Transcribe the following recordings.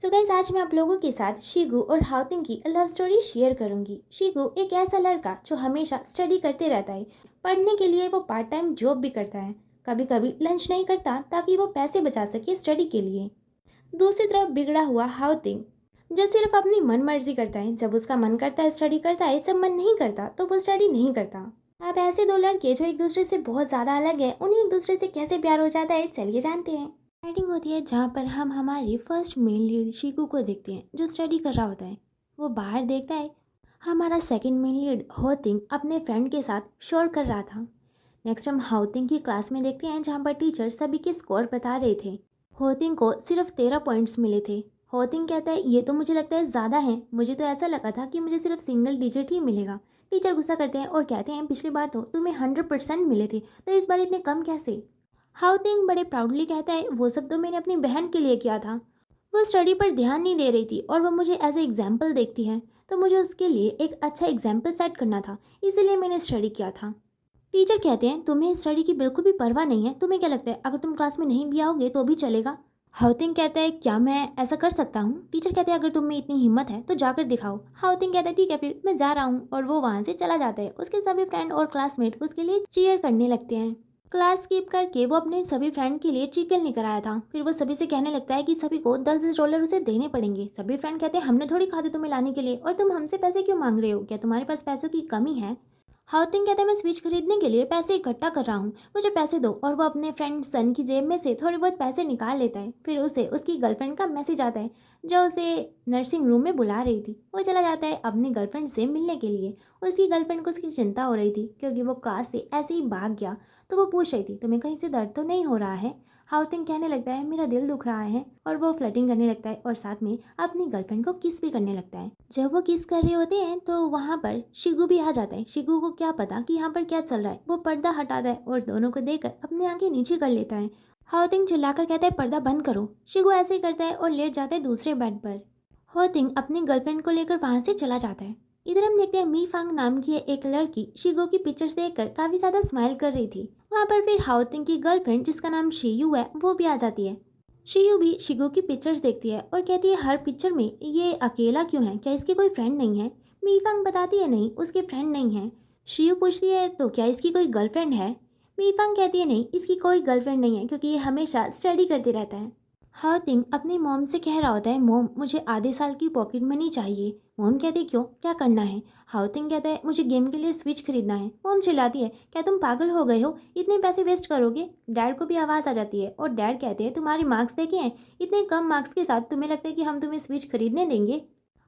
So guys, आज मैं आप लोगों के साथ शिगू और हाउतिंग की लव स्टोरी शेयर करूंगी। शिगू एक ऐसा लड़का जो हमेशा स्टडी करते रहता है। पढ़ने के लिए वो पार्ट टाइम जॉब भी करता है। कभी कभी लंच नहीं करता ताकि वो पैसे बचा सके स्टडी के लिए। दूसरी तरफ बिगड़ा हुआ हाउतिंग, जो सिर्फ अपनी मन मर्जी करता है। जब उसका मन करता है स्टडी करता है, जब मन नहीं करता तो वो स्टडी नहीं करता। अब ऐसे दो लड़के जो एक दूसरे से बहुत ज़्यादा अलग है, उन्हें एक दूसरे से कैसे प्यार हो जाता है, चलिए जानते हैं। राइटिंग होती है जहाँ पर हम हमारी फर्स्ट मेन लीड शिकू को देखते हैं, जो स्टडी कर रहा होता है। वो बाहर देखता है। हमारा सेकंड मेन लीड होतिंग अपने फ्रेंड के साथ शोर कर रहा था। नेक्स्ट हम हाउतिंग की क्लास में देखते हैं, जहाँ पर टीचर सभी के स्कोर बता रहे थे। होतिंग को सिर्फ 13 पॉइंट्स मिले थे। होतिंग कहता है ये तो मुझे लगता है ज़्यादा है, मुझे तो ऐसा लगा था कि मुझे सिर्फ सिंगल डिजिट ही मिलेगा। टीचर गुस्सा करते हैं और कहते हैं पिछली बार तो तुम्हें 100% मिले थे, तो इस बार इतने कम कैसे। हाउतिंग बड़े प्राउडली कहता है वो सब तो मैंने अपनी बहन के लिए किया था। वो स्टडी पर ध्यान नहीं दे रही थी और वो मुझे एज ए एग्जाम्पल देखती है, तो मुझे उसके लिए एक अच्छा एग्जाम्पल सेट करना था, इसीलिए मैंने स्टडी किया था। टीचर कहते हैं तुम्हें स्टडी की बिल्कुल भी परवाह नहीं है, तुम्हें क्या लगता है अगर तुम क्लास में नहीं भी आओगे तो भी चलेगा। हाउतिंग कहता है क्या मैं ऐसा कर सकता हूँ। टीचर कहते हैं अगर तुम में इतनी हिम्मत है तो जाकर दिखाओ। हाउतिंग कहता है ठीक है फिर मैं जा रहा हूँ, और वो वहाँ से चला जाता है। उसके सभी फ्रेंड और क्लासमेट उसके लिए चीयर करने लगते हैं। क्लास स्किप करके वो अपने सभी फ्रेंड के लिए चिकन लेकर आया था। फिर वो सभी से कहने लगता है कि सभी को 10-10 डॉलर उसे देने पड़ेंगे। सभी फ्रेंड कहते हैं हमने थोड़ी कहा था तुम्हें लाने के लिए, और तुम हमसे पैसे क्यों मांग रहे हो, क्या तुम्हारे पास पैसों की कमी है। हाउतिंग कहता है मैं स्विच खरीदने के लिए पैसे इकट्ठा कर रहा हूँ, मुझे पैसे दो। और वो अपने फ्रेंड सन की जेब में से थोड़े बहुत पैसे निकाल लेता है। फिर उसे उसकी गर्लफ्रेंड का मैसेज आता है, जो उसे नर्सिंग रूम में बुला रही थी। वो चला जाता है अपनी गर्लफ्रेंड से मिलने के लिए। उसकी गर्लफ्रेंड को उसकी चिंता हो रही थी, क्योंकि वो क्लास से ऐसे ही भाग गया। तो वो पूछ रही थी तुम्हें कहीं से दर्द तो नहीं हो रहा है। हाउतिंग कहने लगता है मेरा दिल दुख रहा है, और वो फ्लर्टिंग करने लगता है और साथ में अपनी गर्लफ्रेंड को किस भी करने लगता है। जब वो किस कर रहे होते हैं तो वहाँ पर शिगू भी आ जाता है। शिगू को क्या पता कि यहाँ पर क्या चल रहा है। वो पर्दा हटाता है और दोनों को देखकर अपनी आंखें नीचे कर लेता है। हाउतिंग चिल्लाकर कहता है पर्दा बंद करो। शिगू ऐसे ही करता है और लेट जाता है दूसरे बेड पर। हाउतिंग अपनी गर्लफ्रेंड को लेकर वहाँ से चला जाता है। इधर हम देखते हैं मी फांग नाम की एक लड़की शिगू की पिक्चर्स देखकर काफी ज्यादा स्माइल कर रही थी। वहाँ पर फिर हाउतिंग की गर्लफ्रेंड जिसका नाम शियू है वो भी आ जाती है। शियू भी शिगू की पिक्चर्स देखती है और कहती है हर पिक्चर में ये अकेला क्यों है, क्या इसकी कोई फ्रेंड नहीं है। मीफांग बताती है नहीं, उसके फ्रेंड नहीं है। शियू पूछती है तो क्या इसकी कोई गर्लफ्रेंड है। मीफांग कहती है नहीं, इसकी कोई गर्लफ्रेंड नहीं है, क्योंकि ये हमेशा स्टडी करते रहता है। हाउतिंग अपनी मॉम से कह रहा होता है मॉम मुझे आधे साल की पॉकेट मनी चाहिए। मॉम कहती है क्यों, क्या करना है। हाउतिंग कहता है मुझे गेम के लिए स्विच खरीदना है। मॉम चिल्लाती है क्या तुम पागल हो गए हो, इतने पैसे वेस्ट करोगे। डैड को भी आवाज़ आ जाती है और डैड कहते हैं तुम्हारे मार्क्स देखे हैं, इतने कम मार्क्स के साथ तुम्हें लगता है कि हम तुम्हें स्विच खरीदने देंगे।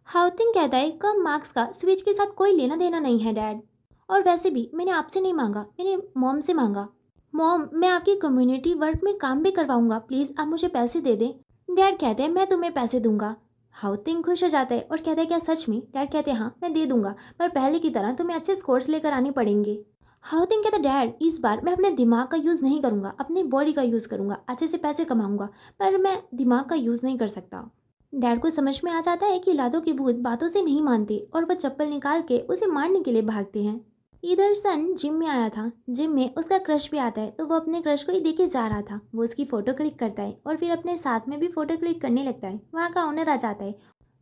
हाउतिंग कहता है कम मार्क्स का स्विच के साथ कोई लेना देना नहीं है डैड, और वैसे भी मैंने आपसे नहीं मांगा, मैंने मॉम से मांगा। मॉम मैं आपकी कम्युनिटी वर्क में काम भी करवाऊंगा, प्लीज़ आप मुझे पैसे दे दें। डैड कहते हैं मैं तुम्हें पैसे दूंगा। हाउतिंग खुश हो जाता है और कहता है क्या सच में। डैड कहते हैं हाँ मैं दे दूंगा, पर पहले की तरह तुम्हें अच्छे स्कोर्स लेकर आने पड़ेंगे। हाउतिंग कहता है डैड इस बार मैं अपने दिमाग का यूज़ नहीं करूंगा, अपनी बॉडी का यूज़ करूंगा, अच्छे से पैसे कमाऊंगा, पर मैं दिमाग का यूज़ नहीं कर सकता। डैड को समझ में आ जाता है कि लादो के भूत बातों से नहीं मानते, और वह चप्पल निकाल के उसे मारने के लिए भागते हैं। इधर सन जिम में आया था। जिम में उसका क्रश भी आता है, तो वो अपने क्रश को ही देखे जा रहा था। वो उसकी फ़ोटो क्लिक करता है और फिर अपने साथ में भी फ़ोटो क्लिक करने लगता है। वहाँ का ओनर आ जाता है,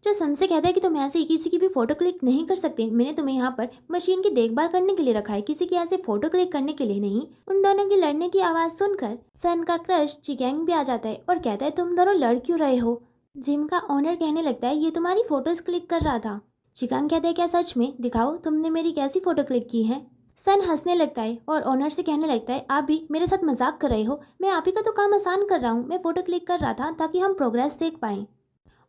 जो सन से कहता है कि तुम ऐसे ही किसी की भी फ़ोटो क्लिक नहीं कर सकते, मैंने तुम्हें यहाँ पर मशीन की देखभाल करने के लिए रखा है, किसी की ऐसे फ़ोटो क्लिक करने के लिए नहीं। उन दोनों की लड़ने की आवाज़ सुनकर सन का क्रश चिगैंग भी आ जाता है और कहता है तुम दोनों लड़ क्यों रहे हो। जिम का ओनर कहने लगता है ये तुम्हारी फ़ोटोज़ क्लिक कर रहा था। चिगैंग कहता है क्या सच में, दिखाओ तुमने मेरी कैसी फ़ोटो क्लिक की है। सन हंसने लगता है और ओनर से कहने लगता है आप भी मेरे साथ मजाक कर रहे हो, मैं आप ही का तो काम आसान कर रहा हूँ, मैं फ़ोटो क्लिक कर रहा था ताकि हम प्रोग्रेस देख पाएँ।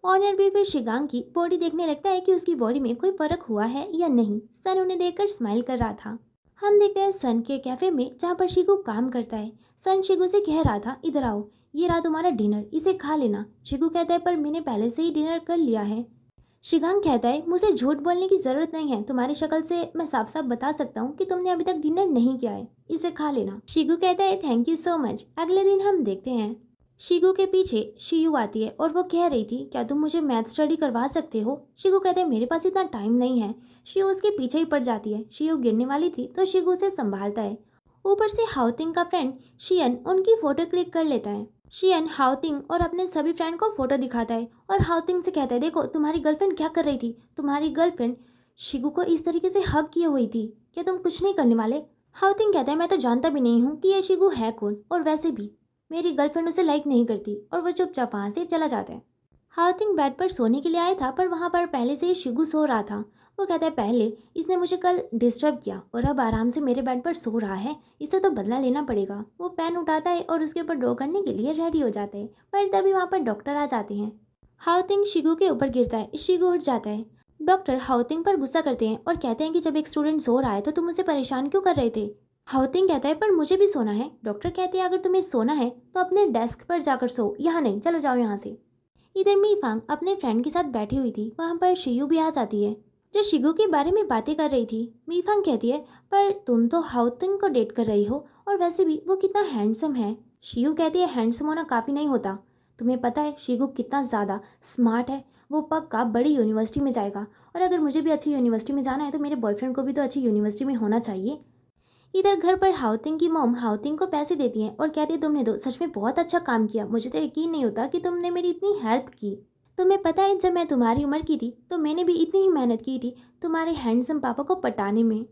ऑनर भी फिर शिगांग की बॉडी देखने लगता है कि उसकी बॉडी में कोई फर्क हुआ है या नहीं। सन उन्हें देखकर स्माइल कर रहा था। हम देखते हैं सन के कैफे में, जहाँ पर शिगू काम करता है। सन शिगू से कह रहा था इधर आओ, ये रहा तुम्हारा डिनर, इसे खा लेना। शिगू कहता है पर मैंने पहले से ही डिनर कर लिया है। शिगांग कहता है मुझे झूठ बोलने की जरूरत नहीं है, तुम्हारी शक्ल से मैं साफ साफ बता सकता हूँ कि तुमने अभी तक डिनर नहीं किया है, इसे खा लेना। शिगू कहता है थैंक यू सो मच। अगले दिन हम देखते हैं शिगू के पीछे शियू आती है और वो कह रही थी क्या तुम मुझे मैथ स्टडी करवा सकते हो। शिगू कहते हैं मेरे पास इतना टाइम नहीं है। शियू उसके पीछे ही पड़ जाती है। शियू गिरने वाली थी तो शिगू उसे संभालता है। ऊपर से हाउतिंग का फ्रेंड शियन उनकी फोटो क्लिक कर लेता है। शियन हाउतिंग और अपने सभी फ्रेंड को फोटो दिखाता है और हाउतिंग से कहता है, देखो तुम्हारी गर्लफ्रेंड क्या कर रही थी, तुम्हारी गर्लफ्रेंड शिगू को इस तरीके से हग किए हुई थी, क्या तुम कुछ नहीं करने वाले? हाउतिंग कहता है, मैं तो जानता भी नहीं हूँ कि ये शिगू है कौन, और वैसे भी मेरी गर्लफ्रेंड उसे लाइक नहीं करती, और वो चुपचाप वहाँ से चला जाता है। हाउतिंग बेड पर सोने के लिए आया था, पर वहाँ पर पहले से ही शिगू सो रहा था। वो कहता है, पहले इसने मुझे कल डिस्टर्ब किया और अब आराम से मेरे बेड पर सो रहा है, इसे तो बदला लेना पड़ेगा। वो पेन उठाता है और उसके ऊपर ड्रॉ करने के लिए रेडी हो जाता है, पर तभी वहाँ पर डॉक्टर आ जाते हैं। हाउतिंग शिगू के ऊपर गिरता है, शिगू उठ जाता है। डॉक्टर हाउतिंग पर गुस्सा करते हैं और कहते हैं कि जब एक स्टूडेंट सो रहा है तो तुम उसे परेशान क्यों कर रहे थे? हाउतिंग कहता है, पर मुझे भी सोना है। डॉक्टर कहते हैं, अगर तुम्हें सोना है तो अपने डेस्क पर जाकर सो, यहाँ नहीं, चलो जाओ यहाँ से। इधर मीफांग अपने फ्रेंड के साथ बैठी हुई थी, वहाँ पर शियू भी आ जाती है, जो शिगू के बारे में बातें कर रही थी। मीफांग कहती है, पर तुम तो हाउतिंग को डेट कर रही हो, और वैसे भी वो कितना हैंडसम है। शियू कहती है, हैंडसम होना काफ़ी नहीं होता, तुम्हें पता है शिगू कितना ज़्यादा स्मार्ट है, वो पक्का बड़ी यूनिवर्सिटी में जाएगा, और अगर मुझे भी अच्छी यूनिवर्सिटी में जाना है तो मेरे बॉयफ्रेंड को भी तो अच्छी यूनिवर्सिटी में होना चाहिए। इधर घर पर हाउतिंग की मॉम हाउतिंग को पैसे देती हैं और कहती है, तुमने तो सच में बहुत अच्छा काम किया, मुझे तो यकीन नहीं होता कि तुमने मेरी इतनी हेल्प की। तुम्हें पता है जब मैं तुम्हारी उम्र की थी तो मैंने भी इतनी ही मेहनत की थी तुम्हारे हैंडसम पापा को पटाने में।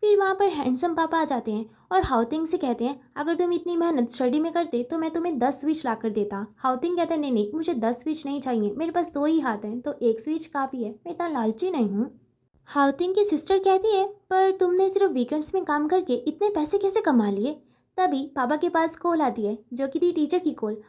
फिर वहाँ पर हैंडसम पापा आ जाते हैं और हाउतिंग से कहते हैं, अगर तुम इतनी मेहनत स्टडी में करते तो मैं तुम्हें 10 स्विच ला कर देता। हाउतिंग कहता है, नहीं नहीं, मुझे 10 स्विच नहीं चाहिए, मेरे पास 2 ही हाथ हैं तो एक स्विच काफ़ी है, मैं इतना लालची नहीं हूँ। हाउतिंग की सिस्टर कहती है, पर तुमने सिर्फ वीकेंड्स में काम करके इतने पैसे कैसे कमा लिए? तभी पापा के पास कॉल आती है, जो कि थी टीचर की कॉल।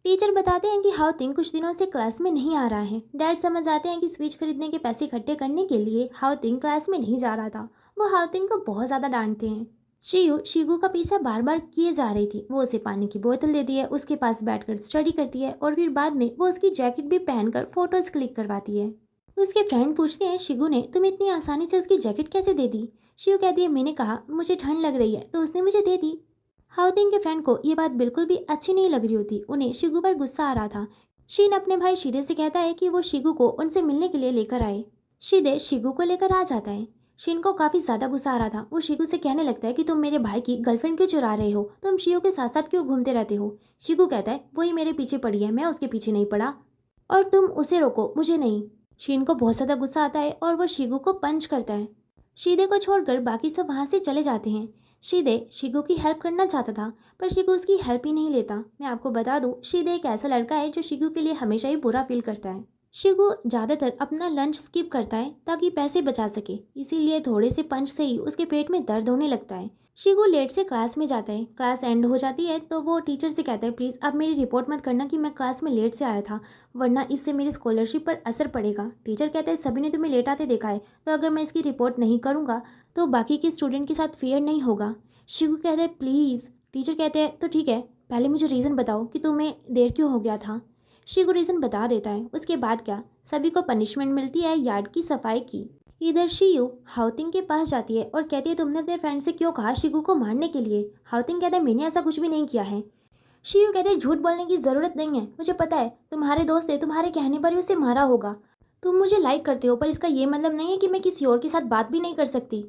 टीचर बताते हैं कि हाउतिंग कुछ दिनों से क्लास में नहीं आ रहा है। डैड समझ आते हैं कि स्विच खरीदने के पैसे इकट्ठे करने के लिए हाउतिंग क्लास में नहीं जा रहा था। वो हाउतिंग को बहुत ज़्यादा डांटते हैं। शियू शिगू का पीछा बार बार किए जा रही थी। वो उसे पानी की बोतल देती है, उसके पास बैठकर स्टडी करती है, और फिर बाद में वो उसकी जैकेट भी पहनकर फोटोज क्लिक करवाती है। उसके फ्रेंड पूछते हैं, शिगू ने तुम्हें इतनी आसानी से उसकी जैकेट कैसे दे दी? शियू कहती है, मैंने कहा मुझे ठंड लग रही है तो उसने मुझे दे दी। हाउतिंग के फ्रेंड को ये बात बिल्कुल भी अच्छी नहीं लग रही होती, उन्हें शिगू पर गुस्सा आ रहा था। शीन अपने भाई शिदे से कहता है कि वो शिगू को उनसे मिलने के लिए लेकर आए। शिदे शिगू को लेकर आ जाता है। शिन को काफ़ी ज़्यादा गुस्सा आ रहा था। वो शिगू से कहने लगता है कि तुम मेरे भाई की गर्लफ्रेंड क्यों चुरा रहे हो, तुम शियो के साथ साथ क्यों घूमते रहते हो? शिगू कहता है, वही मेरे पीछे पड़ी है, मैं उसके पीछे नहीं पड़ा, और तुम उसे रोको, मुझे नहीं। शीन को बहुत ज़्यादा गुस्सा आता है और वो शिगू को पंच करता है। शीदे को छोड़कर बाकी सब वहाँ से चले जाते हैं। शीदे शिगू की हेल्प करना चाहता था, पर शिगू उसकी हेल्प ही नहीं लेता। मैं आपको बता दूं, शीदे एक ऐसा लड़का है जो शिगू के लिए हमेशा ही बुरा फील करता है। शिगू ज़्यादातर अपना लंच स्किप करता है ताकि पैसे बचा सके, इसीलिए थोड़े से पंच से ही उसके पेट में दर्द होने लगता है। शिगू लेट से क्लास में जाता है। क्लास एंड हो जाती है तो वो टीचर से कहता है, प्लीज़ अब मेरी रिपोर्ट मत करना कि मैं क्लास में लेट से आया था, वरना इससे मेरी स्कॉलरशिप पर असर पड़ेगा। टीचर कहता है, सभी ने तुम्हें लेट आते देखा है, तो अगर मैं इसकी रिपोर्ट नहीं करूँगा तो बाकी के स्टूडेंट के साथ फेयर नहीं होगा। शिगू कहता है, प्लीज़। टीचर कहते हैं, तो ठीक है, पहले मुझे रीज़न बताओ कि तुम्हें देर क्यों हो गया था। शिगू रीज़न बता देता है। उसके बाद क्या, सभी को पनिशमेंट मिलती है यार्ड की सफाई की। इधर शियू हाउतिंग के पास जाती है और कहती है, तुमने अपने फ्रेंड से क्यों कहा शिगू को मारने के लिए? हाउतिंग कहता है, मैंने ऐसा कुछ भी नहीं किया है। शियू कहते हैं, झूठ बोलने की ज़रूरत नहीं है, मुझे पता है तुम्हारे दोस्त ने तुम्हारे कहने पर ही उसे मारा होगा। तुम मुझे लाइक करते हो, पर इसका ये मतलब नहीं है कि मैं किसी और के साथ बात भी नहीं कर सकती।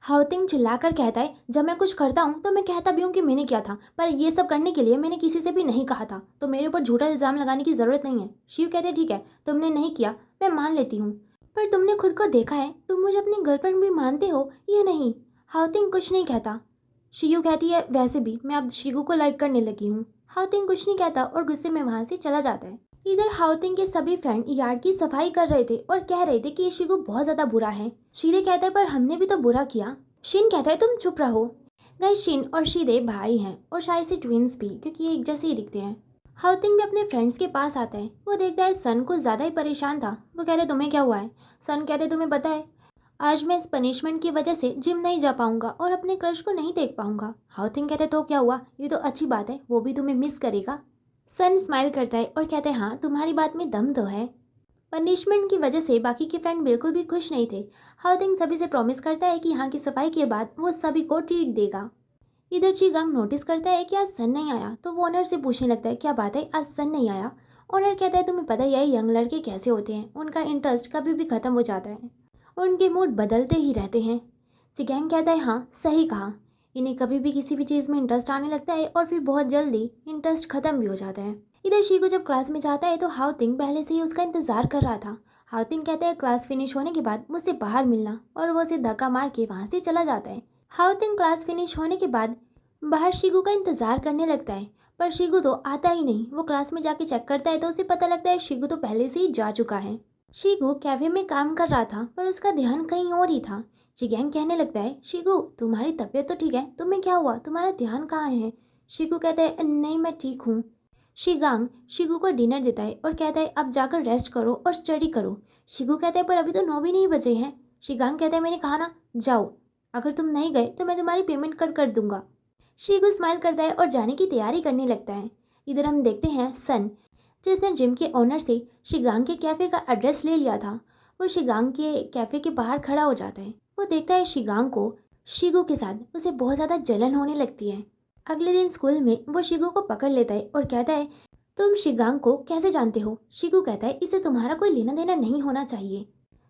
हाउतिंग चिल्लाकर कहता है, जब मैं कुछ करता हूँ तो मैं कहता भी हूँ कि मैंने किया था, पर ये सब करने के लिए मैंने किसी से भी नहीं कहा था, तो मेरे ऊपर झूठा इल्ज़ाम लगाने की ज़रूरत नहीं है। शिव कहते हैं, ठीक है, तुमने नहीं किया, मैं मान लेती हूँ, पर तुमने खुद को देखा है, तुम मुझे अपनी गर्लफ्रेंड भी मानते हो या नहीं? हाउतिंग कुछ नहीं कहता। शियू कहती है, वैसे भी मैं अब शिगू को लाइक करने लगी हूँ। हाउतिंग कुछ नहीं कहता और गुस्से में वहाँ से चला जाता है। इधर हाउतिंग के सभी फ्रेंड यार्ड की सफाई कर रहे थे और कह रहे थे कि ये शिगू बहुत ज़्यादा बुरा है। शीदे कहता है, पर हमने भी तो बुरा किया। शिन कहता है, तुम चुप रहो। गाइस, शिन और शीदे भाई हैं और शायद से ट्विंस भी, क्योंकि ये एक जैसे ही दिखते हैं। हाउतिंग भी अपने फ्रेंड्स के पास आता है। वो देखता है सन को ज़्यादा ही परेशान था। वो कहते, तुम्हें क्या हुआ है? सन कहते, तुम्हें पता है आज मैं इस पनिशमेंट की वजह से जिम नहीं जा पाऊंगा और अपने क्रश को नहीं देख पाऊंगा। हाउतिंग कहते, तो क्या हुआ, ये तो अच्छी बात है, वो भी तुम्हें मिस करेगा। सन स्माइल करता है और कहते हैं, हाँ तुम्हारी बात में दम तो है। पनिशमेंट की वजह से बाकी के फ्रेंड बिल्कुल भी खुश नहीं थे। हाउतिंग सभी से प्रॉमिस करता है कि यहाँ की सफाई के बाद वो सभी को ट्रीट देगा। इधर चीगांग नोटिस करता है कि आज सन नहीं आया, तो वो ओनर से पूछने लगता है, क्या बात है आज सन नहीं आया? ओनर कहता है, तुम्हें पता ही है यंग लड़के कैसे होते हैं, उनका इंटरेस्ट कभी भी ख़त्म हो जाता है, उनके मूड बदलते ही रहते हैं। चिगैंग कहता है, हाँ सही कहा, इन्हें कभी भी किसी भी चीज़ में इंटरेस्ट आने लगता है और फिर बहुत जल्दी इंटरेस्ट खत्म भी हो जाता है। इधर शीगू जब क्लास में जाता है तो हाउतिंग पहले से ही उसका इंतजार कर रहा था। हाउतिंग कहता है क्लास फिनिश होने के बाद मुझसे बाहर मिलना, और वो उसे धक्का मार के वहाँ से चला जाता है। हाउतिंग क्लास फिनिश होने के बाद बाहर शीगू का इंतजार करने लगता है, पर शीगू तो आता ही नहीं। वो क्लास में जाके चेक करता है तो उसे पता लगता है शीगू तो पहले से ही जा चुका है। शीगू कैफे में काम कर रहा था पर उसका ध्यान कहीं और ही था। चिगैंग कहने लगता है, शीगू तुम्हारी तबीयत तो ठीक है, तुम्हें क्या हुआ, तुम्हारा ध्यान कहाँ है? शीगू कहता है, नहीं मैं ठीक हूँ। शिगांग शीगू को डिनर देता है और कहता है अब जाकर रेस्ट करो और स्टडी करो। शीगू कहता है पर अभी तो 9 भी नहीं बजे हैं। शिगांग कहता है मैंने कहा ना, जाओ, अगर तुम नहीं गए तो मैं तुम्हारी पेमेंट कर दूंगा। शीगू स्माइल करता है और जाने की तैयारी करने लगता है। इधर हम देखते हैं सन, जिसने जिम के ओनर से शिगांग के कैफ़े का एड्रेस ले लिया था। वो शिगांग के कैफ़े के बाहर खड़ा हो जाता है। वो देखता है शिगांग को शीगू के साथ उसे बहुत ज़्यादा जलन होने लगती है। अगले दिन स्कूल में वो शीगू को पकड़ लेता है और कहता है तुम शिगांग को कैसे जानते हो? शीगू कहता है इससे तुम्हारा कोई लेना देना नहीं होना चाहिए।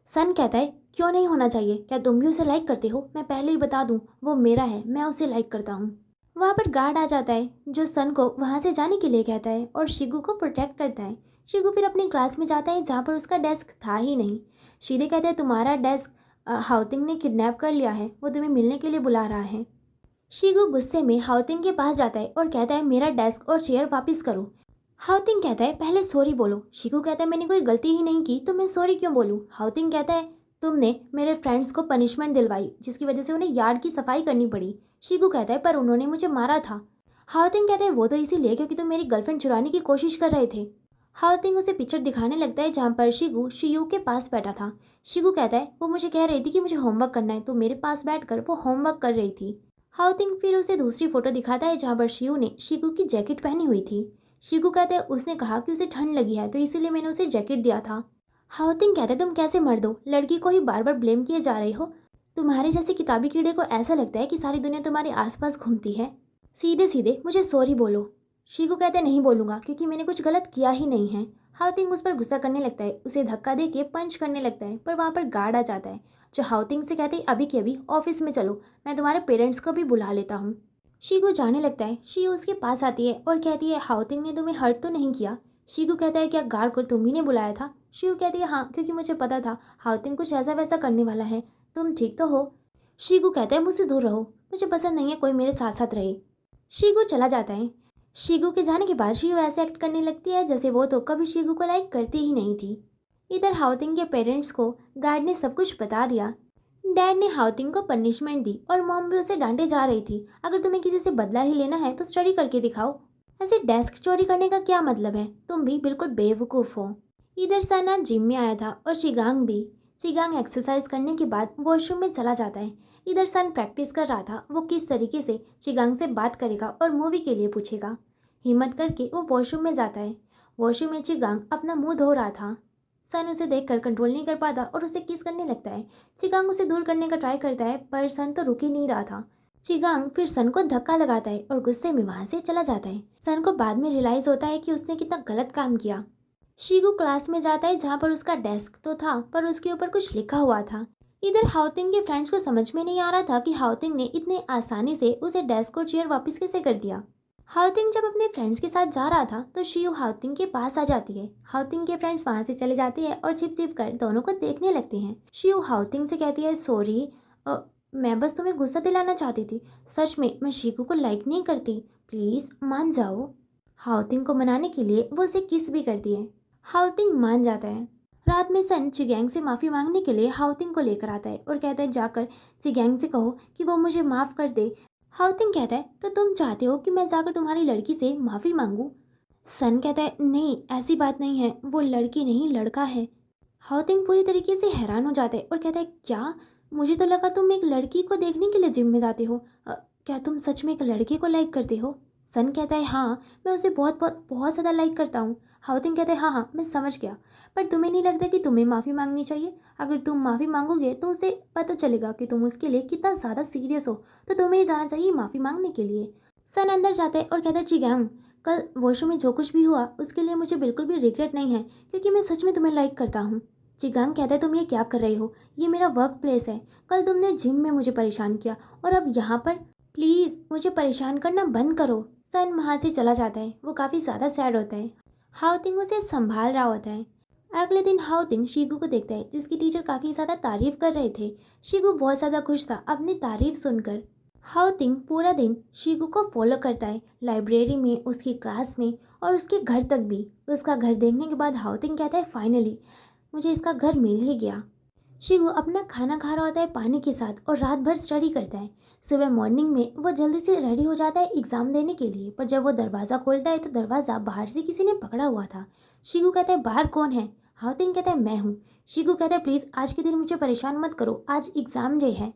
सन कहता है क्यों नहीं होना चाहिए, क्या तुम भी उसे लाइक करते हो? मैं पहले ही बता दूं, वो मेरा है, मैं उसे लाइक करता हूँ। वहाँ पर गार्ड आ जाता है जो सन को वहाँ से जाने के लिए कहता है और शिगू को प्रोटेक्ट करता है। शिगू फिर अपनी क्लास में जाता है जहाँ पर उसका डेस्क था ही नहीं। शीदे कहता है तुम्हारा डेस्क हाउतिंग ने किडनैप कर लिया है, वो तुम्हें मिलने के लिए बुला रहा है। शिगू गुस्से में हाउतिंग के पास जाता है और कहता है मेरा डेस्क और चेयर वापस करो। हाउतिंग कहता है पहले सॉरी बोलो। शिगू कहता है मैंने कोई गलती ही नहीं की तो मैं सॉरी क्यों बोलूँ? हाउतिंग कहता है तुमने मेरे फ्रेंड्स को पनिशमेंट दिलवाई जिसकी वजह से उन्हें यार्ड की सफाई करनी पड़ी। शिगू कहता है पर उन्होंने मुझे मारा था। हाउतिंग कहता है वो तो इसीलिए क्योंकि तुम मेरी गर्लफ्रेंड चुराने की कोशिश कर रहे थे। हाउतिंग उसे पिक्चर दिखाने लगता है जहाँ पर शिगू शियू के पास बैठा था। शिगू कहता है वो मुझे कह रही थी कि मुझे होमवर्क करना है तो मेरे पास बैठकर वो होमवर्क कर रही थी। हाउतिंग फिर उसे दूसरी फोटो दिखाता है जहाँ पर शियू ने शिगू की जैकेट पहनी हुई थी। शिगू कहता है उसने कहा कि उसे ठंड लगी है तो इसीलिए मैंने उसे जैकेट दिया था। हाउतिंग कहता है तुम कैसे मर्द हो, लड़की को ही बार बार ब्लेम किए जा रहे हो। तुम्हारे जैसे किताबी कीड़े को ऐसा लगता है कि सारी दुनिया तुम्हारे आसपास घूमती है। सीधे सीधे मुझे सॉरी बोलो। शिगू कहते नहीं बोलूँगा क्योंकि मैंने कुछ गलत किया ही नहीं है। हाउतिंग उस पर गुस्सा करने लगता है, उसे धक्का दे के पंच करने लगता है, पर वहाँ पर गार्ड आ जाता है जो हाउतिंग से कहते हैं अभी के अभी ऑफिस में चलो, मैं तुम्हारे पेरेंट्स को भी बुला लेता हूँ। शीगू जाने लगता है। शियू उसके पास आती है और कहती है हाउतिंग ने तुम्हें हर्ट तो नहीं किया? शिगू कहता है क्या गार्ड को तुम ही ने बुलाया था? शियू कहती है हाँ, क्योंकि मुझे पता था हाउतिंग कुछ ऐसा वैसा करने वाला है। तुम ठीक तो हो? शिगू कहता है मुझसे दूर रहो, मुझे पसंद नहीं है कोई मेरे साथ साथ रहे। शिगू चला जाता है। शिगू के जाने के बाद शियू ऐसे एक्ट करने लगती है जैसे वो तो कभी शिगू को लाइक करती ही नहीं थी। इधर हाउतिंग के पेरेंट्स को गार्ड ने सब कुछ बता दिया। डैड ने हाउतिंग को पनिशमेंट दी और मॉम भी उसे डांटे जा रही थी। अगर तुम्हें किसी से बदला ही लेना है तो स्टडी करके दिखाओ, ऐसे डेस्क चोरी करने का क्या मतलब है? तुम भी बिल्कुल बेवकूफ़ हो। इधर सना जिम में आया था और शिगांग भी। शिगांग एक्सरसाइज करने के बाद वॉशरूम में चला जाता है। इधर सन प्रैक्टिस कर रहा था वो किस तरीके से शिगांग से बात करेगा और मूवी के लिए पूछेगा। हिम्मत करके वो वॉशरूम में जाता है। वॉशरूम में शिगांग अपना मुंह धो रहा था। सन उसे देखकर कंट्रोल नहीं कर पाता और उसे किस करने लगता है। चिगांग उसे दूर करने का ट्राई करता है पर सन तो रुक ही नहीं रहा था। चिगांग फिर सन को धक्का लगाता है और गुस्से में वहां से चला जाता है। सन को बाद में रियलाइज होता है कि उसने कितना गलत काम किया। शीगू क्लास में जाता है जहाँ पर उसका डेस्क तो था पर उसके ऊपर कुछ लिखा हुआ था। इधर हाउतिंग के फ्रेंड्स को समझ में नहीं आ रहा था कि हाउतिंग ने इतने आसानी से उसे डेस्क और चेयर वापस कैसे कर दिया। हाउतिंग जब अपने फ्रेंड्स के साथ जा रहा था तो शियू हाउतिंग के पास आ जाती है। हाउतिंग के फ्रेंड्स वहां से चले जाते हैं और छिप छिप कर दोनों को देखने लगते हैं। शियू हाउतिंग से कहती है सॉरी, मैं बस तुम्हें गुस्सा दिलाना चाहती थी, सच में मैं शीकू को लाइक नहीं करती, प्लीज मान जाओ। हाउतिंग को मनाने के लिए वो उसे किस भी करती है। हाउतिंग मान जाता है। रात में सन चिगैंग से माफ़ी मांगने के लिए हाउतिंग को लेकर आता है और कहता है जाकर चिगैंग से कहो कि वो मुझे माफ़ कर दे। हाउतिंग कहता है तो तुम चाहते हो कि मैं जाकर तुम्हारी लड़की से माफ़ी मांगूं? सन कहता है नहीं, ऐसी बात नहीं है, वो लड़की नहीं लड़का है। हाउतिंग पूरी तरीके से हैरान हो जाता है और कहता है क्या? मुझे तो लगा तुम एक लड़की को देखने के लिए जिम में जाते हो। क्या तुम सच में एक लड़के को लाइक करते हो? सन कहता है हाँ, मैं उसे बहुत बहुत बहुत ज़्यादा लाइक करता हूँ। हाउतिंग कहता है हाँ हाँ मैं समझ गया, पर तुम्हें नहीं लगता कि तुम्हें माफ़ी मांगनी चाहिए? अगर तुम माफ़ी मांगोगे तो उसे पता चलेगा कि तुम उसके लिए कितना ज़्यादा सीरियस हो, तो तुम्हें ही जाना चाहिए माफ़ी मांगने के लिए। सन अंदर जाता है और कहता है चिगैंग, कल वॉशरूम में जो कुछ भी हुआ उसके लिए मुझे बिल्कुल भी रिग्रेट नहीं है क्योंकि मैं सच में तुम्हें लाइक करता हूँ। चिगांग कहता है तुम ये क्या कर रहे हो, ये मेरा वर्क प्लेस है, कल तुमने जिम में मुझे परेशान किया और अब यहाँ पर प्लीज़ मुझे परेशान करना बंद करो। सन वहाँ से चला जाता है। वो काफ़ी ज़्यादा सैड होता है। हाउतिंग उसे संभाल रहा होता है। अगले दिन हाउतिंग शीगू को देखता है जिसकी टीचर काफ़ी ज़्यादा तारीफ कर रहे थे। शीगू बहुत ज़्यादा खुश था अपनी तारीफ सुनकर। हाउतिंग पूरा दिन शीगू को फॉलो करता है, लाइब्रेरी में, उसकी क्लास में और उसके घर तक भी। उसका घर देखने के बाद हाउतिंग कहता है फाइनली मुझे इसका घर मिल ही गया। शिवू अपना खाना खा रहा होता है पानी के साथ और रात भर स्टडी करता है। सुबह मॉर्निंग में वो जल्दी से रेडी हो जाता है एग्ज़ाम देने के लिए, पर जब वो दरवाज़ा खोलता है तो दरवाज़ा बाहर से किसी ने पकड़ा हुआ था। शिगू कहता है बाहर कौन है? हाउतिंग कहता है मैं हूँ। शिगू कहता है प्लीज़ आज के दिन मुझे परेशान मत करो, आज एग्ज़ाम डे है।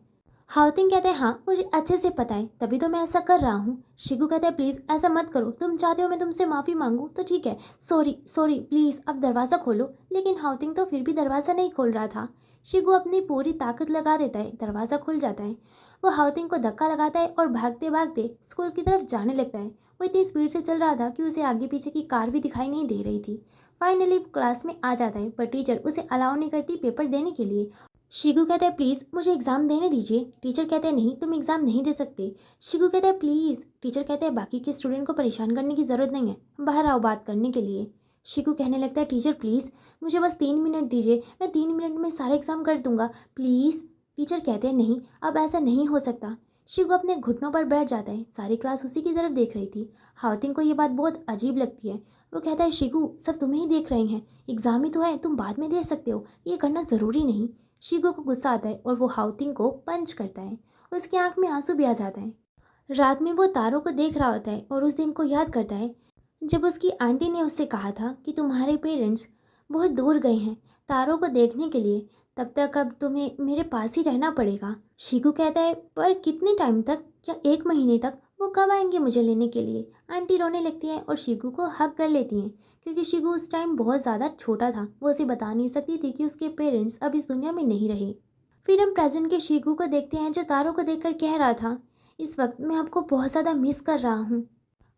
हाउतिंग कहता है हाँ मुझे अच्छे से पता है, तभी तो मैं ऐसा कर रहा हूँ। शिगू कहता है प्लीज़ ऐसा मत करो, तुम चाहते हो मैं तुमसे माफ़ी मांगूँ तो ठीक है, सॉरी सॉरी प्लीज़ अब दरवाज़ा खोलो। लेकिन हाउतिंग तो फिर भी दरवाज़ा नहीं खोल रहा था। शिगू अपनी पूरी ताकत लगा देता है, दरवाज़ा खुल जाता है। वो हाउतिंग को धक्का लगाता है और भागते भागते स्कूल की तरफ जाने लगता है। वो इतनी स्पीड से चल रहा था कि उसे आगे पीछे की कार भी दिखाई नहीं दे रही थी। फाइनली क्लास में आ जाता है, पर टीचर उसे अलाउ नहीं करती पेपर देने के लिए। शिगू कहता है प्लीज़ मुझे एग्ज़ाम देने दीजिए। टीचर कहते हैं नहीं तुम एग्ज़ाम नहीं दे सकते। शिगू कहता है प्लीज़। टीचर कहते हैं बाकी के स्टूडेंट को परेशान करने की ज़रूरत नहीं है, बाहर आओ बात करने के लिए। शिगू कहने लगता है टीचर प्लीज़ मुझे बस 3 मिनट दीजिए, मैं 3 मिनट में सारा एग्ज़ाम कर दूंगा प्लीज़। टीचर कहते हैं नहीं अब ऐसा नहीं हो सकता। शिगू अपने घुटनों पर बैठ जाता है। सारी क्लास उसी की तरफ देख रही थी। हाउतिंग को ये बात बहुत अजीब लगती है। वो कहता है शिगू सब तुम्हें ही देख रहे हैं, एग्ज़ाम ही तो है, तुम बाद में दे सकते हो, ये करना ज़रूरी नहीं। शिगो को गुस्सा आता है और वो हाउतिंग को पंच करता है। उसकी आंख में आंसू भी आ जाता है। रात में वो तारों को देख रहा होता है और उस दिन को याद करता है जब उसकी आंटी ने उससे कहा था कि तुम्हारे पेरेंट्स बहुत दूर गए हैं तारों को देखने के लिए, तब तक अब तुम्हें मेरे पास ही रहना पड़ेगा। शिगू कहता है पर कितने टाइम तक, क्या 1 महीने तक? वो कब आएंगे मुझे लेने के लिए? आंटी रोने लगती है और शिगू को हक कर लेती हैं क्योंकि शिगू उस टाइम बहुत ज़्यादा छोटा था। वो उसे बता नहीं सकती थी कि उसके पेरेंट्स अब इस दुनिया में नहीं रहे। फिर हम प्रेजेंट के शिगू को देखते हैं जो तारों को देखकर कह रहा था इस वक्त मैं आपको बहुत ज़्यादा मिस कर रहा हूँ।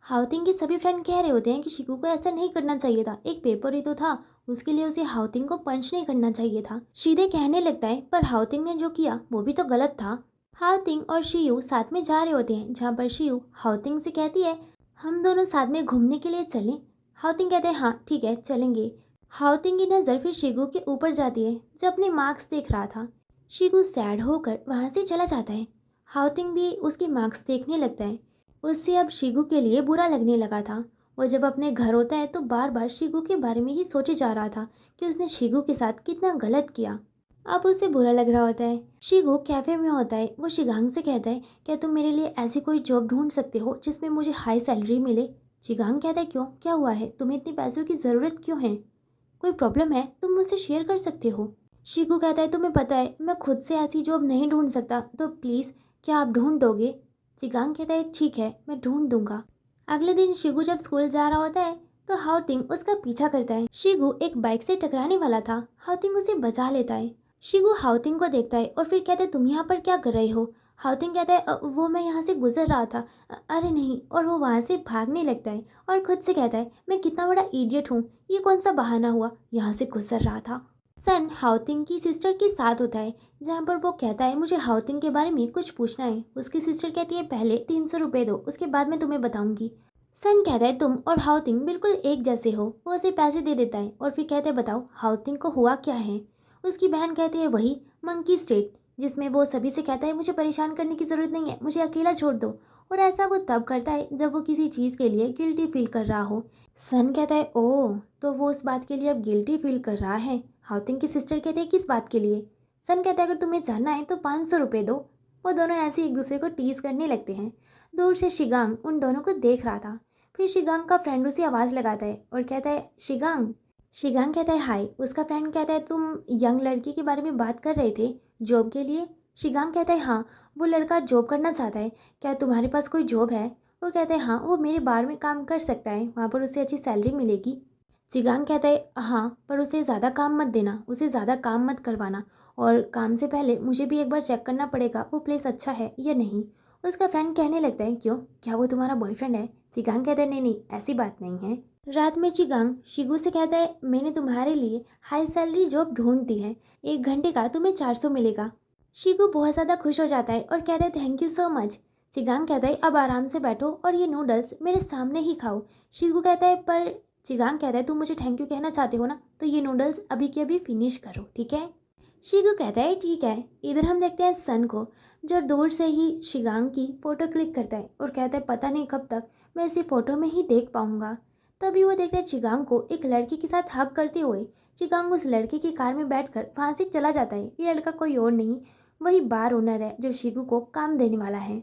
हाउतिंग के सभी फ्रेंड कह रहे होते हैं कि शिगू को ऐसा नहीं करना चाहिए था, एक पेपर ही तो था, उसके लिए उसे हाउतिंग को पंच नहीं करना चाहिए था। शीदे कहने लगता है पर हाउतिंग ने जो किया वो भी तो गलत था। हाउतिंग और शियू साथ में जा रहे होते हैं जहाँ पर शियू हाउतिंग से कहती है हम दोनों साथ में घूमने के लिए चलें। हाउतिंग कहते हैं हाँ ठीक है चलेंगे। हाउतिंग की नज़र फिर शिगू के ऊपर जाती है जो अपने मार्क्स देख रहा था। शिगू सैड होकर वहाँ से चला जाता है। हाउतिंग भी उसके मार्क्स देखने लगता है। उससे अब शिगू के लिए बुरा लगने लगा था। वो जब अपने घर होता है तो बार बार शिगू के बारे में ही सोचे जा रहा था कि उसने शिगू के साथ कितना गलत किया। अब उसे बुरा लग रहा होता है। शिगू कैफ़े में होता है। वो शिगांग से कहता है क्या तुम मेरे लिए ऐसी कोई जॉब ढूंढ सकते हो जिसमें मुझे हाई सैलरी मिले? शिगांग कहता है क्यों, क्या हुआ है, तुम्हें इतने पैसों की ज़रूरत क्यों है? कोई प्रॉब्लम है तुम मुझसे शेयर कर सकते हो। शिगू कहता है तुम्हें पता है मैं खुद से ऐसी जॉब नहीं ढूंढ सकता, तो प्लीज़ क्या आप ढूंढ दोगे? चिगांग कहता है ठीक है मैं ढूंढ दूंगा। अगले दिन शिगू जब स्कूल जा रहा होता है तो हाउतिंग उसका पीछा करता है। शिगू एक बाइक से टकराने वाला था, हाउतिंग उसे बचा लेता है। शिगू हाउतिंग को देखता है और फिर कहता है तुम यहाँ पर क्या कर रहे हो? हाउतिंग कहता है वो मैं यहाँ से गुजर रहा था। अरे नहीं, और वो वहाँ से भागने लगता है और खुद से कहता है मैं कितना बड़ा इडियट हूँ, ये कौन सा बहाना हुआ, यहाँ से गुजर रहा था। सन हाउतिंग की सिस्टर के साथ होता है जहाँ पर वो कहता है मुझे हाउतिंग के बारे में कुछ पूछना है। उसकी सिस्टर कहती है पहले 300 रुपये दो, उसके बाद मैं तुम्हें बताऊंगी। सन कहता है तुम और हाउतिंग बिल्कुल एक जैसे हो। वो उसे पैसे दे देता है और फिर कहते हैं बताओ हाउतिंग को हुआ क्या है। उसकी बहन कहती है वही मंकी स्टेट, जिसमें वो सभी से कहता है मुझे परेशान करने की ज़रूरत नहीं है, मुझे अकेला छोड़ दो। और ऐसा वो तब करता है जब वो किसी चीज़ के लिए गिल्टी फील कर रहा हो। सन कहता है ओह तो वो उस बात के लिए अब गिल्टी फील कर रहा है। हाउतिंग की सिस्टर कहते हैं किस बात के लिए? सन कहता है अगर तुम्हें जानना है तो 500 रुपये दो। वो दोनों ऐसे एक दूसरे को टीज करने लगते हैं। दूर से शिगांग उन दोनों को देख रहा था। फिर शिगांग का फ्रेंड उसे आवाज़ लगाता है और कहता है शिगांग। शिगांग कहता है हाय। उसका फ्रेंड कहता है तुम यंग लड़की के बारे में बात कर रहे थे जॉब के लिए? शिगांग कहता है हाँ, वो लड़का जॉब करना चाहता है, क्या तुम्हारे पास कोई जॉब है? वो कहता है हाँ, वो मेरे बार में काम कर सकता है, वहाँ पर उसे अच्छी सैलरी मिलेगी। चिगांग कहता है हाँ पर उसे ज़्यादा काम मत देना, उसे ज़्यादा काम मत करवाना, और काम से पहले मुझे भी एक बार चेक करना पड़ेगा वो प्लेस अच्छा है या नहीं। उसका फ्रेंड कहने लगता है क्यों, क्या वो तुम्हारा बॉयफ्रेंड है? चिगांग कहता है नहीं नहीं ऐसी बात नहीं है। रात में चिगांग शिगू से कहता है मैंने तुम्हारे लिए हाई सैलरी जॉब ढूंढ दी है, 1 घंटे का तुम्हें 400 मिलेगा। शिगू बहुत ज़्यादा खुश हो जाता है और कहता है थैंक यू सो मच। चिगांग कहता है अब आराम से बैठो और ये नूडल्स मेरे सामने ही खाओ। शीगू कहता है पर चिगांग कहता है तुम मुझे थैंक यू कहना चाहते हो ना, तो ये नूडल्स अभी के अभी फिनिश करो, ठीक है। शीगू कहता है ठीक है। इधर हम देखते हैं सन को, जो दूर से ही शिगांग की फ़ोटो क्लिक करता है और कहता है पता नहीं कब तक मैं इसी फ़ोटो में ही देख पाऊंगा। तभी वो देखता है चिगांग को एक लड़की के साथ हग करते हुए। चिगांग उस लड़के की कार में बैठकर वहाँ से चला जाता है। ये लड़का कोई और नहीं, वही बार ओनर है जो शिगू को काम देने वाला है।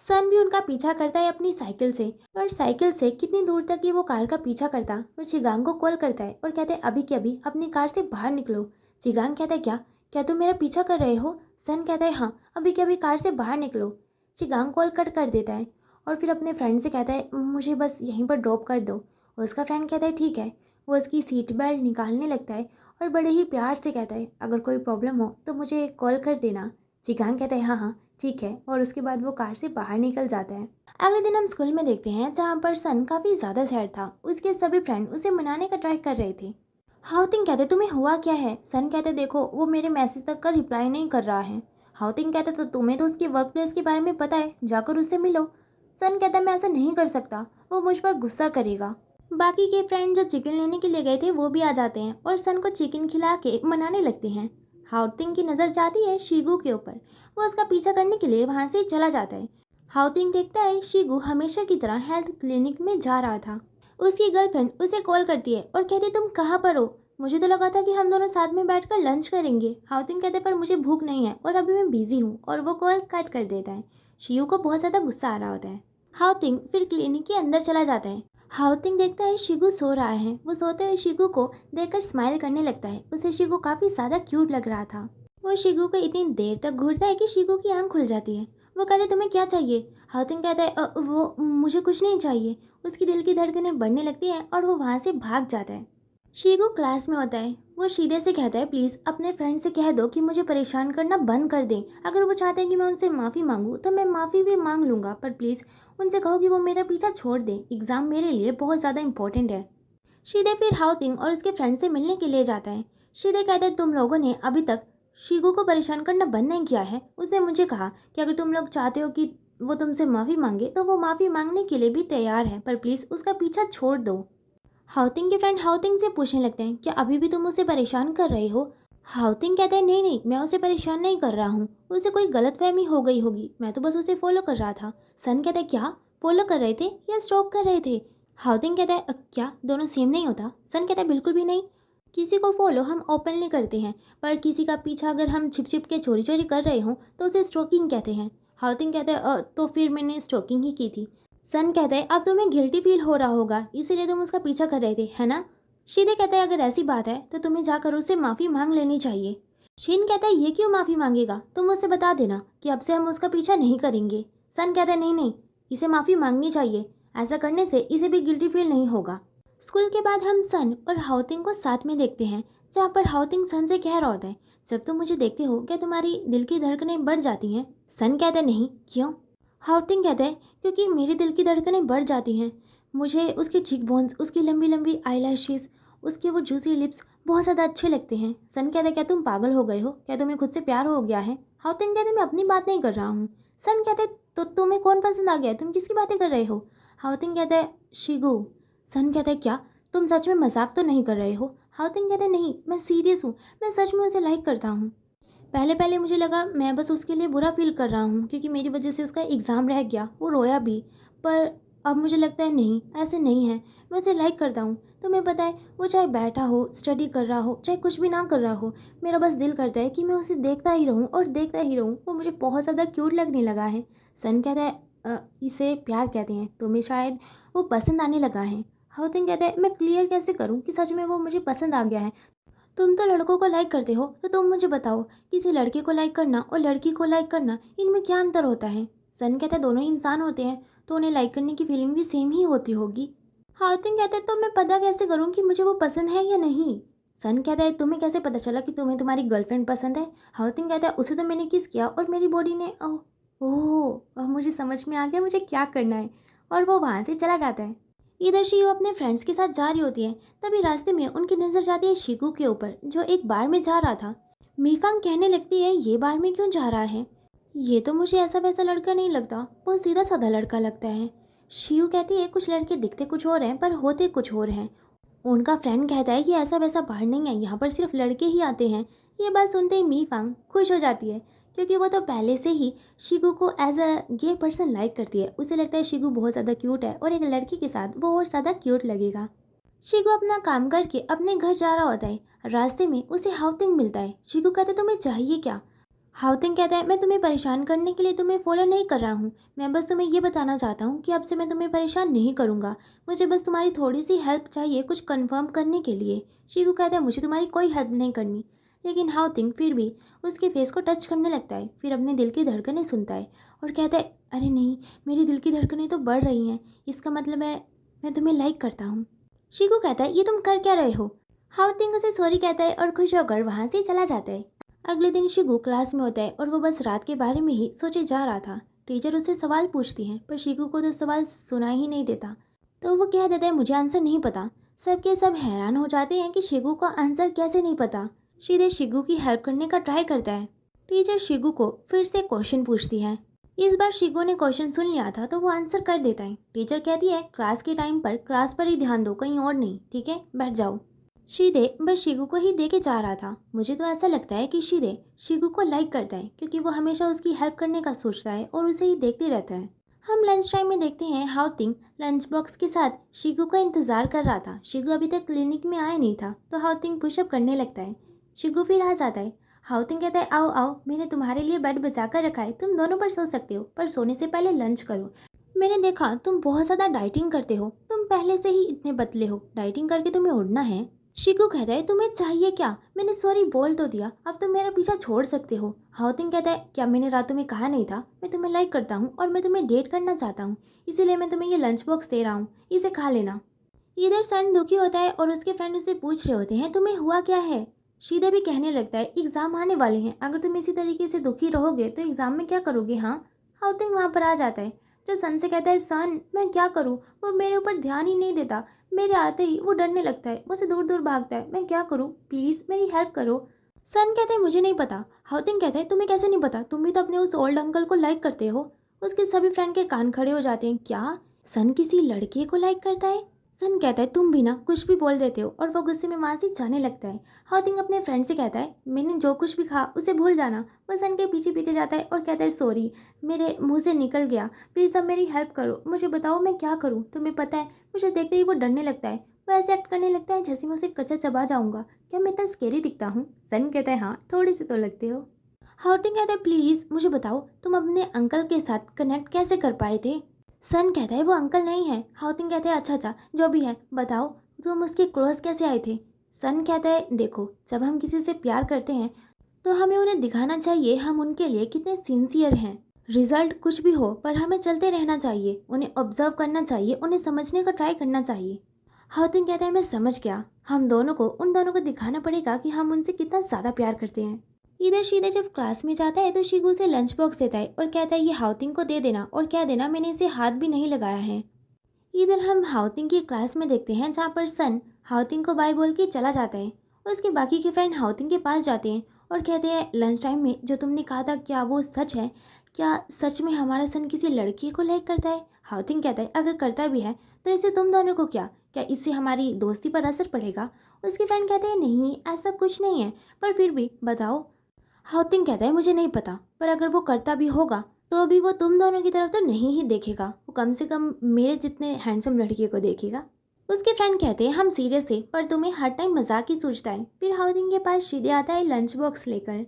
सन भी उनका पीछा करता है अपनी साइकिल से, और साइकिल से कितनी दूर तक ये वो कार का पीछा करता और चिगांग को कॉल करता है और कहता है अभी के अभी अपनी कार से बाहर निकलो। चिगांग कहता है क्या क्या तुम मेरा पीछा कर रहे हो? सन कहता है हाँ, अभी के अभी कार से बाहर निकलो। चिगांग कॉल कट कर देता है और फिर अपने फ्रेंड से कहता है मुझे बस यहीं पर ड्रॉप कर दो। उसका फ्रेंड कहता है ठीक है। वो उसकी सीट बेल्ट निकालने लगता है और बड़े ही प्यार से कहता है अगर कोई प्रॉब्लम हो तो मुझे कॉल कर देना। चिगांग कहता है हाँ हाँ ठीक है, और उसके बाद वो कार से बाहर निकल जाता है। अगले दिन हम स्कूल में देखते हैं जहाँ पर सन काफ़ी ज़्यादा सैड था। उसके सभी फ्रेंड उसे मनाने का ट्राई कर रहे थे। हाउतिंग कहते तुम्हें हुआ क्या है? सन कहते देखो वो मेरे मैसेज तक का रिप्लाई नहीं कर रहा है। हाउतिंग कहते तो तुम्हें तो उसके वर्क प्लेस के बारे में पता है, जाकर उससे मिलो। सन कहता मैं ऐसा नहीं कर सकता, वो मुझ पर गुस्सा करेगा। बाकी के फ्रेंड जो चिकन लेने के लिए गए थे वो भी आ जाते हैं और सन को चिकन खिला के मनाने लगते हैं। हाउतिंग की नज़र जाती है शीगू के ऊपर। वो उसका पीछा करने के लिए वहाँ से चला जाता है। हाउतिंग देखता है शीगू हमेशा की तरह हेल्थ क्लिनिक में जा रहा था। उसकी गर्लफ्रेंड उसे कॉल करती है और कहती तुम कहाँ पर हो? मुझे तो लगा था कि हम दोनों साथ में बैठकर लंच करेंगे। हाउतिंग कहते पर मुझे भूख नहीं है और अभी मैं बिजी हूँ, और वो कॉल कट कर देता है। शियू को बहुत ज़्यादा गुस्सा आ रहा होता है। हाउतिंग फिर क्लिनिक के अंदर चला जाता है। हाउतिंग देखता है शिगू सो रहा है। वो सोते हुए शिगू को देखकर स्माइल करने लगता है। उसे शिगू काफ़ी ज़्यादा क्यूट लग रहा था। वो शिगू को इतनी देर तक घूरता है कि शिगू की आंख खुल जाती है। वो कहते तुम्हें क्या चाहिए? हाउतिंग कहता है वो मुझे कुछ नहीं चाहिए। उसकी दिल की धड़कनें बढ़ने लगती है और वो वहाँ से भाग जाता है। शीगू क्लास में होता है। वो शीदे से कहता है प्लीज़ अपने फ्रेंड से कह दो कि मुझे परेशान करना बंद कर दें। अगर वो चाहते हैं कि मैं उनसे माफ़ी मांगूँ तो मैं माफ़ी भी मांग लूँगा, पर प्लीज़ उनसे कहो कि वो मेरा पीछा छोड़ दें। एग्ज़ाम मेरे लिए बहुत ज़्यादा इंपॉर्टेंट है। शीदे फिर हाउतिंग और उसके फ्रेंड से मिलने के लिए जाता है। शीदे कहता है तुम लोगों ने अभी तक शीगू को परेशान करना बंद नहीं किया है। उसने मुझे कहा कि अगर तुम लोग चाहते हो कि वो तुमसे माफ़ी मांगे तो वो माफ़ी मांगने के लिए भी तैयार है, पर प्लीज़ उसका पीछा छोड़ दो। हाउतिंग के फ्रेंड हाउतिंग से पूछने लगते हैं क्या अभी भी तुम उसे परेशान कर रहे हो? हाउतिंग कहता है नहीं नहीं, मैं उसे परेशान नहीं कर रहा हूँ। उसे कोई गलतफहमी हो गई होगी, मैं तो बस उसे फॉलो कर रहा था। सन कहता है क्या फॉलो कर रहे थे या स्टॉक कर रहे थे? हाउतिंग कहता है क्या दोनों सेम नहीं होता? सन कहता है बिल्कुल भी नहीं। किसी को फॉलो हम ओपनली करते हैं, पर किसी का पीछा अगर हम छिप छिप के चोरी चोरी कर रहे हों तो उसे स्टॉकिंग कहते हैं। हाउतिंग कहता है तो फिर मैंने स्टॉकिंग ही की थी। सन कहता है अब तुम्हें गिल्टी फील हो रहा होगा, इसीलिए तुम उसका पीछा कर रहे थे, है ना? शीदे कहता है अगर ऐसी बात है तो तुम्हें जाकर उससे माफ़ी मांग लेनी चाहिए। शीन कहता है ये क्यों माफ़ी मांगेगा? तुम उससे बता देना कि अब से हम उसका पीछा नहीं करेंगे। सन कहता है नहीं नहीं, इसे माफ़ी मांगनी चाहिए। ऐसा करने से इसे भी गिल्टी फील नहीं होगा। स्कूल के बाद हम सन और हाउतिंग को साथ में देखते हैं, जहाँ पर हाउतिंग सन से कह रहा होता है जब तुम मुझे देखते हो क्या तुम्हारी दिल की धड़कनें बढ़ जाती हैं? सन कहता है नहीं, क्यों? हाउटिंग कहता है क्योंकि मेरे दिल की धड़कनें बढ़ जाती हैं। मुझे उसके चीक बोन्स, उसकी लंबी लंबी आईलैशेस, उसके वो जूसी लिप्स बहुत ज़्यादा अच्छे लगते हैं। सन कहता है क्या तुम पागल हो गए हो? क्या तुम्हें खुद से प्यार हो गया है? हाउटिंग कहते मैं अपनी बात नहीं कर रहा हूँ। सन कहते तो तुम्हें कौन पसंद आ गया है? तुम किसकी बातें कर रहे हो? हाउटिंग कहता है शिगू। सन कहता है क्या तुम सच में मजाक तो नहीं कर रहे हो? हाउटिंग कहते नहीं, मैं सीरियस हूँ, मैं सच में उसे लाइक करता हूँ। पहले पहले मुझे लगा मैं बस उसके लिए बुरा फील कर रहा हूँ क्योंकि मेरी वजह से उसका एग्ज़ाम रह गया, वो रोया भी। पर अब मुझे लगता है नहीं, ऐसे नहीं है, मैं उसे लाइक करता हूँ। तुम्हें पता है वो चाहे बैठा हो, स्टडी कर रहा हो, चाहे कुछ भी ना कर रहा हो, मेरा बस दिल करता है कि मैं उसे देखता ही रहूँ और देखता ही रहूँ। वो मुझे बहुत ज़्यादा क्यूट लगने लगा है। सन कहता है इसे प्यार कहते हैं, तुम्हें शायद वो पसंद आने लगा है। हाउथिंग कहता है मैं क्लियर कैसे करूँ कि सच में वो मुझे पसंद आ गया है? तुम तो लड़कों को लाइक करते हो, तो तुम मुझे बताओ किसी लड़के को लाइक करना और लड़की को लाइक करना, इनमें क्या अंतर होता है? सन कहता है दोनों ही इंसान होते हैं, तो उन्हें लाइक करने की फीलिंग भी सेम ही होती होगी। हाउथिंग कहता है तो मैं पता कैसे करूँ कि मुझे वो पसंद है या नहीं? सन कहता है तुम्हें कैसे पता चला कि तुम्हें तुम्हारी गर्लफ्रेंड पसंद है? हाउथिंग कहता है उसे तो मैंने किस किया और मेरी बॉडी ने ओह ओह अब मुझे समझ में आ गया मुझे क्या करना है, और वो वहाँ से चला जाता है। इधर शियू अपने फ्रेंड्स के साथ जा रही होती है। तभी रास्ते में उनकी नज़र जाती है शिगू के ऊपर, जो एक बार में जा रहा था। मीफांग कहने लगती है ये बार में क्यों जा रहा है? ये तो मुझे ऐसा वैसा लड़का नहीं लगता, बहुत सीधा साधा लड़का लगता है। शिव कहती है कुछ लड़के दिखते कुछ और हैं पर होते कुछ और हैं। उनका फ्रेंड कहता है कि ऐसा वैसा बाहर नहीं है, यहाँ पर सिर्फ लड़के ही आते हैं। ये बात सुनते ही मी फांग खुश हो जाती है, क्योंकि वो तो पहले से ही शिगू को as a gay person like करती है। उसे लगता है शिगू बहुत ज़्यादा क्यूट है और एक लड़की के साथ वो और ज़्यादा क्यूट लगेगा। शिगू अपना काम करके अपने घर जा रहा होता है। रास्ते में उसे हाउतिंग मिलता है। शिगू कहता है तुम्हें चाहिए क्या? हाउतिंग कहता है मैं तुम्हें परेशान करने के लिए तुम्हें फॉलो नहीं कर रहा हूँ। मैं बस तुम्हें ये बताना चाहता हूँ कि अब से मैं तुम्हें परेशान नहीं करूँगा। मुझे बस तुम्हारी थोड़ी सी हेल्प चाहिए कुछ कंफर्म करने के लिए। शिगू कहता है मुझे तुम्हारी कोई हेल्प नहीं करनी। लेकिन हाउतिंग फिर भी उसके फेस को टच करने लगता है, फिर अपने दिल की धड़कनें सुनता है और कहता है अरे नहीं, मेरी दिल की धड़कनें तो बढ़ रही हैं। इसका मतलब है मैं तुम्हें लाइक करता हूँ। शिगू कहता है ये तुम कर क्या रहे हो? हाउतिंग उसे सॉरी कहता है और खुश होकर वहाँ से चला जाता है। अगले दिन शिगू क्लास में होता है और वो बस रात के बारे में ही सोचे जा रहा था। टीचर उससे सवाल पूछती हैं पर शिगू को तो सवाल सुना ही नहीं देता, तो वो कह देता है मुझे आंसर नहीं पता। सबके सब हैरान हो जाते हैं कि शिगू को आंसर कैसे नहीं पता। सीधे शिगू की हेल्प करने का ट्राई करता है। टीचर शिगू को फिर से क्वेश्चन पूछती है। इस बार शिगू ने क्वेश्चन सुन लिया था तो वो आंसर कर देता है। टीचर कहती है क्लास के टाइम पर क्लास पर ही ध्यान दो, कहीं और नहीं, ठीक है, बैठ जाओ। शीदे बस शिगू को ही देखे जा रहा था। मुझे तो ऐसा लगता है कि शीदे शिगू को लाइक करता है, क्योंकि वो हमेशा उसकी हेल्प करने का सोचता है और उसे ही देखते रहता है। हम लंच टाइम में देखते हैं हाउतिंग लंच बॉक्स के साथ शिगू का इंतजार कर रहा था। शिगू अभी तक क्लिनिक में आया नहीं था तो हाउतिंग पुशअप करने लगता है। शिगू फिर आ जाता है। हाउतिंग कहता है आओ आओ, मैंने तुम्हारे लिए बेड बचा कर रखा है, तुम दोनों पर सो सकते हो, पर सोने से पहले लंच करो। मैंने देखा तुम बहुत ज़्यादा डाइटिंग करते हो, तुम पहले से ही इतने पतले हो, डाइटिंग करके तुम्हें उड़ना है। शिकू कहता है तुम्हें चाहिए क्या? मैंने सॉरी बोल तो दिया, अब तुम मेरा पीछा छोड़ सकते हो। हाउतिंग कहता है क्या मैंने रातों में कहा नहीं था? मैं तुम्हें लाइक करता हूँ और मैं तुम्हें डेट करना चाहता हूँ, इसीलिए मैं तुम्हें ये लंच बॉक्स दे रहा हूँ, इसे खा लेना। इधर सन दुखी होता है और उसके फ्रेंड उससे पूछ रहे होते हैं तुम्हें हुआ क्या है। शीदा भी कहने लगता है एग्जाम आने वाले हैं, अगर तुम इसी तरीके से दुखी रहोगे तो एग्जाम में क्या करोगे? हाँ। हाउतिंग वहाँ पर आ जाता है जो सन से कहता है सन मैं क्या करूँ, वो मेरे ऊपर ध्यान ही नहीं देता, मेरे आते ही वो डरने लगता है, मुझसे दूर दूर भागता है, मैं क्या करूँ, प्लीज़ मेरी हेल्प करो। सन कहते हैं मुझे नहीं पता। हाउतिंग कहता है तुम्हें कैसे नहीं पता, तुम भी तो अपने उस ओल्ड अंकल को लाइक करते हो। उसके सभी फ्रेंड के कान खड़े हो जाते हैं। क्या सन किसी लड़के को लाइक करता है? सन कहता है तुम भी ना कुछ भी बोल देते हो, और वो गुस्से में वहाँ से जाने लगता है। हाउतिंग अपने फ्रेंड से कहता है मैंने जो कुछ भी कहा उसे भूल जाना। वो सन के पीछे पीछे जाता है और कहता है सॉरी, मेरे मुंह से निकल गया, प्लीज़ अब मेरी हेल्प करो, मुझे बताओ मैं क्या करूँ। तुम्हें पता है मुझे देखते ही वो डरने लगता है, वो ऐसे एक्ट करने लगता है जैसे मैं उसे कच्चा चबा जाऊंगा। क्या मैं इतना स्केरी दिखता हूँ? सन कहता है हाँ थोड़ी सी तो लगते हो। हाउटिंग कहता है प्लीज़ मुझे बताओ तुम अपने अंकल के साथ कनेक्ट कैसे कर पाए थे? सन कहता है वो अंकल नहीं है। हाउटिंग कहता है अच्छा अच्छा जो भी है बताओ, तुम उसके क्लोज कैसे आए थे? सन कहता है देखो जब हम किसी से प्यार करते हैं तो हमें उन्हें दिखाना चाहिए हम उनके लिए कितने सिंसियर हैं। रिजल्ट कुछ भी हो पर हमें चलते रहना चाहिए, उन्हें ऑब्जर्व करना चाहिए, उन्हें समझने का ट्राई करना चाहिए। हाउतिंग कहता है मैं समझ गया, हम दोनों को उन दोनों को दिखाना पड़ेगा कि हम उनसे कितना ज़्यादा प्यार करते हैं। इधर शीदा जब क्लास में जाता है तो शिगू से लंच बॉक्स देता है और कहता है ये हाउतिंग को दे देना और कह देना मैंने इसे हाथ भी नहीं लगाया है। इधर हम हाउतिंग की क्लास में देखते हैं जहाँ पर सन हाउतिंग को बाय बोल के चला जाता है। उसके बाकी के फ्रेंड हाउतिंग के पास जाते हैं और कहते हैं लंच टाइम में जो तुमने कहा था क्या वो सच है? क्या सच में हमारा सन किसी लड़की को लाइक करता है? हाउतिंग कहता है अगर करता भी है तो इससे तुम दोनों को क्या इससे हमारी दोस्ती पर असर पड़ेगा? उसके फ्रेंड कहते हैं नहीं ऐसा कुछ नहीं है, पर फिर भी बताओ। हाउतिंग कहता है मुझे नहीं पता, पर अगर वो करता भी होगा तो भी वो तुम दोनों की तरफ तो नहीं ही देखेगा, वो कम से कम मेरे जितने हैंडसम लड़के को देखेगा। उसके फ्रेंड कहते हैं हम सीरियस थे पर तुम्हें हर टाइम मजाक ही सूझता है। फिर हाउतिंग के पास शिदे आता है लंच बॉक्स लेकर।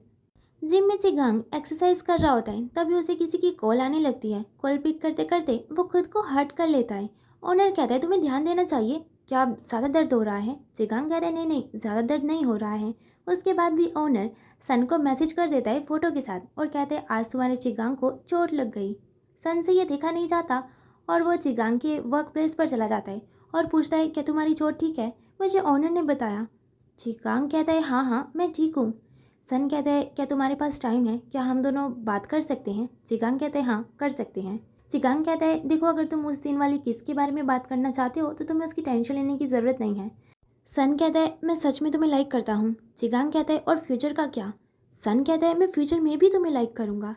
जिम में चिगांग एक्सरसाइज कर रहा होता है तभी उसे किसी की कॉल आने लगती है। कॉल पिक करते करते वो खुद को हर्ट कर लेता है। ओनर कहता है तुम्हें ध्यान देना चाहिए, क्या अब ज़्यादा दर्द हो रहा है? चिगांग कहता है नहीं नहीं ज़्यादा दर्द नहीं हो रहा है। उसके बाद भी ओनर सन को मैसेज कर देता है फ़ोटो के साथ और कहते हैं आज तुम्हारे चिगांग को चोट लग गई। सन से ये देखा नहीं जाता और वो चिगांग के वर्क प्लेस पर चला जाता है और पूछता है क्या तुम्हारी चोट ठीक है? मुझे ओनर ने बताया। चिगांग कहता है हाँ हाँ मैं ठीक हूँ। सन कहता है क्या तुम्हारे पास टाइम है, क्या हम दोनों बात कर सकते हैं? चिगांग कहते हैं हाँ कर सकते हैं। चिगांग कहता है देखो अगर तुम उस दिन वाली किस के बारे में बात करना चाहते हो तो तुम्हें उसकी टेंशन लेने की ज़रूरत नहीं है। सन कहता है मैं सच में तुम्हें लाइक करता हूँ। चिगांग कहता है और फ्यूचर का क्या? सन कहता है मैं फ्यूचर में भी तुम्हें लाइक करूँगा।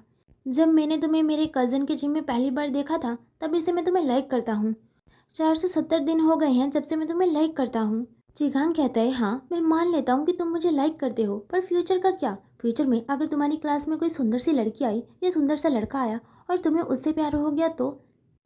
जब मैंने तुम्हें मेरे कज़न के जिम में पहली बार देखा था तभी से मैं तुम्हें लाइक करता हूँ। 470 दिन हो गए हैं जब से मैं तुम्हें लाइक करता हूँ। चिगांग कहता है, हाँ मैं मान लेता हूँ कि तुम मुझे लाइक करते हो, पर फ्यूचर का क्या? फ्यूचर में अगर तुम्हारी क्लास में कोई सुंदर सी लड़की आई या सुंदर सा लड़का आया और तुम्हें उससे प्यार हो गया तो?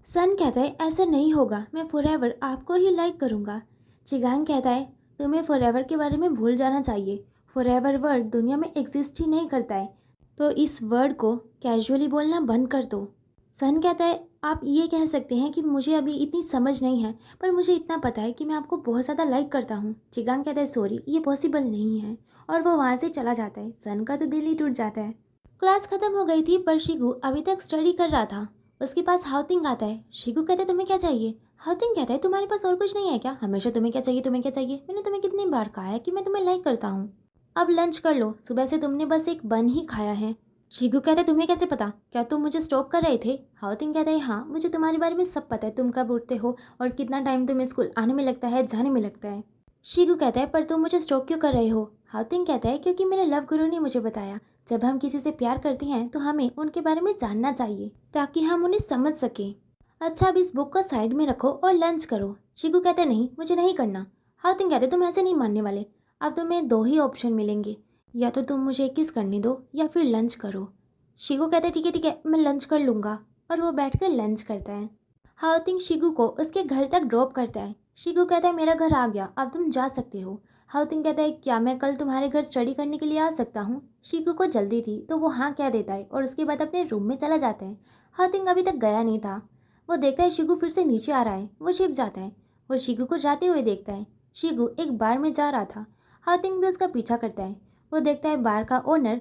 सन कहता है, ऐसा नहीं होगा, मैं फॉरएवर आपको ही लाइक करूँगा। चिगांग कहता है, तुम्हें फॉरएवर के बारे में भूल जाना चाहिए। फॉरएवर वर्ड दुनिया में एग्जिस्ट ही नहीं करता है, तो इस वर्ड को कैजुअली बोलना बंद कर दो। सन कहता है, आप ये कह सकते हैं कि मुझे अभी इतनी समझ नहीं है, पर मुझे इतना पता है कि मैं आपको बहुत ज़्यादा लाइक करता हूँ। चिगांग कहता है, सॉरी ये पॉसिबल नहीं है, और वो वहाँ से चला जाता है। सन का तो दिल ही टूट जाता है। क्लास खत्म हो गई थी पर शिगू अभी तक स्टडी कर रहा था। उसके पास हाउतिंग आता है। शिगू कहता है, तुम्हें क्या चाहिए? हाउतिंग कहता है, तुम्हारे पास और कुछ नहीं है क्या? हमेशा तुम्हें क्या चाहिए, तुम्हें क्या चाहिए? मैंने तुम्हें कितनी बार कहा है कि मैं तुम्हें लाइक करता हूँ। अब लंच कर लो, सुबह से तुमने बस एक बन ही खाया है। शिगू कहता है, तुम्हें कैसे पता? क्या तुम मुझे स्टॉक कर रहे थे? हाउतिंग कहता है, हाँ मुझे तुम्हारे बारे में सब पता है, तुम कब उठते हो और कितना टाइम तुम्हें स्कूल आने में लगता है, जाने में लगता है। शिगू कहता है, पर तुम मुझे स्टॉक क्यों कर रहे हो? हाउतिंग कहता है, क्योंकि मेरे लव गुरु ने मुझे बताया जब हम किसी से प्यार करते हैं तो हमें उनके बारे में जानना चाहिए ताकि हम उन्हें समझ सकें। अच्छा, अब इस बुक को साइड में रखो और लंच करो। शिगू कहते, नहीं मुझे नहीं करना। हाउतिंग कहते, तुम ऐसे नहीं मानने वाले। अब तुम्हें दो ही ऑप्शन मिलेंगे, या तो तुम मुझे किस करने दो या फिर लंच करो। शिगू कहते, ठीक है मैं लंच कर लूँगा, और वो बैठकर लंच करता है। हाउतिंग शिगू को उसके घर तक ड्रॉप करता है। शिगू कहता है, मेरा घर आ गया, अब तुम जा सकते हो। हाउतिंग कहता है, क्या मैं कल तुम्हारे घर स्टडी करने के लिए आ सकता हूँ? शिगू को जल्दी थी तो वो हाँ कह देता है और उसके बाद अपने रूम में चला जाता है। हाउतिंग अभी तक गया नहीं था। वो देखता है शिगू फिर से नीचे आ रहा है। वो छिप जाता है। वो शिगू को जाते हुए देखता है। शिगू एक बार में जा रहा था। हाउतिंग भी उसका पीछा करता है। वो देखता है बार का ओनर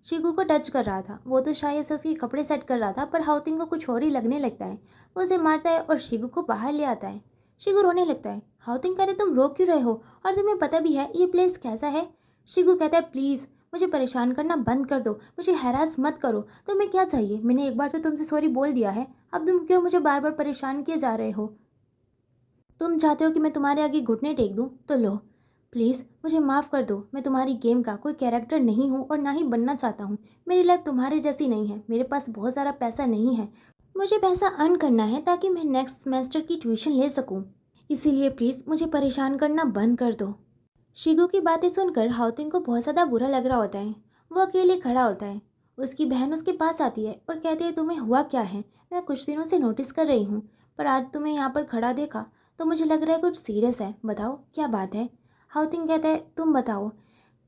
शिगू को टच कर रहा था। वो तो शायद से उसके कपड़े सेट कर रहा था, पर हाउतिंग को कुछ और ही लगने लगता है। वो उसे मारता है और शिगू को बाहर ले आता है। शिगू रोने लगता है। हाउतिंग कहते, तुम रो क्यों रहे हो, और तुम्हें पता भी है ये प्लेस कैसा है? शिगू कहता है, प्लीज़ मुझे परेशान करना बंद कर दो, मुझे हैरास मत करो। तुम्हें क्या चाहिए? मैंने एक बार तो तुमसे सॉरी बोल दिया है, अब तुम क्यों मुझे बार बार परेशान किए जा रहे हो? तुम चाहते हो कि मैं तुम्हारे आगे घुटने टेक दूँ तो लो, प्लीज़ मुझे माफ़ कर दो। मैं तुम्हारी गेम का कोई कैरेक्टर नहीं हूँ और ना ही बनना चाहता हूँ। मेरी लाइफ तुम्हारे जैसी नहीं है। मेरे पास बहुत सारा पैसा नहीं है। मुझे पैसा अर्न करना है ताकि मैं नेक्स्ट सेमेस्टर की ट्यूशन ले सकूँ। इसीलिए प्लीज़ मुझे परेशान करना बंद कर दो। शिगू की बातें सुनकर हाउतिंग को बहुत ज़्यादा बुरा लग रहा होता है। वो अकेले खड़ा होता है। उसकी बहन उसके पास आती है और कहती है, तुम्हें हुआ क्या है? मैं कुछ दिनों से नोटिस कर रही हूँ, पर आज तुम्हें यहाँ पर खड़ा देखा तो मुझे लग रहा है कुछ सीरियस है। बताओ क्या बात है? हाउतिंग कहता है, तुम बताओ,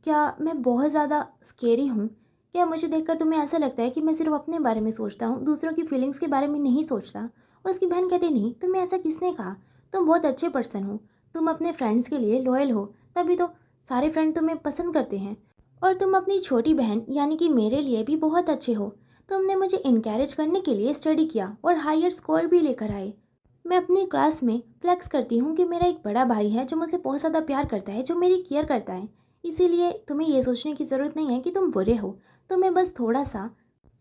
क्या मैं बहुत ज़्यादा स्केरी हूँ? क्या मुझे देखकर तुम्हें ऐसा लगता है कि मैं सिर्फ अपने बारे में सोचता हूँ, दूसरों की फीलिंग्स के बारे में नहीं सोचता? उसकी बहन कहती, नहीं तुम्हें ऐसा किसने कहा? तुम बहुत अच्छे पर्सन हो, तुम अपने फ्रेंड्स के लिए लॉयल हो, तभी तो सारे फ्रेंड तुम्हें पसंद करते हैं। और तुम अपनी छोटी बहन यानी कि मेरे लिए भी बहुत अच्छे हो। तुमने मुझे इनकरेज करने के लिए स्टडी किया और हायर स्कोर भी लेकर आए। मैं अपनी क्लास में फ्लेक्स करती हूँ कि मेरा एक बड़ा भाई है जो मुझसे बहुत ज़्यादा प्यार करता है, जो मेरी केयर करता है। इसीलिए तुम्हें ये सोचने की ज़रूरत नहीं है कि तुम बुरे हो। तुम्हें बस थोड़ा सा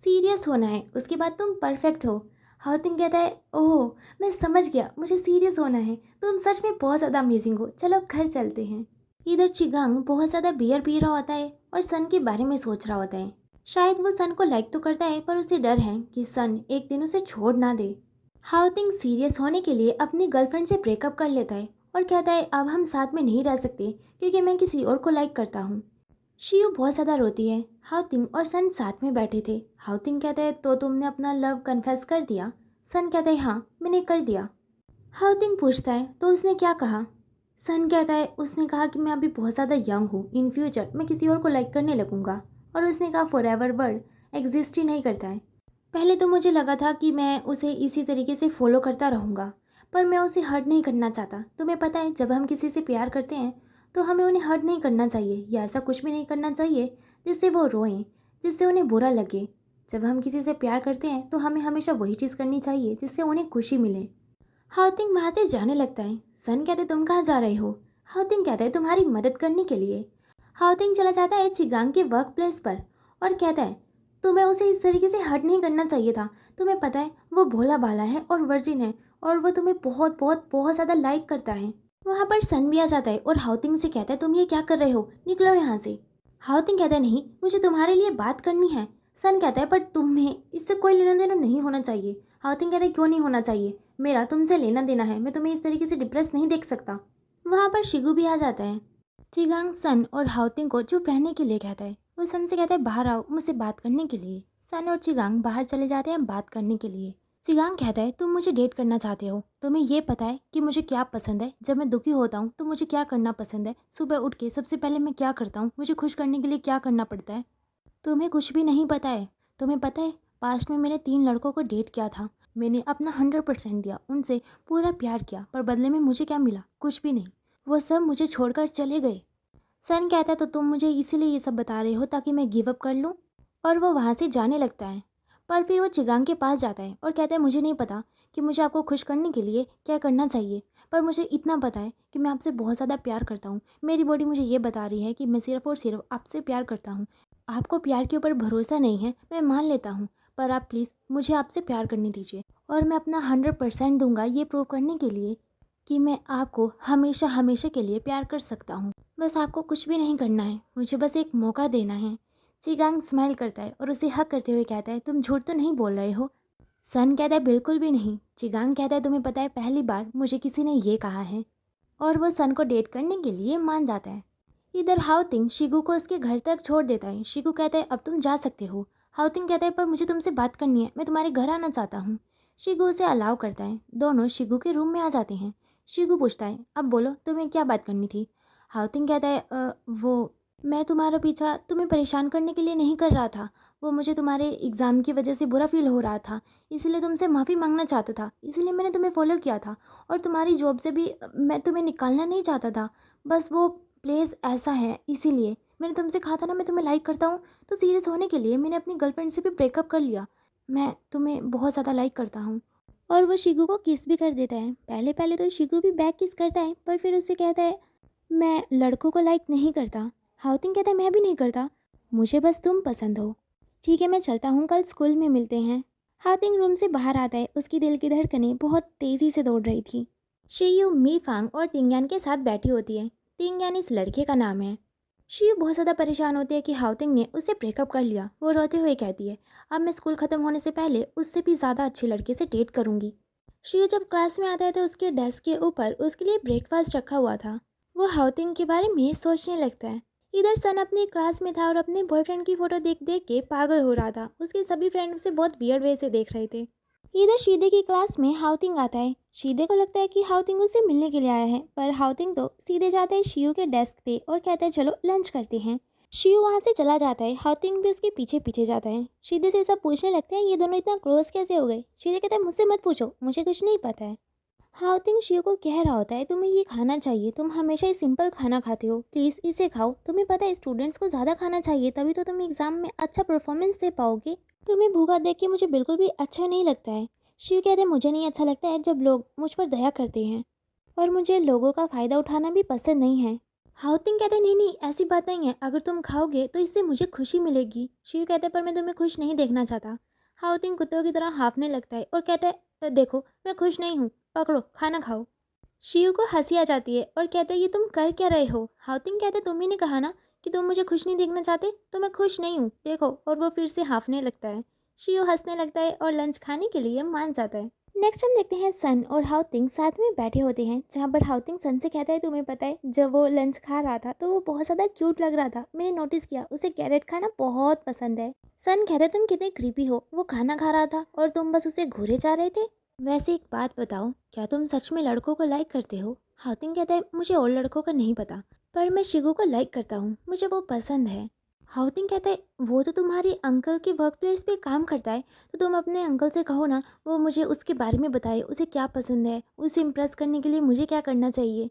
सीरियस होना है, उसके बाद तुम परफेक्ट हो। हाउतिंग कहता है, ओह मैं समझ गया, मुझे सीरियस होना है। तुम सच में बहुत ज़्यादा अमेजिंग हो, चलो अब घर चलते हैं। इधर चिगांग बहुत ज़्यादा बियर पी रहा होता है और सन के बारे में सोच रहा होता है। शायद वो सन को लाइक तो करता है, पर उसे डर है कि सन एक दिन उसे छोड़ ना दे। हाउतिंग सीरियस होने के लिए अपनी गर्लफ्रेंड से ब्रेकअप कर लेता है और कहता है, अब हम साथ में नहीं रह सकते क्योंकि मैं किसी और को लाइक करता हूँ। शियू बहुत ज़्यादा रोती है। हाउतिंग और सन साथ में बैठे थे। हाउतिंग कहता है, तो तुमने अपना लव कन्फेस कर दिया? सन कहता है, हाँ मैंने कर दिया। हाउतिंग पूछता है, तो उसने क्या कहा? सन कहता है, उसने कहा कि मैं अभी बहुत ज़्यादा यंग हूँ, इन फ्यूचर मैं किसी और को लाइक करने लगूंगा। और उसने कहा, फॉरएवर वर्ड एग्जिस्ट ही नहीं करता है। पहले तो मुझे लगा था कि मैं उसे इसी तरीके से फॉलो करता रहूँगा, पर मैं उसे हर्ट नहीं करना चाहता। तुम्हें पता है, जब हम किसी से प्यार करते हैं तो हमें उन्हें हर्ट नहीं करना चाहिए, या ऐसा कुछ भी नहीं करना चाहिए जिससे वो रोएं, जिससे उन्हें बुरा लगे। जब हम किसी से प्यार करते हैं तो हमें हमेशा वही चीज़ करनी चाहिए जिससे उन्हें खुशी मिले। हाउतिंग वहाँ से जाने लगता है। सन कहते, तुम कहाँ जा रहे हो? हाउतिंग कहता है, तुम्हारी मदद करने के लिए। हाउतिंग चला जाता है चिगांग के वर्क प्लेस पर और कहता है, तुम्हें उसे इस तरीके से हर्ट नहीं करना चाहिए था। तुम्हें पता है वो भोला भाला है और वर्जिन है, और वो तुम्हें बहुत बहुत बहुत ज़्यादा लाइक करता है। वहाँ पर सन भी आ जाता है और हाउतिंग से कहता है, तुम ये क्या कर रहे हो, निकलो यहाँ से। हाउतिंग कहता है, नहीं मुझे तुम्हारे लिए बात करनी है। सन कहता है पर तुम्हें इससे कोई लेना देना नहीं होना चाहिए। हाउतिंग कहता है क्यों नहीं होना चाहिए, मेरा तुमसे लेना देना है, मैं तुम्हें इस तरीके से डिप्रेस नहीं देख सकता। वहाँ पर शिगू भी आ जाता है। चिगांग सन और हाउतिंग को चुप रहने के लिए कहता है। वो सन से कहता है बाहर आओ मुझसे बात करने के लिए। सन और चिगांग बाहर चले जाते हैं बात करने के लिए। चिगांग कहता है तुम मुझे डेट करना चाहते हो, तुम्हें ये पता है कि मुझे क्या पसंद है, जब मैं दुखी होता हूँ तो मुझे क्या करना पसंद है, सुबह उठ के सबसे पहले मैं क्या करता हूँ, मुझे खुश करने के लिए क्या करना पड़ता है। तुम्हें कुछ भी नहीं पता है। तुम्हें पता है पास्ट में मैंने 3 लड़कों को डेट किया था, मैंने अपना 100% दिया, उनसे पूरा प्यार किया, पर बदले में मुझे क्या मिला, कुछ भी नहीं। वो सब मुझे छोड़कर चले गए। सन कहता है तो तुम मुझे इसीलिए ये सब बता रहे हो ताकि मैं गिव अप कर लूँ। और वो वहाँ से जाने लगता है। पर फिर वो चिगांग के पास जाता है और कहता है मुझे नहीं पता कि मुझे आपको खुश करने के लिए क्या करना चाहिए, पर मुझे इतना पता है कि मैं आपसे बहुत ज़्यादा प्यार करता हूँ। मेरी बॉडी मुझे ये बता रही है कि मैं सिर्फ़ और सिर्फ आपसे प्यार करता हूँ। आपको प्यार के ऊपर भरोसा नहीं है, मैं मान लेता हूँ, पर आप प्लीज़ मुझे आपसे प्यार करने दीजिए और मैं अपना 100% दूंगा ये प्रूव करने के लिए कि मैं आपको हमेशा हमेशा के लिए प्यार कर सकता हूँ। बस आपको कुछ भी नहीं करना है, मुझे बस एक मौका देना है। चिगांग स्माइल करता है और उसे हक करते हुए कहता है तुम झूठ तो नहीं बोल रहे हो। सन कहता है बिल्कुल भी नहीं। चिगांग कहता है तुम्हें पता है पहली बार मुझे किसी ने ये कहा है। और वो सन को डेट करने के लिए मान जाता है। इधर हाउतिंग शिगू को उसके घर तक छोड़ देता है। शिगू कहता है अब तुम जा सकते हो। हाउतिंग कहता है पर मुझे तुमसे बात करनी है, मैं तुम्हारे घर आना चाहता हूँ। शिगू उसे अलाउ करता है। दोनों शिगू के रूम में आ जाते हैं। शिगू पूछता है अब बोलो तुम्हें क्या बात करनी थी। हाउतिंग कहता है वो मैं तुम्हारा पीछा तुम्हें परेशान करने के लिए नहीं कर रहा था, वो मुझे तुम्हारे एग्ज़ाम की वजह से बुरा फील हो रहा था, इसलिए तुमसे माफ़ी मांगना चाहता था, इसलिए मैंने तुम्हें फॉलो किया था। और तुम्हारी जॉब से भी मैं तुम्हें निकालना नहीं चाहता था, बस वो प्लेस ऐसा है इसीलिए। मैंने तुमसे कहा था ना मैं तुम्हें लाइक करता हूँ, तो सीरियस होने के लिए मैंने अपनी गर्लफ्रेंड से भी ब्रेकअप कर लिया। मैं तुम्हें बहुत ज़्यादा लाइक करता हूँ। और वो शिगू को किस भी कर देता है। पहले पहले तो शिगू भी बैक किस करता है, पर फिर उसे कहता है मैं लड़कों को लाइक नहीं करता। हाउतिंग कहता है मैं भी नहीं करता, मुझे बस तुम पसंद हो। ठीक है मैं चलता हूँ, कल स्कूल में मिलते हैं। हाउतिंग रूम से बाहर आता है। उसकी दिल की धड़कनें बहुत तेज़ी से दौड़ रही थी। शीयू मीफांग और तिंगयान के साथ बैठी होती है। तिंगयान इस लड़के का नाम है। शीयू बहुत ज़्यादा परेशान होती है कि हाउतिंग ने उससे ब्रेकअप कर लिया। वो रोते हुए कहती है अब मैं स्कूल ख़त्म होने से पहले उससे भी ज़्यादा अच्छे लड़के से डेट करूँगी। शीयू जब क्लास में आता है तो उसके डेस्क के ऊपर उसके लिए ब्रेकफास्ट रखा हुआ था। वो हाउतिंग के बारे में सोचने लगता है। इधर सन अपनी क्लास में था और अपने बॉयफ्रेंड की फ़ोटो देख देख के पागल हो रहा था। उसके सभी फ्रेंड उसे बहुत वियर्ड वे से देख रहे थे। इधर शीदे की क्लास में हाउतिंग आता है। शीदे को लगता है कि हाउतिंग उससे मिलने के लिए आया है, पर हाउतिंग तो सीधे जाता है शियू के डेस्क पे और कहता है चलो लंच करते हैं। शियू वहाँ से चला जाता है। हाउतिंग भी उसके पीछे पीछे जाता है। शीदे से सब पूछने लगते हैं ये दोनों इतना क्लोज कैसे हो गए। शीदे कहता है मुझसे मत पूछो, मुझे कुछ नहीं पता है। हाउतिंग शिव को कह रहा होता है तुम्हें ये खाना चाहिए, तुम हमेशा ही सिंपल खाना खाते हो, प्लीज़ इसे खाओ। तुम्हें पता है स्टूडेंट्स को ज़्यादा खाना चाहिए, तभी तो तुम एग्ज़ाम में अच्छा परफॉर्मेंस दे पाओगे। तुम्हें भूखा देख के मुझे बिल्कुल भी अच्छा नहीं लगता है। शिव कहते हैं मुझे नहीं अच्छा लगता है जब लोग मुझ पर दया करते हैं, और मुझे लोगों का फ़ायदा उठाना भी पसंद नहीं है। हाउतिंग कहते हैं नहीं नहीं ऐसी बात नहीं है, अगर तुम खाओगे तो इससे मुझे खुशी मिलेगी। शिव कहते हैं पर मैं तुम्हें खुश नहीं देखना चाहता। हाउतिंग कुत्तों की तरह हाँफने लगता है और कहता है देखो मैं खुश नहीं हूँ, पकड़ो खाना खाओ। शिव को हंसी आ जाती है और कहता है ये तुम कर क्या रहे हो। हाउतिंग कहते तुम ही ने कहा ना कि तुम मुझे खुश नहीं देखना चाहते, तो मैं खुश नहीं हूँ देखो। और वो फिर से हाँफने लगता है। शिव हंसने लगता है और लंच खाने के लिए मान जाता है। नेक्स्ट हम देखते हैं सन और हाउतिंग साथ में बैठे होते हैं, जहाँ पर हाउतिंग सन से कहता है तुम्हें पता है जब वो लंच खा रहा था तो वो बहुत ज़्यादा क्यूट लग रहा था, मैंने नोटिस किया उसे कैरेट खाना बहुत पसंद है। सन कहता है तुम कितने क्रीपी हो, वो खाना खा रहा था और तुम बस उसे घूरे जा रहे थे। वैसे एक बात बताओ, क्या तुम सच में लड़कों को लाइक करते हो। हाउतिंग कहता है मुझे और लड़कों का नहीं पता, पर मैं शिगू को लाइक करता हूँ, मुझे वो पसंद है। हाउतिंग कहता है वो तो तुम्हारे अंकल के वर्क प्लेस पे काम करता है, तो तुम अपने अंकल से कहो ना वो मुझे उसके बारे में बताए, उसे क्या पसंद है, उसे इम्प्रेस करने के लिए मुझे क्या करना चाहिए।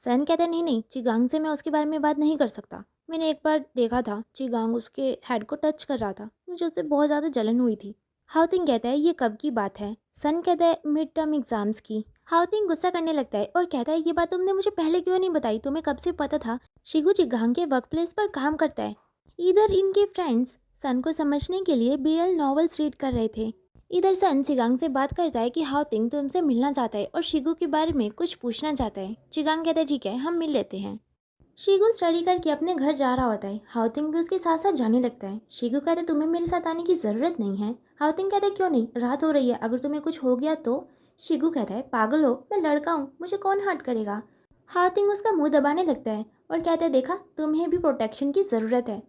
सन कहता है नहीं नहीं, चिगांग से मैं उसके बारे में बात नहीं कर सकता। मैंने एक बार देखा था चिगांग उसके हेड को टच कर रहा था, मुझे उससे बहुत ज़्यादा जलन हुई थी। हाउतिंग कहता है ये कब की बात है। सन कहता है मिड टर्म एग्जाम्स की। हाउतिंग गुस्सा करने लगता है और कहता है ये बात तुमने मुझे पहले क्यों नहीं बताई, तुम्हें कब से पता था शिगू चिगांग के वर्क प्लेस पर काम करता है। इधर इनके फ्रेंड्स सन को समझने के लिए बीएल नॉवेल्स रीड कर रहे थे। इधर सन चिगांग से बात करता है कि हाउतिंग तुमसे मिलना चाहता है और शिगू के बारे में कुछ पूछना चाहता है। चिगांग कहता है ठीक है हम मिल लेते हैं। शीगू स्टडी करके अपने घर जा रहा होता है। हाउतिंग भी उसके साथ साथ जाने लगता है। शीगू कहता है तुम्हें मेरे साथ आने की ज़रूरत नहीं है। हाउतिंग कहता है क्यों नहीं, रात हो रही है, अगर तुम्हें कुछ हो गया तो। शीगू कहता है पागल हो, मैं लड़का हूँ, मुझे कौन हर्ट करेगा। हाउतिंग उसका मुंह दबाने लगता है और कहता है देखा, तुम्हें भी प्रोटेक्शन की ज़रूरत है।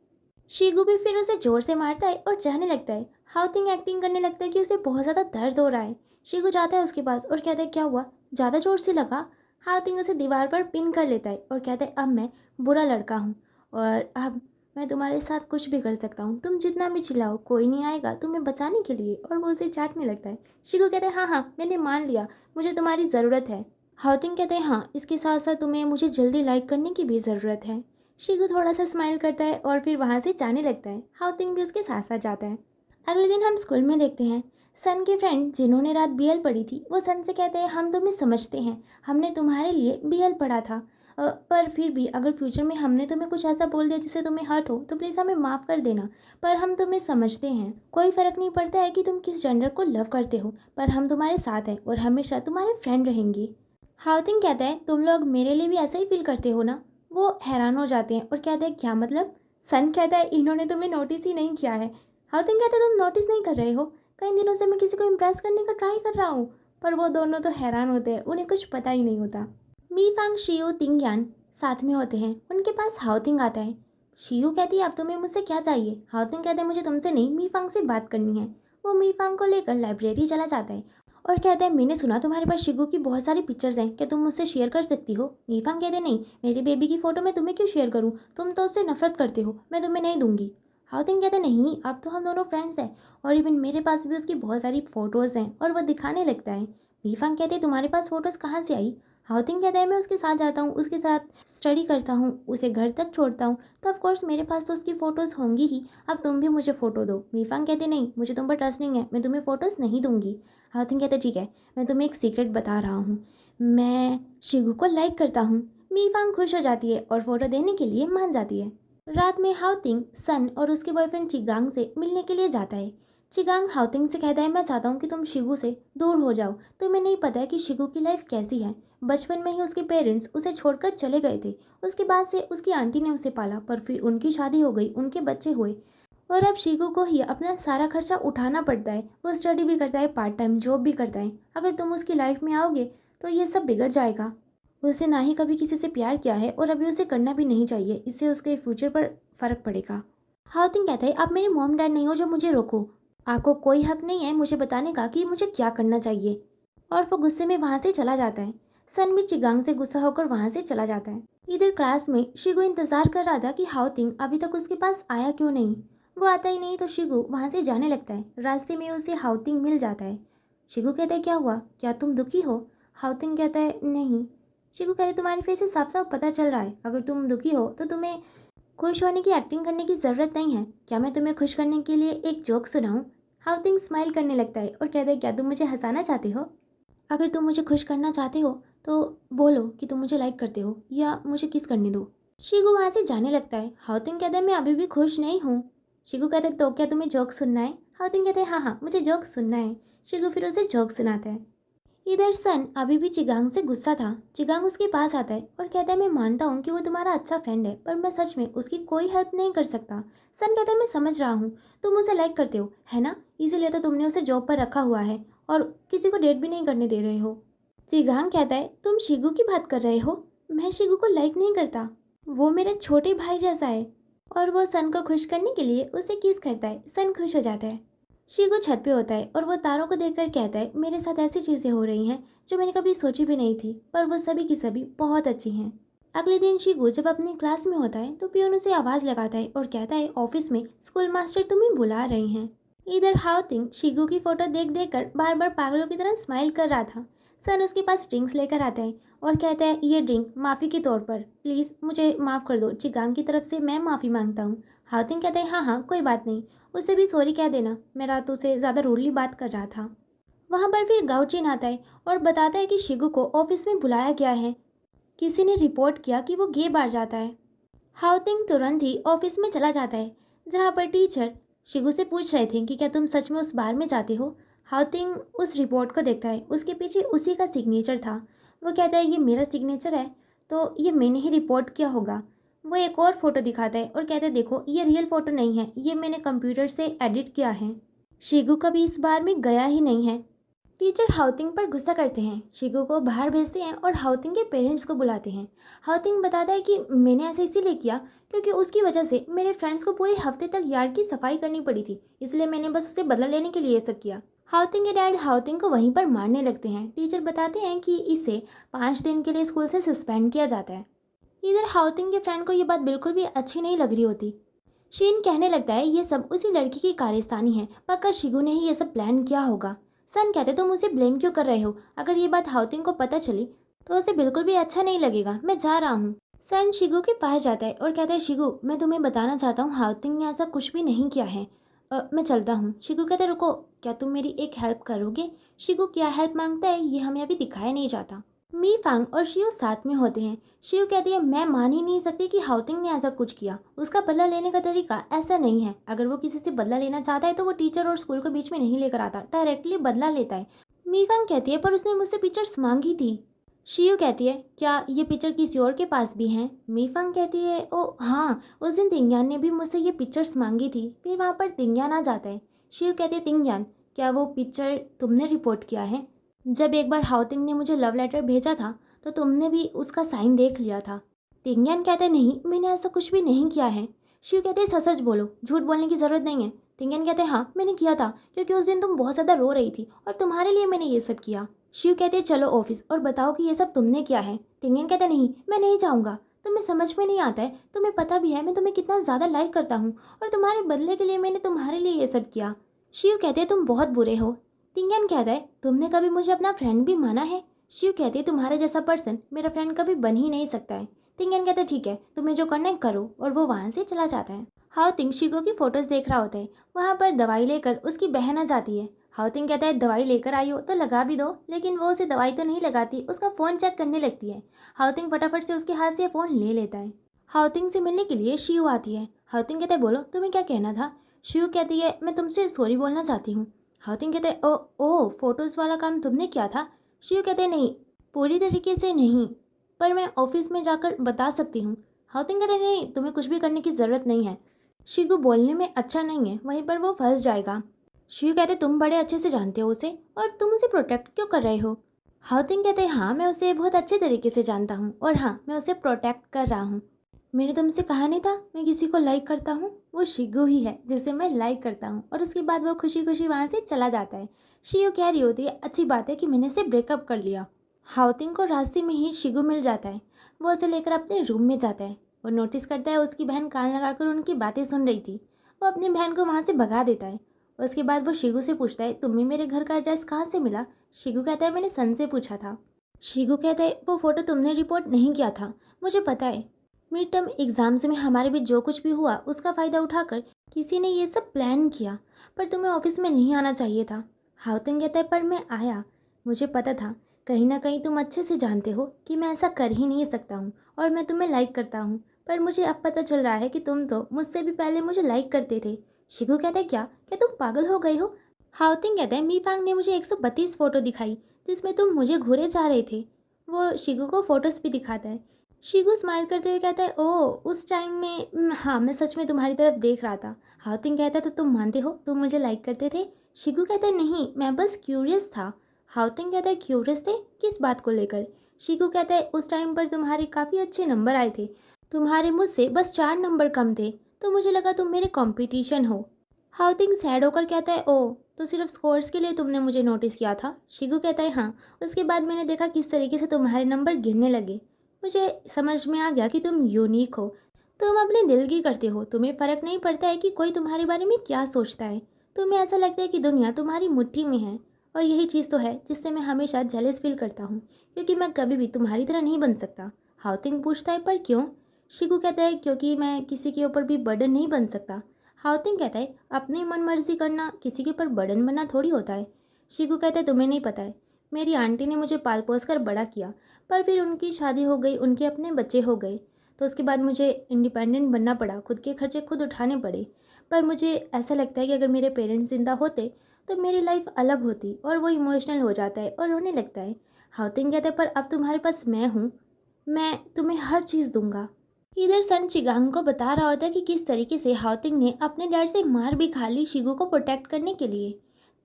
शीगू भी फिर उसे जोर से मारता है और जाने लगता है। हाउतिंग एक्टिंग करने लगता है कि उसे बहुत ज़्यादा दर्द हो रहा है। शीगू जाता है उसके पास और कहता है क्या हुआ, ज़्यादा जोर से लगा। हाउतिंग उसे दीवार पर पिन कर लेता है और कहता है अब मैं बुरा लड़का हूँ और अब मैं तुम्हारे साथ कुछ भी कर सकता हूँ, तुम जितना भी चिल्लाओ कोई नहीं आएगा तुम्हें बचाने के लिए। और वो उसे चाटने लगता है। शीगू कहता है हाँ हाँ मैंने मान लिया, मुझे तुम्हारी ज़रूरत है। हाउतिंग कहते हैं हाँ, इसके साथ साथ तुम्हें मुझे जल्दी लाइक करने की भी ज़रूरत है। शीगू थोड़ा सा स्माइल करता है और फिर वहाँ से जाने लगता है। हाउतिंग भी उसके साथ साथ जाता है। अगले दिन हम स्कूल में देखते हैं सन के फ्रेंड जिन्होंने रात बीएल पढ़ी थी, वो सन से कहते हैं हम तुम्हें समझते हैं, हमने तुम्हारे लिए बीएल पढ़ा था। पर फिर भी अगर फ्यूचर में हमने तुम्हें कुछ ऐसा बोल दिया जिससे तुम्हें हर्ट हो तो प्लीज़ हमें माफ़ कर देना। पर हम तुम्हें समझते हैं, कोई फ़र्क नहीं पड़ता है कि तुम किस जेंडर को लव करते हो, पर हम तुम्हारे साथ हैं और हमेशा तुम्हारे फ्रेंड रहेंगे। हाउतिंग कहता है तुम लोग मेरे लिए भी ऐसा ही फील करते हो ना। वो हैरान हो जाते हैं और कहते हैं क्या मतलब। सन कहता है इन्होंने तुम्हें नोटिस ही नहीं किया है। हाउतिंग कहता है तुम नोटिस नहीं कर रहे हो, कई दिनों से मैं किसी को इम्प्रेस करने का ट्राई कर रहा हूँ। पर वो दोनों तो हैरान होते हैं, उन्हें कुछ पता ही नहीं होता। मी फांग शियू तिंगयान साथ में होते हैं, उनके पास हाउतिंग आता है। शियू कहती है अब तुम्हें मुझसे क्या चाहिए। हाउतिंग कहते हैं मुझे तुमसे नहीं, मी फांग से बात करनी है। वो मी फांग को लेकर लाइब्रेरी चला जाता है और कहता है मैंने सुना तुम्हारे पास शिगू की बहुत सारी पिक्चर्स हैं, क्या तुम मुझसे शेयर कर सकती हो। मीफांग कहते नहीं, मेरी बेबी की फ़ोटो मैं तुम्हें क्यों शेयर करूँ, तुम तो उससे नफरत करते हो, मैं तुम्हें नहीं दूंगी। हाउतिंग कहते नहीं, अब तो हम दोनों फ्रेंड्स हैं और इवन मेरे पास भी उसकी बहुत सारी फ़ोटोज़ हैं। और वह दिखाने लगता है। मीफांग कहते तुम्हारे पास फ़ोटोज़ कहाँ से आई। हाउतिंग कहता है मैं उसके साथ जाता हूँ, उसके साथ स्टडी करता हूँ, उसे घर तक छोड़ता हूँ, तो ऑफकोर्स मेरे पास तो उसकी फ़ोटोज़ होंगी ही। अब तुम भी मुझे फ़ोटो दो। मीफांग कहते नहीं, मुझे तुम पर ट्रस्ट नहीं है, मैं तुम्हें फ़ोटोज़ नहीं दूंगी। हाउतिंग कहते ठीक है, मैं तुम्हें एक सीक्रेट बता रहा हूँ, मैं शिगू को लाइक करता हूँ। मीफांग खुश हो जाती है और फोटो देने के लिए मान जाती है। रात में हाउतिंग सन और उसके बॉयफ्रेंड चिगांग से मिलने के लिए जाता है। चिगांग हाउतिंग से कहता है मैं चाहता हूँ कि तुम शिगू से दूर हो जाओ, तुम्हें नहीं पता है कि शिगू की लाइफ कैसी है। बचपन में ही उसके पेरेंट्स उसे छोड़कर चले गए थे, उसके बाद से उसकी आंटी ने उसे पाला, पर फिर उनकी शादी हो गई, उनके बच्चे हुए और अब शीगू को ही अपना सारा खर्चा उठाना पड़ता है। वो स्टडी भी करता है, पार्ट टाइम जॉब भी करता है। अगर तुम उसकी लाइफ में आओगे तो ये सब बिगड़ जाएगा। उसे ना ही कभी किसी से प्यार किया है और अभी उसे करना भी नहीं चाहिए, इससे उसके फ्यूचर पर फ़र्क पड़ेगा। हाउतिंग कहता है आप मेरे मॉम डैड नहीं हो जो मुझे रोको, आपको कोई हक नहीं है मुझे बताने का कि मुझे क्या करना चाहिए। और वो गुस्से में वहाँ से चला जाता है। सन भी चिगांग से गुस्सा होकर वहाँ से चला जाता है। इधर क्लास में शिगू इंतज़ार कर रहा था कि हाउतिंग अभी तक उसके पास आया क्यों नहीं। वो आता ही नहीं तो शिगू वहाँ से जाने लगता है। रास्ते में उसे हाउतिंग मिल जाता है। शिगू कहता है क्या हुआ, क्या तुम दुखी हो। हाउतिंग कहता है नहीं। शिगू कहता है तुम्हारे फेस से साफ साफ पता चल रहा है, अगर तुम दुखी हो तो तुम्हें खुश होने की एक्टिंग करने की ज़रूरत नहीं है। क्या मैं तुम्हें खुश करने के लिए एक जोक सुनाऊं। हाउतिंग स्माइल करने लगता है और कहता है क्या तुम मुझे हंसाना चाहते हो। अगर तुम मुझे खुश करना चाहते हो तो बोलो कि तुम मुझे लाइक करते हो या मुझे किस करने दो। शिगू वहाँ से जाने लगता है। हाउतिंग कहता है मैं अभी भी खुश नहीं हूँ। शिगू कहता है तो क्या तुम्हें जोक सुनना है। हाउतिंग कहता है हाँ हाँ मुझे जोक सुनना है। शिगू फिर उसे जोक सुनाता है। इधर सन अभी भी चिगांग से गुस्सा था। चिगांग उसके पास आता है और कहता है मैं मानता हूँ कि वो तुम्हारा अच्छा फ्रेंड है, पर मैं सच में उसकी कोई हेल्प नहीं कर सकता। सन कहता है मैं समझ रहा हूँ, तुम उसे लाइक करते हो है ना, इसीलिए तो तुमने उसे जॉब पर रखा हुआ है और किसी को डेट भी नहीं करने दे रहे हो। चिगांग कहता है तुम शिगू की बात कर रहे हो, मैं शिगू को लाइक नहीं करता, वो मेरे छोटे भाई जैसा है। और वो सन को खुश करने के लिए उसे किस करता है। सन खुश हो जाता है। शीगू छत पे होता है और वो तारों को देखकर कहता है मेरे साथ ऐसी चीज़ें हो रही हैं जो मैंने कभी सोची भी नहीं थी, पर वो सभी की सभी बहुत अच्छी हैं। अगले दिन शीगू जब अपनी क्लास में होता है तो पियोन उसे आवाज़ लगाता है और कहता है ऑफिस में स्कूल मास्टर तुम्हें बुला रहे हैं। इधर हाउतिंग शीगू की फोटो देख देख कर बार बार पागलों की तरह स्माइल कर रहा था। सन उसके पास ड्रिंक्स लेकर आता है और कहता है ये ड्रिंक माफ़ी के तौर पर, प्लीज़ मुझे माफ़ कर दो, चिगांग की तरफ से मैं माफ़ी मांगता हूँ। हाउतिंग कहता है हाँ हाँ कोई बात नहीं, उससे भी सॉरी कह देना, मैं रात उसे ज़्यादा रूडली बात कर रहा था। वहाँ पर फिर गाउचिन आता है और बताता है कि शिगू को ऑफिस में बुलाया गया है, किसी ने रिपोर्ट किया कि वो गे बार जाता है। हाउतिंग तुरंत ही ऑफिस में चला जाता है जहाँ पर टीचर शिगू से पूछ रहे थे कि क्या तुम सच में उस बार में जाते हो। हाउतिंग उस रिपोर्ट को देखता है, उसके पीछे उसी का सिग्नेचर था। वो कहता है ये मेरा सिग्नेचर है तो ये मैंने ही रिपोर्ट किया होगा। वो एक और फ़ोटो दिखाता है और कहता है देखो ये रियल फ़ोटो नहीं है, ये मैंने कंप्यूटर से एडिट किया है। शिगू कभी इस बार में गया ही नहीं है। टीचर हाउतिंग पर गुस्सा करते हैं, शिगू को बाहर भेजते हैं और हाउतिंग के पेरेंट्स को बुलाते हैं। हाउतिंग बताता है कि मैंने ऐसा इसीलिए किया क्योंकि उसकी वजह से मेरे फ्रेंड्स को पूरे हफ्ते तक यार्ड की सफाई करनी पड़ी थी, इसलिए मैंने बस उसे बदला लेने के लिए ये सब किया। हाउतिंग के डैड हाउतिंग को वहीं पर मारने लगते हैं। टीचर बताते हैं कि इसे 5 दिन के लिए स्कूल से सस्पेंड किया जाता है। इधर हाउतिंग के फ्रेंड को ये बात बिल्कुल भी अच्छी नहीं लग रही होती। शीन कहने लगता है ये सब उसी लड़की की कारस्तानी है, पक्का शिगू ने ही ये सब प्लान किया होगा। सन कहते तुम उसे ब्लेम क्यों कर रहे हो, अगर ये बात हाउतिंग को पता चली तो उसे बिल्कुल भी अच्छा नहीं लगेगा, मैं जा रहा हूँ। सन शिगू के पास जाता है और कहता है शिगू मैं तुम्हें बताना चाहता हूँ हाउतिंग ने ऐसा कुछ भी नहीं किया है। मैं चलता हूँ। शिगू कहते रुको, क्या तुम मेरी एक हेल्प करोगे। शिगू क्या हेल्प मांगता है ये हमें अभी दिखाया नहीं जाता। मी फांग और शिव साथ में होते हैं। शिव कहती है मैं मान ही नहीं सकती कि हाउतिंग ने ऐसा कुछ किया, उसका बदला लेने का तरीका ऐसा नहीं है। अगर वो किसी से बदला लेना चाहता है तो वो टीचर और स्कूल के बीच में नहीं लेकर आता, डायरेक्टली बदला लेता है। मी फांग कहती है पर उसने मुझसे पिक्चर्स मांगी थी। शिव कहती है क्या ये पिक्चर किसी और के पास भी हैं। मी फांग कहती है ओ हाँ, उस दिन तिंग्यान ने भी मुझसे ये पिक्चर्स मांगी थी। फिर वहाँ पर तिंग्यान आ जाता है। शिव कहती है तिंग्यान क्या वो पिक्चर तुमने रिपोर्ट किया है। जब एक बार हाउतिंग ने मुझे लव लेटर भेजा था तो तुमने भी उसका साइन देख लिया था। तिंग्यान कहते नहीं मैंने ऐसा कुछ भी नहीं किया है। शिव कहते सच सच बोलो, झूठ बोलने की ज़रूरत नहीं है। तिंग्यान कहते हाँ मैंने किया था क्योंकि उस दिन तुम बहुत ज़्यादा रो रही थी और तुम्हारे लिए मैंने ये सब किया। शिव कहते चलो ऑफिस और बताओ कि ये सब तुमने किया है। तिंग्यान कहते नहीं मैं नहीं जाऊँगा, तुम्हें समझ में नहीं आता है, तुम्हें पता भी है मैं तुम्हें कितना ज़्यादा लाइक करता हूँ और तुम्हारे बदले के लिए मैंने तुम्हारे लिए ये सब किया। शिव कहते तुम बहुत बुरे हो। तिंग्यान कहता है तुमने कभी मुझे अपना फ्रेंड भी माना है। शिव कहती है तुम्हारे जैसा पर्सन मेरा फ्रेंड कभी बन ही नहीं सकता है। तिंगन कहता है ठीक है तुम्हें जो करना है करो और वो वहाँ से चला जाता है। हाउतिंग शिगो की फोटोज देख रहा होता है। वहाँ पर दवाई लेकर उसकी बहन आ जाती है। हाउतिंग कहता है दवाई लेकर आई हो तो लगा भी दो, लेकिन वो उसे दवाई तो नहीं लगाती, उसका फ़ोन चेक करने लगती है। हाउतिंग फटाफट से उसके हाथ से फ़ोन ले लेता है। हाउतिंग से मिलने के लिए शिव आती है। हाउतिंग कहता है बोलो तुम्हें क्या कहना था। शिव कहती है मैं तुमसे सॉरी बोलना चाहती हूँ। हाउतिंग कहते हैं ओ फोटोज़ वाला काम तुमने किया था। शिव कहते नहीं पूरी तरीके से नहीं, पर मैं ऑफिस में जाकर बता सकती हूँ। हाउतिंग कहते नहीं तुम्हें कुछ भी करने की ज़रूरत नहीं है, शिगू बोलने में अच्छा नहीं है, वहीं पर वो फंस जाएगा। शिव कहते तुम बड़े अच्छे से जानते हो उसे और तुम उसे प्रोटेक्ट क्यों कर रहे हो। हाउतिंग कहते हाँ मैं उसे बहुत अच्छे तरीके से जानता हूँ और हाँ मैं उसे प्रोटेक्ट कर रहा हूँ। मैंने तुमसे कहा नहीं था मैं किसी को लाइक करता हूँ, वो शिगू ही है जिसे मैं लाइक करता हूँ। और उसके बाद वो खुशी खुशी वहाँ से चला जाता है। शिव कह रही होती है अच्छी बात है कि मैंने इसे ब्रेकअप कर लिया। हाउतिंग को रास्ते में ही शिगू मिल जाता है। वो उसे लेकर अपने रूम में जाता है। वो नोटिस करता है उसकी बहन कान लगाकर उनकी बातें सुन रही थी। वो अपनी बहन को वहाँ से भगा देता है। उसके बाद वो शिगू से पूछता है तुम्हें मेरे घर का एड्रेस कहाँ से मिला। शिगू कहता है मैंने सन से पूछा था। शिगू कहता है वो फ़ोटो तुमने रिपोर्ट नहीं किया था, मुझे पता है। मिड टर्म एग्ज़ाम्स में हमारे बीच जो कुछ भी हुआ उसका फ़ायदा उठाकर किसी ने ये सब प्लान किया, पर तुम्हें ऑफिस में नहीं आना चाहिए था। हाउतिंग कहता है पर मैं आया, मुझे पता था कहीं ना कहीं तुम अच्छे से जानते हो कि मैं ऐसा कर ही नहीं सकता हूँ और मैं तुम्हें लाइक करता हूँ, पर मुझे अब पता चल रहा है कि तुम तो मुझसे भी पहले मुझे लाइक करते थे। शिगू कहता है क्या तुम पागल हो गए हो। हाउतिंग कहता है मीफांग ने मुझे 132 फ़ोटो दिखाई जिसमें तुम मुझे घूरे जा रहे थे। वो शिगू को फ़ोटोज़ भी दिखाता है। शिगू स्माइल करते हुए कहता है ओह उस टाइम में हाँ मैं सच में तुम्हारी तरफ देख रहा था। हाउतिंग कहता है तो तुम मानते हो तुम मुझे लाइक करते थे। शिगू कहता है नहीं मैं बस क्यूरियस था। हाउतिंग कहता है क्यूरियस थे किस बात को लेकर। शिगू कहता है उस टाइम पर तुम्हारे काफ़ी अच्छे नंबर आए थे, तुम्हारे मुझसे बस 4 नंबर कम थे, तो मुझे लगा तुम मेरे कंपटीशन हो। हाउतिंग सैड होकर कहता है ओह तो सिर्फ स्कोर्स के लिए तुमने मुझे नोटिस किया था। शिगू कहता है हाँ, उसके बाद मैंने देखा किस तरीके से तुम्हारे नंबर गिरने लगे, मुझे समझ में आ गया कि तुम यूनिक हो, तुम अपने दिल की करते हो, तुम्हें फ़र्क नहीं पड़ता है कि कोई तुम्हारे बारे में क्या सोचता है, तुम्हें ऐसा लगता है कि दुनिया तुम्हारी मुट्ठी में है। और यही चीज़ तो है जिससे मैं हमेशा जेलस फील करता हूँ, क्योंकि मैं कभी भी तुम्हारी तरह नहीं बन सकता। हाउतिंग पूछता है पर क्यों। शिगू कहता है क्योंकि मैं किसी के ऊपर भी बर्डन नहीं बन सकता। हाउतिंग कहता है अपनी मन मर्जी करना किसी के ऊपर बर्डन बनना थोड़ी होता है। शिगू कहता है तुम्हें नहीं पता है, मेरी आंटी ने मुझे पाल पोस कर बड़ा किया, पर फिर उनकी शादी हो गई, उनके अपने बच्चे हो गए, तो उसके बाद मुझे इंडिपेंडेंट बनना पड़ा, खुद के खर्चे खुद उठाने पड़े। पर मुझे ऐसा लगता है कि अगर मेरे पेरेंट्स ज़िंदा होते तो मेरी लाइफ अलग होती। और वो इमोशनल हो जाता है और रोने लगता है। हाउतिंग कहता है पर अब तुम्हारे पास मैं हूँ, मैं तुम्हें हर चीज़ दूंगा। इधर सन चिगांग को बता रहा होता है कि किस तरीके से हाउतिंग ने अपने डैड से मार भी खा ली शिगू को प्रोटेक्ट करने के लिए।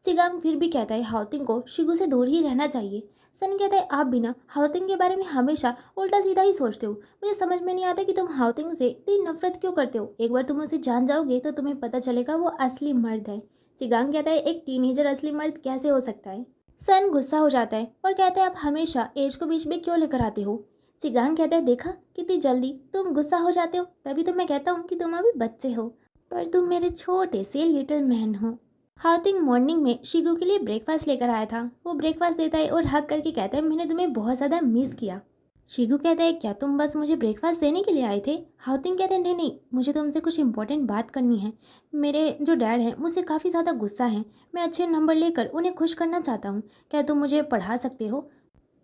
चिगांग फिर भी कहता है हाउतिंग को शिगू से दूर ही रहना चाहिए। सन कहता है आप भी ना हाउतिंग के बारे में हमेशा उल्टा सीधा ही सोचते हो। मुझे समझ में नहीं आता कि तुम हाउतिंग से इतनी नफरत क्यों करते हो। एक बार तुम उसे जान जाओगे तो तुम्हें पता चलेगा वो असली मर्द है। चिगांग कहता है एक टीनेजर असली मर्द कैसे हो सकता है। सन गुस्सा हो जाता है और कहता है आप हमेशा एज को बीच में क्यों लेकर आते हो। चिगांग कहता है देखा कितनी जल्दी तुम गुस्सा हो जाते हो, तभी तो मैं कहता हूँ कि तुम अभी बच्चे हो, पर तुम मेरे छोटे से लिटिल मैन हो। हाउतिंग मॉर्निंग में शिगू के लिए ब्रेकफास्ट लेकर आया था। वो ब्रेकफास्ट देता है और हग करके कहता है मैंने तुम्हें बहुत ज़्यादा मिस किया। शिगू कहता है क्या तुम बस मुझे ब्रेकफास्ट देने के लिए आए थे। हाउतिंग कहता है नहीं नहीं, मुझे तुमसे कुछ इंपॉर्टेंट बात करनी है। मेरे जो डैड हैं मुझसे काफ़ी ज़्यादा गुस्सा हैं। मैं अच्छे नंबर लेकर उन्हें खुश करना चाहता हूँ। क्या तुम मुझे पढ़ा सकते हो।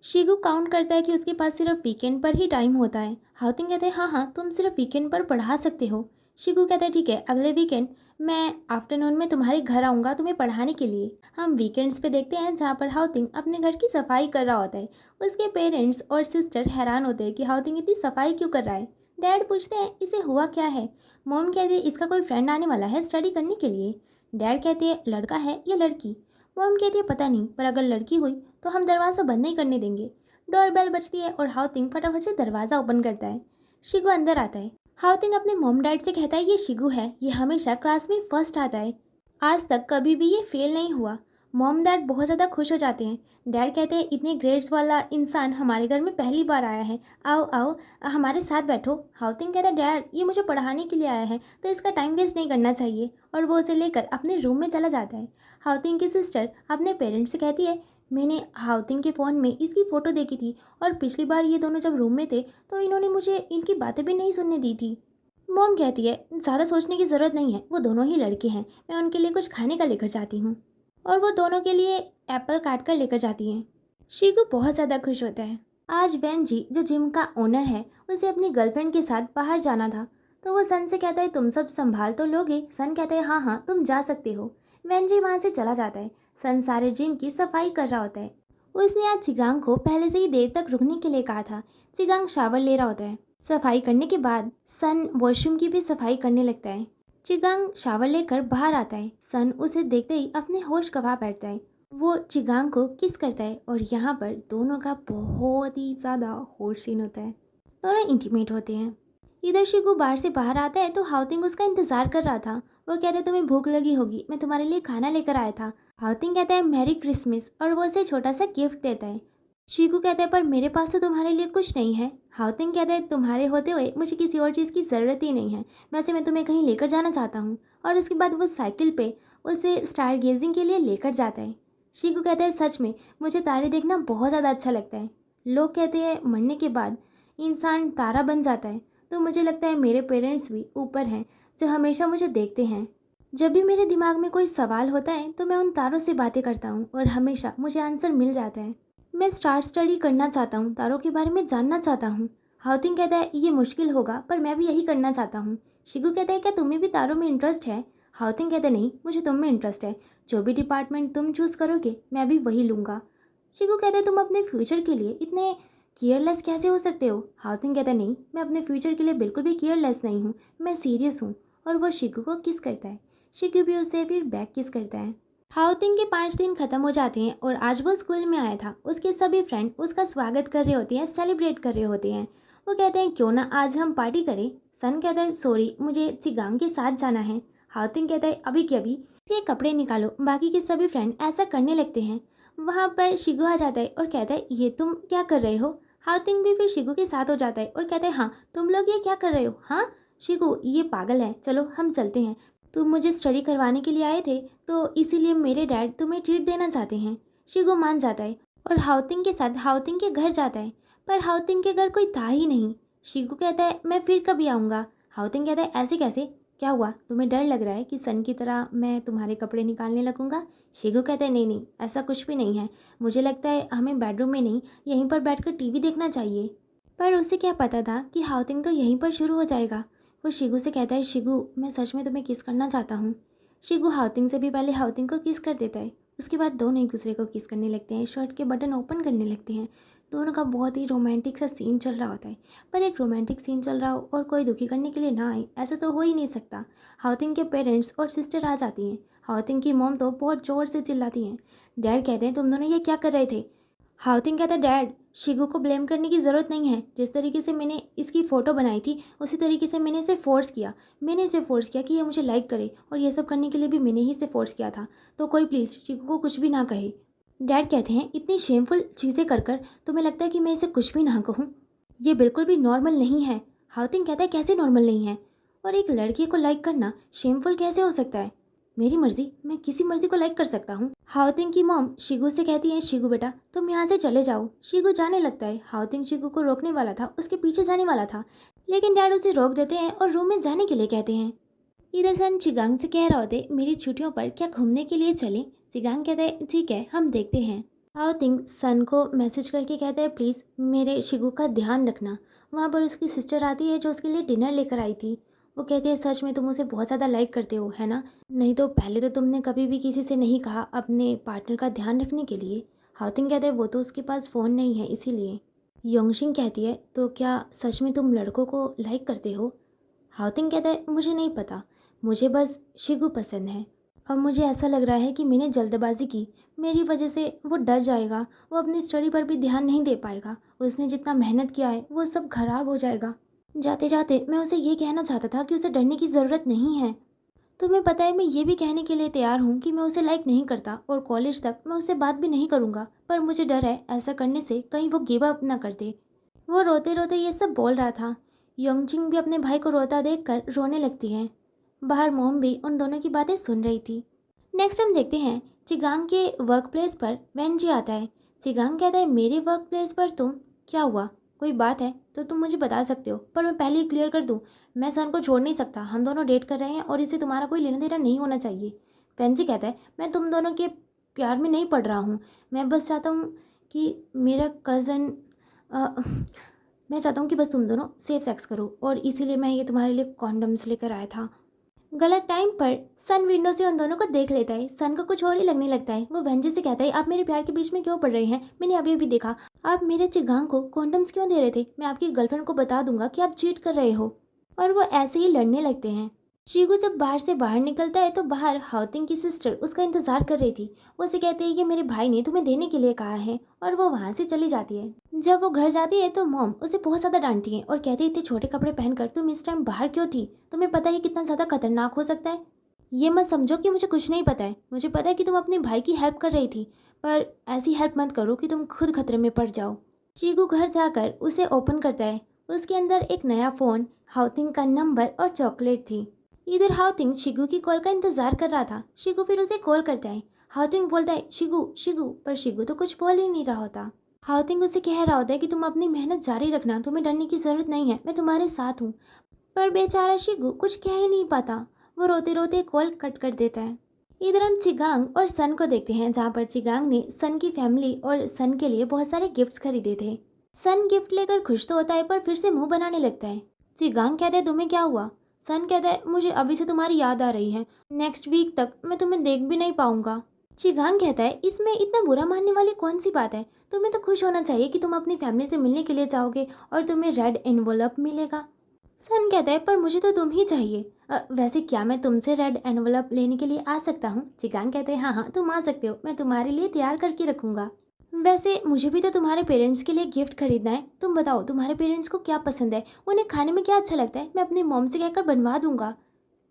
शिगू काउंट करता है कि उसके पास सिर्फ वीकेंड पर ही टाइम होता है। हाउतिंग कहते हैं हाँ हाँ तुम सिर्फ वीकेंड पर पढ़ा सकते हो। शिगू कहता है ठीक है अगले वीकेंड मैं आफ्टरनून में तुम्हारे घर आऊँगा तुम्हें पढ़ाने के लिए। हम वीकेंड्स पे देखते हैं जहाँ पर हाउतिंग अपने घर की सफाई कर रहा होता है। उसके पेरेंट्स और सिस्टर हैरान होते हैं कि हाउतिंग इतनी सफाई क्यों कर रहा है। डैड पूछते हैं इसे हुआ क्या है। मोम कहती है इसका कोई फ्रेंड आने वाला है स्टडी करने के लिए। डैड कहते हैं लड़का है या लड़की। मोम कहती है पता नहीं, पर अगर लड़की हुई तो हम दरवाज़ा बंद नहीं करने देंगे। डोरबेल बजती है और हाउतिंग फटाफट से दरवाज़ा ओपन करता है। शिगू अंदर आता है। हाउतिंग अपने मॉम डैड से कहता है ये शिगू है, ये हमेशा क्लास में फर्स्ट आता है, आज तक कभी भी ये फेल नहीं हुआ। मॉम डैड बहुत ज़्यादा खुश हो जाते हैं। डैड कहते हैं इतने ग्रेड्स वाला इंसान हमारे घर में पहली बार आया है, आओ आओ हमारे साथ बैठो। हाउतिंग कहता है डैड ये मुझे पढ़ाने के लिए आया है तो इसका टाइम वेस्ट नहीं करना चाहिए, और वो उसे लेकर अपने रूम में चला जाता है। हाउतिंग की सिस्टर अपने पेरेंट्स से कहती है मैंने हाउतिंग के फ़ोन में इसकी फ़ोटो देखी थी, और पिछली बार ये दोनों जब रूम में थे तो इन्होंने मुझे इनकी बातें भी नहीं सुनने दी थी। मॉम कहती है ज़्यादा सोचने की ज़रूरत नहीं है, वो दोनों ही लड़के हैं, मैं उनके लिए कुछ खाने का लेकर जाती हूँ। और वो दोनों के लिए एप्पल काट कर लेकर जाती हैं। शीगू बहुत ज़्यादा खुश होता है। आज वेंजी जो जिम का ओनर है उसे अपनी गर्लफ्रेंड के साथ बाहर जाना था, तो वो सन से कहता है तुम सब संभाल तो लोगे। सन कहता है हाँ हाँ तुम जा सकते हो। वेंजी वहाँ से चला जाता है। सन सारे जिम की सफाई कर रहा होता है। उसने आज चिगांग को पहले से ही देर तक रुकने के लिए कहा था। चिगांग शावर ले रहा होता है। सफाई करने के बाद सन वॉशरूम की भी सफाई करने लगता है। चिगांग शावर लेकर बाहर आता है। सन उसे देखते ही अपने होश गंवा बैठता है। वो चिगांग को किस करता है और यहाँ पर दोनों का बहुत ही ज़्यादा हॉट सीन होता है। दोनों इंटीमेट होते हैं। इधर शिगू बाहर से बाहर आता है तो हाउतिंग उसका इंतजार कर रहा था। वो कहता है तुम्हें भूख लगी होगी, मैं तुम्हारे लिए खाना लेकर आया था। हाउतिंग कहता है मैरी क्रिसमस और वो उसे छोटा सा गिफ्ट देता है। शिगू कहता है पर मेरे पास तो तुम्हारे लिए कुछ नहीं है। हाउतिंग कहता है तुम्हारे होते हुए मुझे किसी और चीज़ की ज़रूरत ही नहीं है, वैसे मैं तुम्हें कहीं लेकर जाना चाहता हूँ। और उसके बाद वो साइकिल पे उसे स्टार गेजिंग के लिए लेकर जाता है। शिगू कहता है सच में मुझे तारे देखना बहुत ज़्यादा अच्छा लगता है। लोग कहते हैं मरने के बाद इंसान तारा बन जाता है, तो मुझे लगता है मेरे पेरेंट्स भी ऊपर हैं जो हमेशा मुझे देखते हैं। जब भी मेरे दिमाग में कोई सवाल होता है तो मैं उन तारों से बातें करता हूँ और हमेशा मुझे आंसर मिल जाता है। मैं स्टार स्टडी करना चाहता हूँ, तारों के बारे में जानना चाहता हूँ। हाउतिंग कहता है ये मुश्किल होगा पर मैं भी यही करना चाहता हूँ। शिगू कहता है क्या तुम्हें भी तारों में इंटरेस्ट है। हाउतिंग कहता है नहीं मुझे तुम में इंटरेस्ट है, जो भी डिपार्टमेंट तुम चूज़ करोगे मैं भी वही लूँगा। शिगू कहता है तुम अपने फ्यूचर के लिए इतने केयरलेस कैसे हो सकते हो। हाउतिंग कहता है नहीं मैं अपने फ्यूचर के लिए बिल्कुल भी केयरलेस नहीं हूँ, मैं सीरियस हूँ। और वो शिगू को किस करता है। शिगू भी उसे फिर बैक किस करता है। हाउतिंग के 5 दिन खत्म हो जाते हैं और आज वो स्कूल में आया था। उसके सभी फ्रेंड उसका स्वागत कर रहे होते हैं, सेलिब्रेट कर रहे होते हैं। वो कहते हैं क्यों ना आज हम पार्टी करें। सन कहता है सॉरी मुझे चिगांग के साथ जाना है। हाउतिंग कहता है अभी के अभी ये कपड़े निकालो। बाकी के सभी फ्रेंड ऐसा करने लगते हैं। वहाँ पर शिगू आ जाता है और कहता है ये तुम क्या कर रहे हो। हाउतिंग भी फिर शिगू के साथ हो जाता है और कहता है हाँ तुम लोग ये क्या कर रहे हो। हाँ शिगू ये पागल है, चलो हम चलते हैं। तुम मुझे स्टडी करवाने के लिए आए थे तो इसीलिए मेरे डैड तुम्हें ट्रीट देना चाहते हैं। शिगू मान जाता है और हाउतिंग के साथ हाउतिंग के घर जाता है, पर हाउतिंग के घर कोई था ही नहीं। शिगू कहता है मैं फिर कभी आऊँगा। हाउतिंग कहता है ऐसे कैसे, क्या हुआ, तुम्हें डर लग रहा है कि सन की तरह मैं तुम्हारे कपड़े निकालने लगूंगा। शिगू कहता है नहीं नहीं ऐसा कुछ भी नहीं है, मुझे लगता है हमें बेडरूम में नहीं यहीं पर बैठकर टीवी देखना चाहिए। पर उसे क्या पता था कि हाउतिंग तो यहीं पर शुरू हो जाएगा। वो शिगू से कहता है शिगू मैं सच में तुम्हें किस करना चाहता हूँ। शिगू हाउतिंग से भी पहले हाउतिंग को किस कर देता है। उसके बाद दोनों एक दूसरे को किस करने लगते हैं, शर्ट के बटन ओपन करने लगते हैं। दोनों का बहुत ही रोमांटिक सा सीन चल रहा होता है। पर एक रोमांटिक सीन चल रहा हो और कोई दुखी करने के लिए ना आए, ऐसा तो हो ही नहीं सकता। हाउतिंग के पेरेंट्स और सिस्टर आ जाती हैं। हाउतिंग की मॉम तो बहुत ज़ोर से चिल्लाती हैं। डैड कहते हैं तुम दोनों ये क्या कर रहे थे। हाउतिंग कहता है डैड, शिगू को ब्लेम करने की ज़रूरत नहीं है। जिस तरीके से मैंने इसकी फ़ोटो बनाई थी उसी तरीके से मैंने इसे फ़ोर्स किया। मैंने इसे फ़ोर्स किया कि ये मुझे लाइक करे, और ये सब करने के लिए भी मैंने ही इसे फ़ोर्स किया था। तो कोई प्लीज़ शिगू को कुछ भी ना कहे। डैड कहते हैं इतनी शेमफुल चीज़ें कर कर तुम्हें लगता है कि मैं इसे कुछ भी ना कहूँ। ये बिल्कुल भी नॉर्मल नहीं है। हाउतिंग कहता है कैसे नॉर्मल नहीं है, और एक लड़के को लाइक करना शेमफुल कैसे हो सकता है। मेरी मर्जी, मैं किसी मर्जी को लाइक कर सकता हूँ। हाउतिंग की मॉम शिगू से कहती है शिगू बेटा तुम यहाँ से चले जाओ। शिगू जाने लगता है। हाउतिंग शिगू को रोकने वाला था, उसके पीछे जाने वाला था, लेकिन डैड उसे रोक देते हैं और रूम में जाने के लिए कहते हैं। इधर सन चिगांग से कह रहे होते मेरी छुट्टियों पर क्या घूमने के लिए चलें। चिगांग कहता है ठीक है हम देखते हैं। हाउतिंग सन को मैसेज करके कहता है प्लीज़ मेरे शिगू का ध्यान रखना। वहाँ पर उसकी सिस्टर आती है जो उसके लिए डिनर लेकर आई थी। वो कहती है सच में तुम उसे बहुत ज़्यादा लाइक करते हो है ना, नहीं तो पहले तो तुमने कभी भी किसी से नहीं कहा अपने पार्टनर का ध्यान रखने के लिए। हाउतिंग कहते हैं वो तो उसके पास फ़ोन नहीं है इसीलिए। योंगशिंग कहती है तो क्या सच में तुम लड़कों को लाइक करते हो। हाउतिंग कहता है मुझे नहीं पता, मुझे बस शिगू पसंद है। अब मुझे ऐसा लग रहा है कि मैंने जल्दबाजी की, मेरी वजह से वो डर जाएगा, वो अपनी स्टडी पर भी ध्यान नहीं दे पाएगा, उसने जितना मेहनत किया है वो सब खराब हो जाएगा। जाते जाते मैं उसे ये कहना चाहता था कि उसे डरने की ज़रूरत नहीं है। तुम्हें पता है मैं ये भी कहने के लिए तैयार हूँ कि मैं उसे लाइक नहीं करता और कॉलेज तक मैं उससे बात भी नहीं करूँगा, पर मुझे डर है ऐसा करने से कहीं वो गिव अप ना कर दे। वो रोते रोते ये सब बोल रहा था। योंगजिंग भी अपने भाई को रोता देखकर रोने लगती है। बाहर मोम भी उन दोनों की बातें सुन रही थी। नेक्स्ट हम देखते हैं चिगांग के वर्क प्लेस पर वेंजी आता है। चिगांग कहता है मेरे वर्क प्लेस पर तुम, क्या हुआ, कोई बात है तो तुम मुझे बता सकते हो, पर मैं पहले ही क्लियर कर दूं, मैं सन को छोड़ नहीं सकता, हम दोनों डेट कर रहे हैं और इसे तुम्हारा कोई लेना देना नहीं होना चाहिए। वेंजी कहता है मैं तुम दोनों के प्यार में नहीं पड़ रहा हूँ, मैं बस चाहता हूँ कि मेरा कज़न, मैं चाहता हूँ कि बस तुम दोनों सेफ सेक्स करो, और इसीलिए मैं ये तुम्हारे लिए कॉन्डम्स लेकर आया था। गलत टाइम पर सन विंडो से उन दोनों को देख लेता है। सन को कुछ और ही लगने लगता है। वो वेंजी से कहता है आप मेरे प्यार के बीच में क्यों पड़ रहे हैं, मैंने अभी अभी देखा आप मेरे चिगांग को कॉन्डम्स क्यों दे रहे थे, मैं आपकी गर्लफ्रेंड को बता दूंगा कि आप चीट कर रहे हो। और वो ऐसे ही लड़ने लगते हैं। शीगू जब बाहर से बाहर निकलता है तो बाहर हाउतिंग की सिस्टर उसका इंतजार कर रही थी। वो उसे कहती है कि मेरे भाई ने तुम्हें देने के लिए कहा है, और वो वहाँ से चली जाती है। जब वो घर जाती है तो मॉम उसे बहुत ज़्यादा डांटती है और कहती है इतने छोटे कपड़े पहनकर तुम इस टाइम बाहर क्यों थी, तुम्हें पता है कितना ज़्यादा खतरनाक हो सकता है। ये मत समझो कि मुझे कुछ नहीं पता है, मुझे पता है कि तुम अपने भाई की हेल्प कर रही थी, पर ऐसी हेल्प मत करो कि तुम खुद खतरे में पड़ जाओ। चीकू घर जाकर उसे ओपन करता है। उसके अंदर एक नया फ़ोन, हाउतिंग का नंबर और चॉकलेट थी। इधर हाउतिंग शिगू की कॉल का इंतजार कर रहा था। शिगू फिर उसे कॉल करता है। हाउतिंग बोलता है शिगू शिगू, पर शिगू तो कुछ बोल ही नहीं रहा होता। हाउतिंग उसे कह रहा होता है कि तुम अपनी मेहनत जारी रखना, तुम्हें डरने की ज़रूरत नहीं है, मैं तुम्हारे साथ हूँ। पर बेचारा शिगू कुछ कह ही नहीं पाता, वो रोते रोते कॉल कट कर देता है। इधर हम चिगांग और सन को देखते हैं, जहाँ पर चिगांग ने सन की फैमिली और सन के लिए बहुत सारे गिफ्ट्स खरीदे थे। सन गिफ्ट लेकर खुश तो होता है पर फिर से मुंह बनाने लगता है। चिगांग कहता है तुम्हें क्या हुआ। सन कहता है मुझे अभी से तुम्हारी याद आ रही है, नेक्स्ट वीक तक मैं तुम्हें देख भी नहीं पाऊंगा। चिगांग कहता है इसमें इतना बुरा मानने वाली कौन सी बात है, तुम्हें तो खुश होना चाहिए कि तुम अपनी फैमिली से मिलने के लिए जाओगे और तुम्हें रेड एनवलप मिलेगा। सन कहता है पर मुझे तो तुम ही चाहिए। वैसे क्या मैं तुमसे रेड एनवलप लेने के लिए आ सकता हूँ। चिगांग कहते हैं हाँ हाँ तुम आ सकते हो, मैं तुम्हारे लिए तैयार करके रखूँगा। वैसे मुझे भी तो तुम्हारे पेरेंट्स के लिए गिफ्ट खरीदना है, तुम बताओ तुम्हारे पेरेंट्स को क्या पसंद है, उन्हें खाने में क्या अच्छा लगता है, मैं अपनी मॉम से कहकर बनवा दूंगा।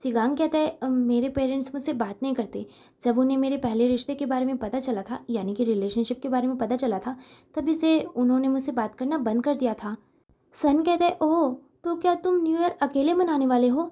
चिगांग कहता है मेरे पेरेंट्स मुझसे बात नहीं करते, जब उन्हें मेरे पहले रिश्ते के बारे में पता चला था, यानी कि रिलेशनशिप के बारे में पता चला था, तभी से उन्होंने मुझसे बात करना बंद कर दिया था। सन कहता है ओह, तो क्या तुम न्यू ईयर अकेले मनाने वाले हो।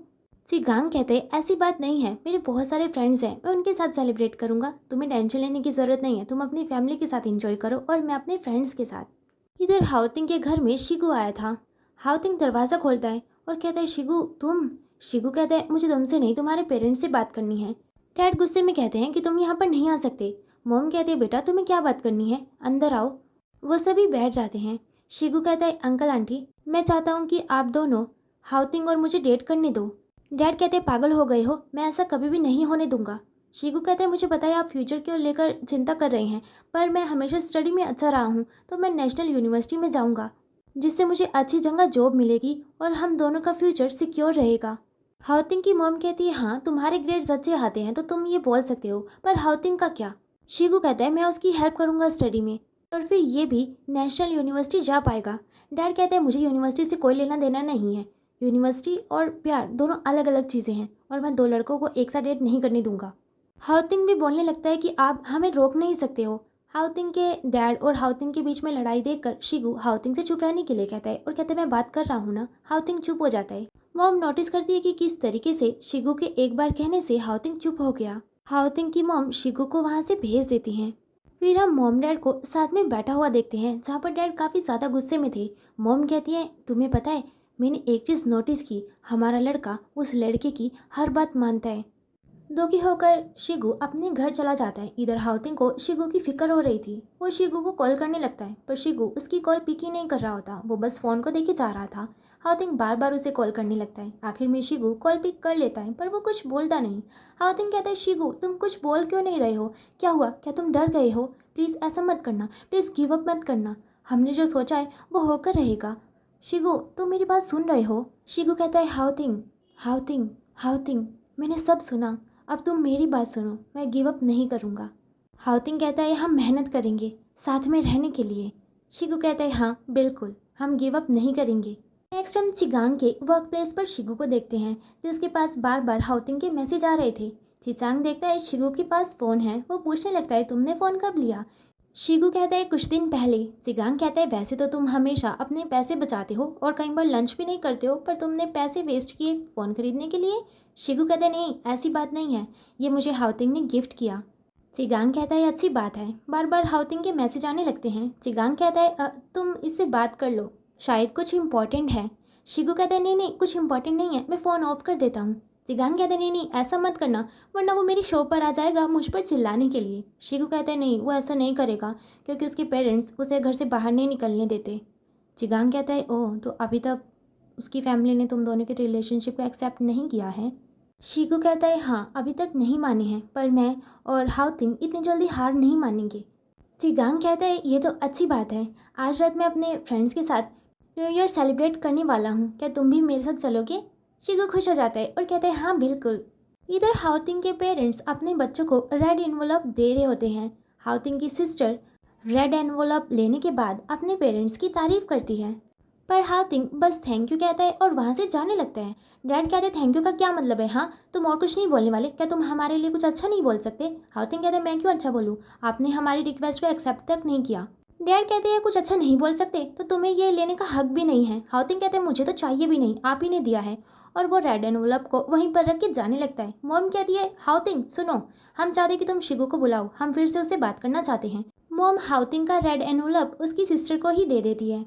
चिगांग कहते हैं ऐसी बात नहीं है, मेरे बहुत सारे फ्रेंड्स हैं, मैं उनके साथ सेलिब्रेट करूंगा, तुम्हें टेंशन लेने की ज़रूरत नहीं है, तुम अपनी फैमिली के साथ एंजॉय करो और मैं अपने फ्रेंड्स के साथ। इधर हाउतिंग के घर में शिगू आया था। हाउतिंग दरवाज़ा खोलता है और कहता है शिगू तुम। शिगू कहता है मुझे तुमसे नहीं, तुम्हारे पेरेंट्स से बात करनी है। डैड गुस्से में कहते हैं कि तुम यहाँ पर नहीं आ सकते। मोम कहते हैं बेटा तुम्हें क्या बात करनी है, अंदर आओ। वो सभी बैठ जाते हैं। शिगू कहता है अंकल आंटी, मैं चाहता हूँ कि आप दोनों हाउतिंग और मुझे डेट करने दो। डैड कहते पागल हो गए हो, मैं ऐसा कभी भी नहीं होने दूंगा। शीगू कहते हैं मुझे पता है आप फ्यूचर को लेकर चिंता कर रहे हैं, पर मैं हमेशा स्टडी में अच्छा रहा हूँ, तो मैं नेशनल यूनिवर्सिटी में जाऊँगा, जिससे मुझे अच्छी जगह जॉब मिलेगी और हम दोनों का फ्यूचर सिक्योर रहेगा। हाउतिंग की मॉम कहती है हाँ तुम्हारे ग्रेड्स अच्छे आते हैं तो तुम ये बोल सकते हो, पर हाउतिंग का क्या? शीगू कहता है मैं उसकी हेल्प करूँगा स्टडी में, और फिर ये भी नेशनल यूनिवर्सिटी जा पाएगा। डैड कहते हैं मुझे यूनिवर्सिटी से कोई लेना देना नहीं है। यूनिवर्सिटी और प्यार दोनों अलग अलग चीज़ें हैं, और मैं दो लड़कों को एक साथ डेट नहीं करने दूंगा। हाउतिंग भी बोलने लगता है कि आप हमें रोक नहीं सकते हो। हाउतिंग के डैड और हाउतिंग के बीच में लड़ाई देखकर शिगू हाउतिंग से चुप रहने के लिए कहता है और कहता है मैं बात कर रहा हूँ ना। हाउतिंग चुप हो जाता है। मॉम नोटिस करती है कि किस तरीके से शिगू के एक बार कहने से हाउतिंग चुप हो गया। हाउतिंग की मॉम शिगू को वहाँ से भेज देती हैं। फिर हम मॉम डैड को साथ में बैठा हुआ देखते हैं, जहाँ पर डैड काफ़ी ज़्यादा गुस्से में थे। मॉम कहती है तुम्हें पता है मैंने एक चीज़ नोटिस की, हमारा लड़का उस लड़के की हर बात मानता है। दुखी होकर शिगू अपने घर चला जाता है। इधर हाउतिंग को शिगू की फिक्र हो रही थी। वो शिगू को कॉल करने लगता है, पर शिगू उसकी कॉल पिक ही नहीं कर रहा होता, वो बस फ़ोन को देखे जा रहा था। हाउतिंग बार बार उसे कॉल करने लगता है। आखिर में शिगू कॉल पिक कर लेता है, पर वो कुछ बोलता नहीं। हाउतिंग कहता है शिगू तुम कुछ बोल क्यों नहीं रहे हो? क्या हुआ? क्या तुम डर गए हो? प्लीज़ ऐसा मत करना, प्लीज़ गिव अप मत करना। हमने जो सोचा है वो होकर रहेगा। शिगू तुम मेरी बात सुन रहे हो? शिगू कहता है हाउतिंग हाउतिंग हाउतिंग मैंने सब सुना, अब तुम मेरी बात सुनो, मैं गिव अप नहीं करूँगा। हाउतिंग कहता है हम मेहनत करेंगे साथ में रहने के लिए। शिगू कहता है हाँ बिल्कुल, हम गिव अप नहीं करेंगे। नेक्स्ट हम चिगांग के वर्क प्लेस पर शिगू को देखते हैं, जिसके पास बार बार हाउतिंग के मैसेज आ रहे थे। चिचांग देखता है शिगू के पास फ़ोन है। वो पूछने लगता है तुमने फ़ोन कब लिया? शिगू कहता है कुछ दिन पहले। चिगांग कहता है वैसे तो तुम हमेशा अपने पैसे बचाते हो और कई बार लंच भी नहीं करते हो, पर तुमने पैसे वेस्ट किए फ़ोन खरीदने के लिए। शिगू कहता है नहीं ऐसी बात नहीं है, ये मुझे हाउतिंग ने गिफ्ट किया। चिगांग कहता है अच्छी बात है। बार बार हाउतिंग के मैसेज आने लगते हैं। चिगांग कहता है तुम इससे बात कर लो, शायद कुछ इम्पोर्टेंट है। शिगू कहता है नहीं नहीं कुछ इम्पोर्टेंट नहीं है, मैं फ़ोन ऑफ कर देता हूँ। चिगांग कहता है नहीं नहीं ऐसा मत करना, वरना वो मेरी शो पर आ जाएगा मुझ पर चिल्लाने के लिए। शिगू कहता है नहीं वो ऐसा नहीं करेगा, क्योंकि उसके पेरेंट्स उसे घर से बाहर नहीं निकलने देते। चिगांग कहता है ओह तो अभी तक उसकी फैमिली ने तुम दोनों के रिलेशनशिप को एक्सेप्ट नहीं किया है? शिगू कहता है हाँ अभी तक नहीं माने हैं, पर मैं और हाउतिंग इतनी जल्दी हार नहीं मानेंगे। चिगांग कहता है ये तो अच्छी बात है, आज रात मैं अपने फ्रेंड्स के साथ न्यू ईयर सेलिब्रेट करने वाला हूँ, क्या तुम भी मेरे साथ चलोगे? शिगू खुश हो जाता है और कहता है हाँ बिल्कुल। इधर हाउतिंग के पेरेंट्स अपने बच्चों को रेड एनवलप दे रहे होते हैं। हाउतिंग की सिस्टर रेड एनवलप लेने के बाद अपने पेरेंट्स की तारीफ करती है, पर हाउतिंग बस थैंक यू कहता है और वहाँ से जाने लगता है। डैड कहते हैं थैंक यू का क्या मतलब है? हाँ तुम और कुछ नहीं बोलने वाले? क्या तुम हमारे लिए कुछ अच्छा नहीं बोल सकते? हाउतिंग कहते हैं मैं क्यों अच्छा बोलूँ, आपने हमारी रिक्वेस्ट को एक्सेप्ट तक नहीं किया। डैड कहते हैं कुछ अच्छा नहीं बोल सकते तो तुम्हें ये लेने का हक भी नहीं है। हाउतिंग कहते हैं मुझे तो चाहिए भी नहीं, आप ही ने दिया है, और वो रेड एनवलप को वहीं पर रख के जाने लगता है। मॉम कहती है हाउतिंग सुनो, हम चाहते कि तुम शिगू को बुलाओ, हम फिर से उससे बात करना चाहते हैं। मॉम हाउतिंग का रेड एनवलप उसकी सिस्टर को ही दे देती है।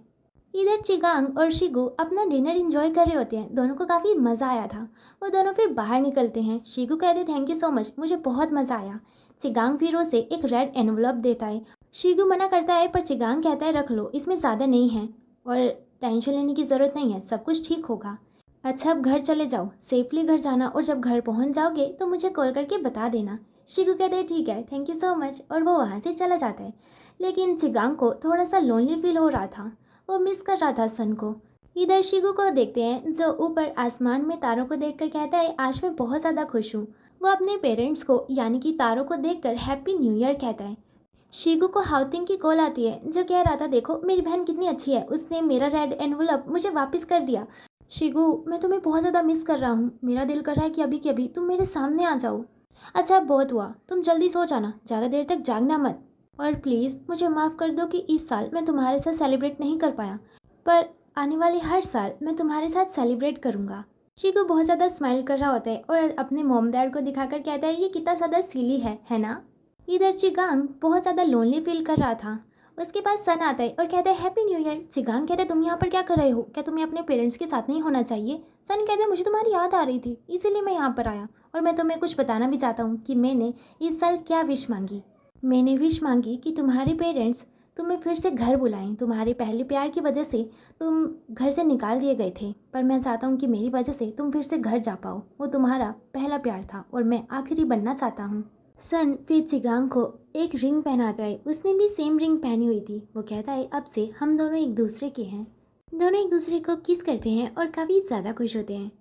इधर चिगांग और शिगू अपना डिनर एंजॉय कर रहे होते हैं। दोनों को काफ़ी मज़ा आया था। वो दोनों फिर बाहर निकलते हैं। शिगू कहते थैंक यू सो मच, मुझे बहुत मज़ा आया। चिगांग फिर उसे एक रेड एनवलप देता है। शिगू मना करता है, पर चिगांग कहता है रख लो, इसमें ज़्यादा नहीं है और टेंशन लेने की ज़रूरत नहीं है, सब कुछ ठीक होगा। अच्छा अब घर चले जाओ, सेफली घर जाना, और जब घर पहुंच जाओगे तो मुझे कॉल करके बता देना। शिगू कहते हैं ठीक है थैंक यू सो मच, और वो वहाँ से चला जाता है। लेकिन चिगांग को थोड़ा सा लोनली फील हो रहा था, वो मिस कर रहा था सन को। इधर शिगू को देखते हैं जो ऊपर आसमान में तारों को देखकर कहता है आज मैं बहुत ज़्यादा खुश हूँ। वो अपने पेरेंट्स को यानी कि तारों को देखकर हैप्पी न्यू ईयर कहता है। शिगू को हाउतिंग की कॉल आती है, जो कह रहा था देखो मेरी बहन कितनी अच्छी है, उसने मेरा रेड एनवलप मुझे वापस कर दिया। शिगू मैं तुम्हें बहुत ज़्यादा मिस कर रहा हूँ, मेरा दिल कर रहा है कि अभी तुम मेरे सामने आ जाओ। अच्छा अब बहुत हुआ, तुम जल्दी सो जाना, ज़्यादा देर तक जागना मत, और प्लीज़ मुझे माफ़ कर दो कि इस साल मैं तुम्हारे साथ सेलिब्रेट नहीं कर पाया, पर आने वाले हर साल मैं तुम्हारे साथ सेलिब्रेट करूँगा। शिगू बहुत ज़्यादा स्माइल कर रहा होता है और अपने मॉम डैड को दिखाकर कहता है ये कितना ज़्यादा सिली है ना? इधर चिगांग बहुत ज़्यादा लोनली फील कर रहा था। उसके पास सन आता है और कहता है हैप्पी न्यू ईयर। चिगांग कहता है तुम यहाँ पर क्या कर रहे हो, क्या तुम्हें अपने पेरेंट्स के साथ नहीं होना चाहिए? सन कहता है मुझे तुम्हारी याद आ रही थी, इसीलिए मैं यहाँ पर आया, और मैं तुम्हें कुछ बताना भी चाहता हूँ कि मैंने इस साल क्या विश मांगी। मैंने विश मांगी कि तुम्हारे पेरेंट्स तुम्हें फिर से घर बुलाएं। तुम्हारे पहले प्यार की वजह से तुम घर से निकाल दिए गए थे, पर मैं चाहता हूँ कि मेरी वजह से तुम फिर से घर जा पाओ। वो तुम्हारा पहला प्यार था और मैं आखिरी बनना चाहता हूँ। सन फिर चिगांग को एक रिंग पहनाता है। उसने भी सेम रिंग पहनी हुई थी। वो कहता है अब से हम दोनों एक दूसरे के हैं। दोनों एक दूसरे को किस करते हैं और काफ़ी ज़्यादा खुश होते हैं।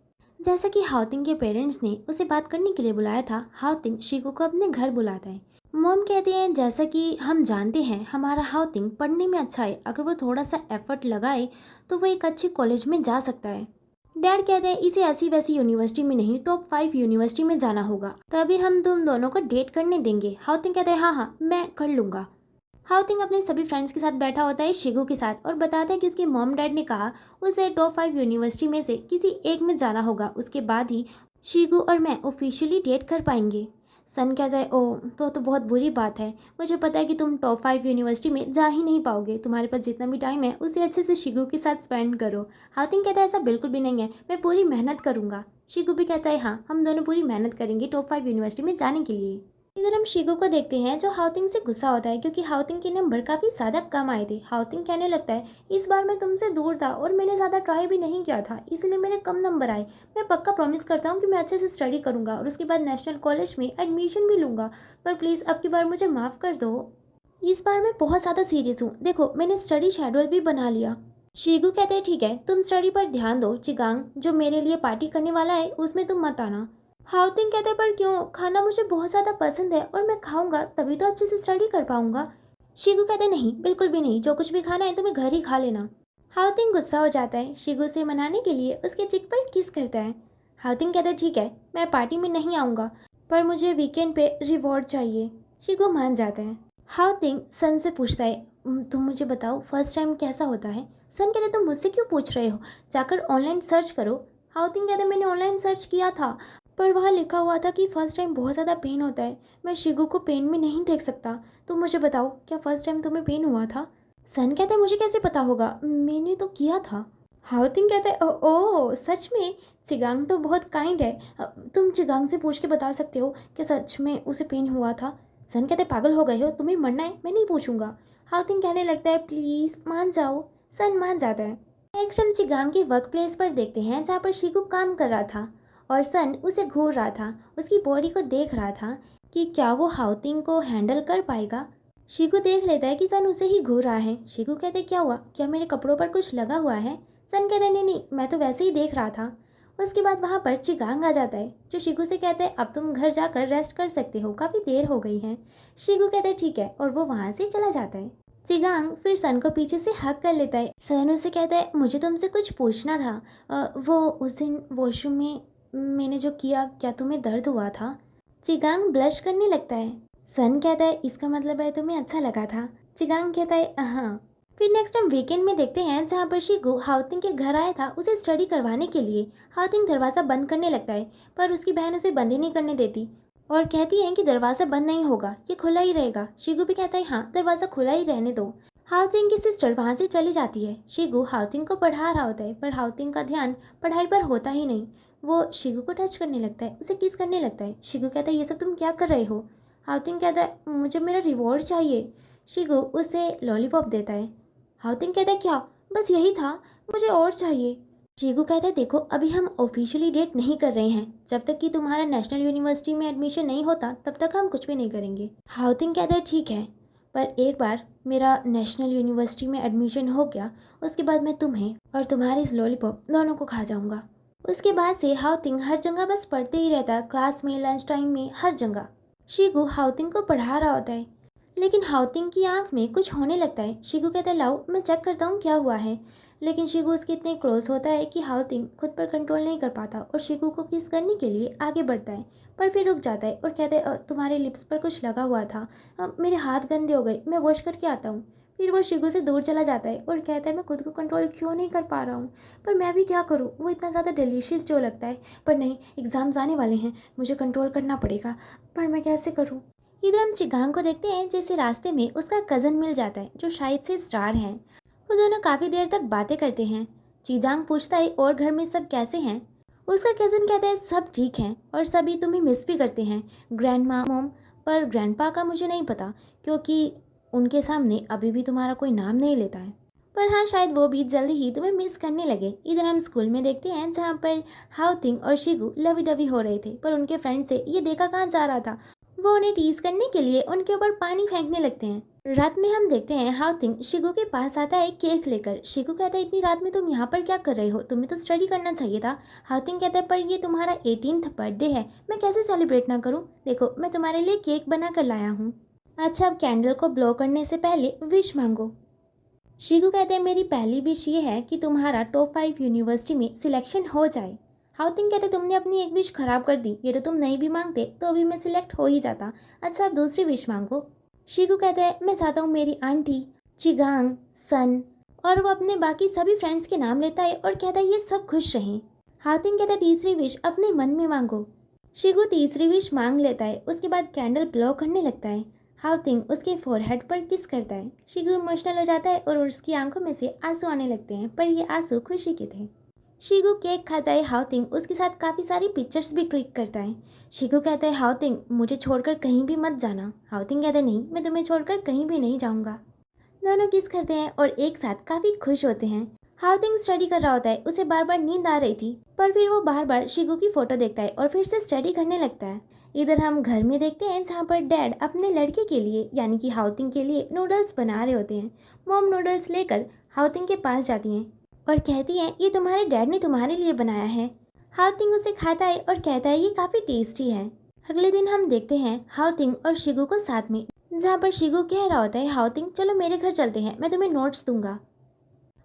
जैसा कि हाउतिंग के पेरेंट्स ने उसे बात करने के लिए बुलाया था, हाउतिंग शिगू को अपने घर बुलाता है। मॉम कहते हैं जैसा कि हम जानते हैं हमारा हाउतिंग पढ़ने में अच्छा है, अगर वो थोड़ा सा एफर्ट लगाए तो वो एक अच्छे कॉलेज में जा सकता है। डैड कहते हैं इसे ऐसी वैसी यूनिवर्सिटी में नहीं, टॉप 5 यूनिवर्सिटी में जाना होगा, तभी हम तुम दोनों को डेट करने देंगे। हाउतिंग कहते हैं हाँ हाँ मैं कर लूँगा। हाउतिंग अपने सभी फ्रेंड्स के साथ बैठा होता है शिगू के साथ और बताता है कि उसके मॉम डैड ने कहा उसे टॉप 5 यूनिवर्सिटी में से किसी एक में जाना होगा, उसके बाद ही शिगू और मैं ऑफिशियली डेट कर पाएंगे। सन कहता है ओह तो बहुत बुरी बात है, मुझे पता है कि तुम टॉप 5 यूनिवर्सिटी में जा ही नहीं पाओगे, तुम्हारे पास जितना भी टाइम है उसे अच्छे से शिगू के साथ स्पेंड करो। हाउतिंग कहता है ऐसा बिल्कुल भी नहीं है, मैं पूरी मेहनत करूँगा। शिगू भी कहता है हाँ हम दोनों पूरी मेहनत करेंगे टॉप 5 यूनिवर्सिटी में जाने के लिए। इधर हम शिगू को देखते हैं जो हाउतिंग से गुस्सा होता है क्योंकि हाउतिंग के नंबर काफ़ी ज़्यादा कम आए थे। हाउतिंग कहने लगता है इस बार मैं तुमसे दूर था और मैंने ज़्यादा ट्राई भी नहीं किया था, इसलिए मेरे कम नंबर आए। मैं पक्का प्रॉमिस करता हूँ कि मैं अच्छे से स्टडी करूँगा और उसके बाद नेशनल कॉलेज में एडमिशन भी लूँगा, पर प्लीज़ अब की बार मुझे माफ़ कर दो। इस बार मैं बहुत ज़्यादा सीरियस हूँ, देखो मैंने स्टडी शेड्यूल भी बना लिया। शिगू कहते हैं ठीक है तुम स्टडी पर ध्यान दो, चिगांग जो मेरे लिए पार्टी करने वाला है उसमें तुम मत आना। हाउतिंग कहते हैं पर क्यों, खाना मुझे बहुत ज़्यादा पसंद है और मैं खाऊंगा तभी तो अच्छे से स्टडी कर पाऊंगा। शिगू कहते हैं नहीं बिल्कुल भी नहीं, जो कुछ भी खाना है तुम्हें घर ही खा लेना। हाउतिंग गुस्सा हो जाता है, शिगू से मनाने के लिए उसके चिक पर किस करता है। हाउतिंग कहता है ठीक है मैं पार्टी में नहीं आऊँगा, पर मुझे वीकेंड पे रिवॉर्ड चाहिए। शिगू मान जाता है। हाउतिंग सन से पूछता है तुम मुझे बताओ फर्स्ट टाइम कैसा होता है। सन कहते तुम मुझसे क्यों पूछ रहे हो, जाकर ऑनलाइन सर्च करो। हाउतिंग कहते मैंने ऑनलाइन सर्च किया था पर वहाँ लिखा हुआ था कि फ़र्स्ट टाइम बहुत ज़्यादा पेन होता है, मैं शिगू को पेन में नहीं देख सकता। तुम मुझे बताओ क्या फ़र्स्ट टाइम तुम्हें पेन हुआ था। सन कहता है मुझे कैसे पता होगा, मैंने तो किया था। हाउतिंग कहता है ओह सच में, चिगांग तो बहुत काइंड है, तुम चिगांग से पूछ के बता सकते हो कि सच में उसे पेन हुआ था। सन कहते पागल हो गए हो, तुम्हें मरना है, मैं नहीं पूछूंगा। हाउतिंग कहने लगता है प्लीज़ मान जाओ। सन मान जाता है। नेक्स्ट हम चिगांग के वर्क प्लेस पर देखते हैं जहाँ पर शिगू काम कर रहा था और सन उसे घूर रहा था, उसकी बॉडी को देख रहा था कि क्या वो हाउतिंग को हैंडल कर पाएगा। शिगू देख लेता है कि सन उसे ही घूर रहा है। शिगू कहते क्या हुआ, क्या मेरे कपड़ों पर कुछ लगा हुआ है। सन कहते नहीं नहीं मैं तो वैसे ही देख रहा था। उसके बाद वहाँ पर चिगांग आ जाता है जो शिगू से कहता है अब तुम घर जाकर रेस्ट कर सकते हो, काफ़ी देर हो गई है। शिगू कहता है ठीक है और वो वहाँ से चला जाता है। चिगांग फिर सन को पीछे से हक कर लेता है। सन उसे कहता है मुझे तुमसे कुछ पूछना था, वो उस दिन वॉशरूम में मैंने जो किया क्या तुम्हें दर्द हुआ था। चिगांग ब्लश करने लगता है। सन कहता है इसका मतलब है तुम्हें अच्छा लगा था। चिगांग कहता है हाँ। फिर नेक्स्ट हम वीकेंड में देखते हैं जहाँ पर शिगू हाउतिंग के घर आया था उसे स्टडी करवाने के लिए। हाउतिंग दरवाज़ा बंद करने लगता है पर उसकी बहन उसे बंद ही नहीं करने देती और कहती है कि दरवाज़ा बंद नहीं होगा, ये खुला ही रहेगा। शिगू भी कहता है हाँ दरवाज़ा खुला ही रहने दो। हाउतिंग की सिस्टर वहाँ से चली जाती है। शिगू हाउतिंग को पढ़ा रहा होता है पर हाउतिंग का ध्यान पढ़ाई पर होता ही नहीं। वो शिगू को टच करने लगता है, उसे किस करने लगता है। शिगू कहता है ये सब तुम क्या कर रहे हो। हाउतिंग कहता है मुझे मेरा रिवॉर्ड चाहिए। शिगू उसे लॉलीपॉप देता है। हाउतिंग कहता है क्या, बस यही था, मुझे और चाहिए। शिगू कहता है देखो अभी हम ऑफिशियली डेट नहीं कर रहे हैं, जब तक कि तुम्हारा नेशनल यूनिवर्सिटी में एडमिशन नहीं होता तब तक हम कुछ भी नहीं करेंगे। हाउतिंग कहता है ठीक है, पर एक बार मेरा नेशनल यूनिवर्सिटी में एडमिशन हो गया उसके बाद मैं तुम्हें और तुम्हारे इस लॉलीपॉप दोनों को खा जाऊंगा। उसके बाद से हाउतिंग हर जगह बस पढ़ते ही रहता, क्लास में, लंच टाइम में, हर जगह। शिगू हाउतिंग को पढ़ा रहा होता है लेकिन हाउतिंग की आंख में कुछ होने लगता है। शिगू कहता है लाओ मैं चेक करता हूँ क्या हुआ है, लेकिन शिगू उसके इतने क्लोज होता है कि हाउतिंग खुद पर कंट्रोल नहीं कर पाता और शिगू को किस करने के लिए आगे बढ़ता है, पर फिर रुक जाता है और कहता है तुम्हारे लिप्स पर कुछ लगा हुआ था, मेरे हाथ गंदे हो गए, मैं वॉश करके आता हूँ। फिर वो शिगू से दूर चला जाता है और कहता है मैं खुद को कंट्रोल क्यों नहीं कर पा रहा हूँ, पर मैं भी क्या करूँ, वो इतना ज़्यादा डिलीशियस जो लगता है, पर नहीं एग्ज़ाम्स आने वाले हैं, मुझे कंट्रोल करना पड़ेगा, पर मैं कैसे करूँ। इधर हम चिगांग को देखते हैं जैसे रास्ते में उसका कज़न मिल जाता है जो शायद से स्टार है। वो दोनों काफ़ी देर तक बातें करते हैं। चिगांग पूछता है और घर में सब कैसे हैं। उसका कज़न कहता है सब ठीक हैं और सभी तुम्हें मिस भी करते हैं, ग्रैंड मॉम, पर ग्रैंडपा का मुझे नहीं पता क्योंकि उनके सामने अभी भी तुम्हारा कोई नाम नहीं लेता है। पर हाँ, शायद वो भी जल्दी ही तुम्हें मिस करने लगे। इधर हम स्कूल में देखते हैं जहाँ पर हाउतिंग और शिगू लवी डवी हो रहे थे, पर उनके फ्रेंड से ये देखा कहाँ जा रहा था। वो उन्हें टीज करने के लिए उनके ऊपर पानी फेंकने लगते हैं। रात में हम देखते हैं हाउतिंग शिगू के पास आता है केक लेकर। शिगू कहता है इतनी रात में तुम यहाँ पर क्या कर रहे हो, तुम्हें तो स्टडी करना चाहिए था। हाउतिंग कहता है पर ये तुम्हारा 18th बर्थडे है, मैं कैसे सेलिब्रेट ना करूँ, देखो मैं तुम्हारे लिए केक बना कर लाया हूँ। अच्छा, अब कैंडल को ब्लो करने से पहले विश मांगो। शिगू कहते हैं मेरी पहली विश ये है कि तुम्हारा टॉप 5 यूनिवर्सिटी में सिलेक्शन हो जाए। हाउतिंग कहते तुमने अपनी एक विश खराब कर दी, ये तो तुम नहीं भी मांगते तो अभी मैं सिलेक्ट हो ही जाता। अच्छा, अब दूसरी विश मांगो। शिगू कहते हैं मैं चाहता हूँ मेरी आंटी, चिगांग, सन और वो अपने बाकी सभी फ्रेंड्स के नाम लेता है और कहता है ये सब खुश रहें। हाउतिंग कहता है तीसरी विश अपने मन में मांगो। शिगू तीसरी विश मांग लेता है, उसके बाद कैंडल ब्लो करने लगता है। हाउतिंग उसके फोरहेड पर किस करता है। शिगू इमोशनल हो जाता है और उसकी आंखों में से आंसू आने लगते हैं, पर ये आंसू खुशी के थे। शिगू केक खाता है, हाउतिंग उसके साथ काफ़ी सारी पिक्चर्स भी क्लिक करता है। शिगू कहता है हाउतिंग मुझे छोड़कर कहीं भी मत जाना। हाउतिंग कहता है नहीं, मैं तुम्हें छोड़कर कहीं भी नहीं जाऊँगा। दोनों किस करते हैं और एक साथ काफ़ी खुश होते हैं। हाउतिंग स्टडी कर रहा होता है, उसे बार बार नींद आ रही थी, पर फिर वो बार बार शिगू की फ़ोटो देखता है और फिर से स्टडी करने लगता है। इधर हम घर में देखते हैं जहाँ पर डैड अपने लड़के के लिए यानी कि हाउतिंग के लिए नूडल्स बना रहे होते हैं। मॉम नूडल्स लेकर हाउतिंग के पास जाती हैं और कहती हैं ये तुम्हारे डैड ने तुम्हारे लिए बनाया है। हाउतिंग उसे खाता है और कहता है ये काफ़ी टेस्टी है। अगले दिन हम देखते हैं हाउतिंग और शिगू को साथ में, जहाँ पर शिगू कह रहा होता है हाउतिंग चलो मेरे घर चलते हैं, मैं तुम्हें नोट्स दूंगा।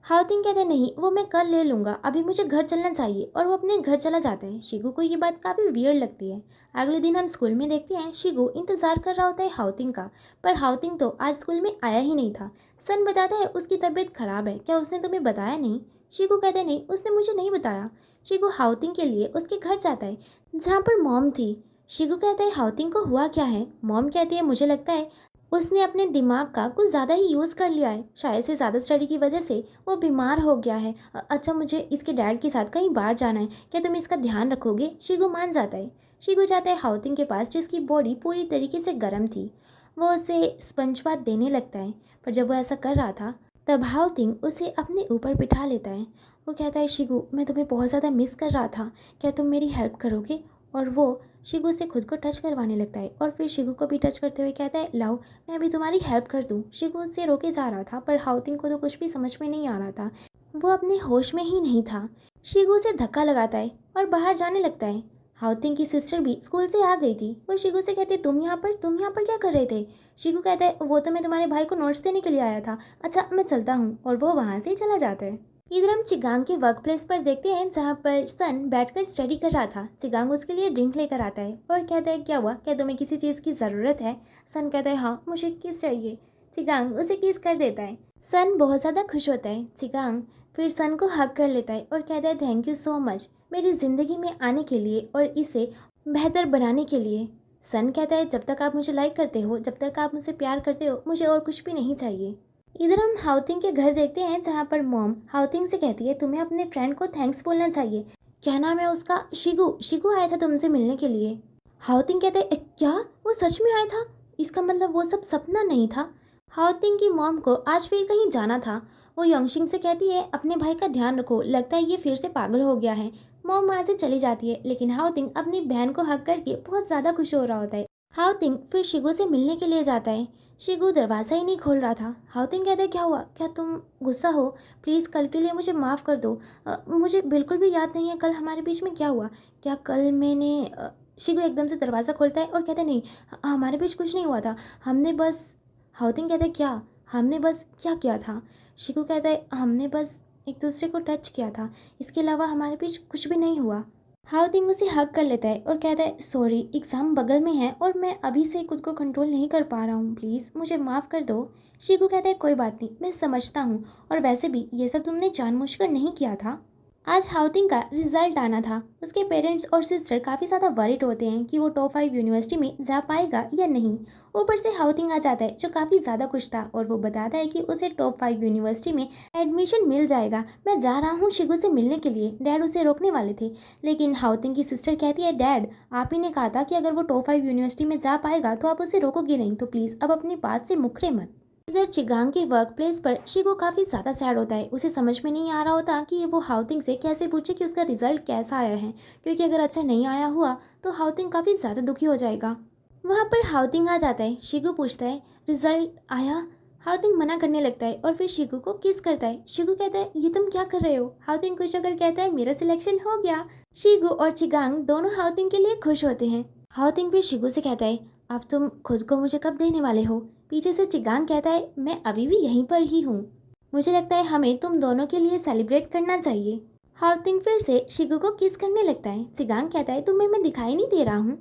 हाउतिंग कहता है नहीं, वो मैं कल ले लूँगा, अभी मुझे घर चलना चाहिए, और वो अपने घर चला जाता है। शिगू को ये बात काफ़ी वियर्ड लगती है। अगले दिन हम स्कूल में देखते हैं शिगू इंतज़ार कर रहा होता है हाउतिंग का, पर हाउतिंग तो आज स्कूल में आया ही नहीं था। सन बताता है उसकी तबीयत खराब है, क्या उसने तुम्हें बताया नहीं। शिगू कहते नहीं, उसने मुझे नहीं बताया। शिगू हाउतिंग के लिए उसके घर जाता है जहाँ पर मॉम थी। शिगू कहता है हाउतिंग को हुआ क्या है। मॉम कहती है मुझे लगता है उसने अपने दिमाग का कुछ ज़्यादा ही यूज़ कर लिया है, शायद से ज़्यादा स्टडी की वजह से वो बीमार हो गया है। अच्छा, मुझे इसके डैड के साथ कहीं बाहर जाना है, क्या तुम इसका ध्यान रखोगे। शिगू मान जाता है। शिगू जाता है हाउतिंग के पास जिसकी बॉडी पूरी तरीके से गर्म थी। वो उसे स्पंज बाथ देने लगता है, पर जब वो ऐसा कर रहा था तब हाउतिंग उसे अपने ऊपर बिठा लेता है। वो कहता है शिगू मैं तुम्हें बहुत ज़्यादा मिस कर रहा था, क्या तुम मेरी हेल्प करोगे। और वो शिगू से खुद को टच करवाने लगता है और फिर शिगू को भी टच करते हुए कहता है लाओ मैं भी तुम्हारी हेल्प कर दूँ। शिगू उससे रोके जा रहा था, पर हाउतिंग को तो कुछ भी समझ में नहीं आ रहा था, वो अपने होश में ही नहीं था। शिगू उसे धक्का लगाता है और बाहर जाने लगता है। हाउतिंग की सिस्टर भी स्कूल से आ गई थी। वो शिगू से कहती है तुम यहाँ पर क्या कर रहे थे। शिगू कहता है वो तो मैं तुम्हारे भाई को नोट्स देने के लिए आया था, अच्छा मैं चलता हूँ, और वो वहाँ से चला जाता है। इधर हम चिगांग के वर्क प्लेस पर देखते हैं जहाँ पर सन बैठकर स्टडी कर रहा था। चिगांग उसके लिए ड्रिंक लेकर आता है और कहता है क्या हुआ, क्या तुम्हें किसी चीज़ की ज़रूरत है। सन कहता है हाँ मुझे किस चाहिए। चिगांग उसे किस कर देता है। सन बहुत ज़्यादा खुश होता है। चिगांग फिर सन को हक कर लेता है और कहता है थैंक यू सो मच मेरी ज़िंदगी में आने के लिए और इसे बेहतर बनाने के लिए। सन कहता है जब तक आप मुझे लाइक करते हो, जब तक आप मुझसे प्यार करते हो, मुझे और कुछ भी नहीं चाहिए। इधर हम हाउतिंग के घर देखते हैं जहाँ पर मॉम हाउतिंग से कहती है तुम्हें अपने फ्रेंड को थैंक्स बोलना चाहिए। क्या नाम है उसका, शिगू। शिगू आया था तुमसे मिलने के लिए। हाउतिंग कहते हैं क्या वो सच में आया था, इसका मतलब वो सब सपना नहीं था। हाउतिंग की मॉम को आज फिर कहीं जाना था। वो यंगशिंग से कहती है अपने भाई का ध्यान रखो, लगता है ये फिर से पागल हो गया है। मॉम वहाँ से चली जाती है, लेकिन हाउतिंग अपनी बहन को हक करके बहुत ज़्यादा खुश हो रहा होता है। हाउतिंग फिर शिगू से मिलने के लिए जाता है। शिगू दरवाज़ा ही नहीं खोल रहा था। हाउतिंग कहता है क्या हुआ, क्या तुम गुस्सा हो, प्लीज़ कल के लिए मुझे माफ़ कर दो। मुझे बिल्कुल भी याद नहीं है कल हमारे बीच में क्या हुआ। क्या कल मैंने शिगू एकदम से दरवाज़ा खोलता है और कहता है नहीं, हमारे बीच कुछ नहीं हुआ था, हमने बस। हाउतिंग कहता है क्या, हमने बस क्या किया था। शिगू कहता है हमने बस एक दूसरे को टच किया था, इसके अलावा हमारे बीच कुछ भी नहीं हुआ। हाउतिंग उसे हग कर लेता है और कहता है सॉरी एग्ज़ाम बगल में है और मैं अभी से खुद को कंट्रोल नहीं कर पा रहा हूँ, प्लीज़ मुझे माफ़ कर दो। शिगू कहता है कोई बात नहीं, मैं समझता हूँ, और वैसे भी ये सब तुमने जानबूझकर नहीं किया था। आज हाउतिंग का रिजल्ट आना था। उसके पेरेंट्स और सिस्टर काफ़ी ज़्यादा वरिड होते हैं कि वो टॉप 5 यूनिवर्सिटी में जा पाएगा या नहीं। ऊपर से हाउतिंग आ जाता है जो काफ़ी ज़्यादा खुश था और वो बताता है कि उसे टॉप 5 यूनिवर्सिटी में एडमिशन मिल जाएगा। मैं जा रहा हूँ शिगू से मिलने के लिए। डैड उसे रोकने वाले थे, लेकिन हाउतिंग की सिस्टर कहती है डैड आप ही ने कहा था कि अगर वो टॉप 5 यूनिवर्सिटी में जा पाएगा तो आप उसे रोकोगे नहीं, तो प्लीज़ अब अपनी बात से मुकरे मत। इधर चिगांग के वर्क प्लेस पर शिगो काफ़ी ज़्यादा सैड होता है। उसे समझ में नहीं आ रहा होता कि वो हाउतिंग से कैसे पूछे कि उसका रिजल्ट कैसा आया है, क्योंकि अगर अच्छा नहीं आया हुआ तो हाउतिंग काफ़ी ज़्यादा दुखी हो जाएगा। वहाँ पर हाउतिंग आ जाता है। शिगो पूछता है, रिजल्ट आया? हाउतिंग मना करने लगता है और फिर शिगो को किस करता है। शिगो कहता है, ये तुम क्या कर रहे हो? हाउतिंग खुश होकर कहता है, मेरा सिलेक्शन हो गया। शिगो और चिगांग दोनों हाउतिंग के लिए खुश होते हैं। हाउतिंग फिर शिगो से कहता है, अब तुम खुद को मुझे कब देने वाले हो? पीछे से चिगांग कहता है, मैं अभी भी यहीं पर ही हूँ। मुझे लगता है हमें तुम दोनों के लिए सेलिब्रेट करना चाहिए। हाउतिंग फिर से शिगो को किस करने लगता है। चिगांग कहता है, तुम्हें मैं दिखाई नहीं दे रहा हूँ?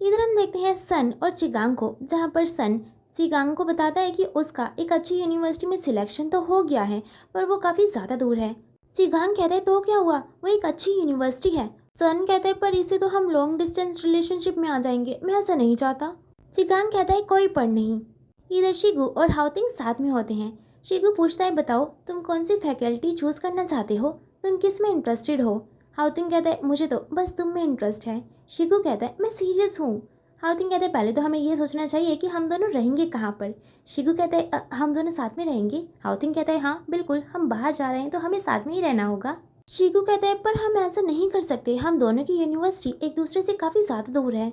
इधर हम देखते हैं सन और चिगांग को, जहाँ पर सन चिगांग को बताता है कि उसका एक अच्छी यूनिवर्सिटी में सिलेक्शन तो हो गया है, पर वो काफ़ी ज़्यादा दूर है। चिगांग कहता है, तो क्या हुआ, वो एक अच्छी यूनिवर्सिटी है। सन कहता है, पर इसे तो हम लॉन्ग डिस्टेंस रिलेशनशिप में आ जाएंगे, मैं ऐसा नहीं चाहता। चिगांग कहता है, कोई पर नहीं। इधर शिगू और हाउतिंग साथ में होते हैं। शिगू पूछता है, बताओ तुम कौन सी फैकल्टी चूज करना चाहते हो, तुम किस में इंटरेस्टेड हो? हाउतिंग कहता है, मुझे तो बस तुम में इंटरेस्ट है। शिगू कहता है, मैं सीरियस हूँ। हाउतिंग कहता है, पहले तो हमें ये सोचना चाहिए कि हम दोनों रहेंगे कहाँ पर। शिगू कहता है, हम दोनों साथ में रहेंगे। हाउतिंग कहता है, हाँ बिल्कुल, हम बाहर जा रहे हैं तो हमें साथ में ही रहना होगा। शिगू कहता है, पर हम ऐसा नहीं कर सकते, हम दोनों की यूनिवर्सिटी एक दूसरे से काफ़ी ज़्यादा दूर है।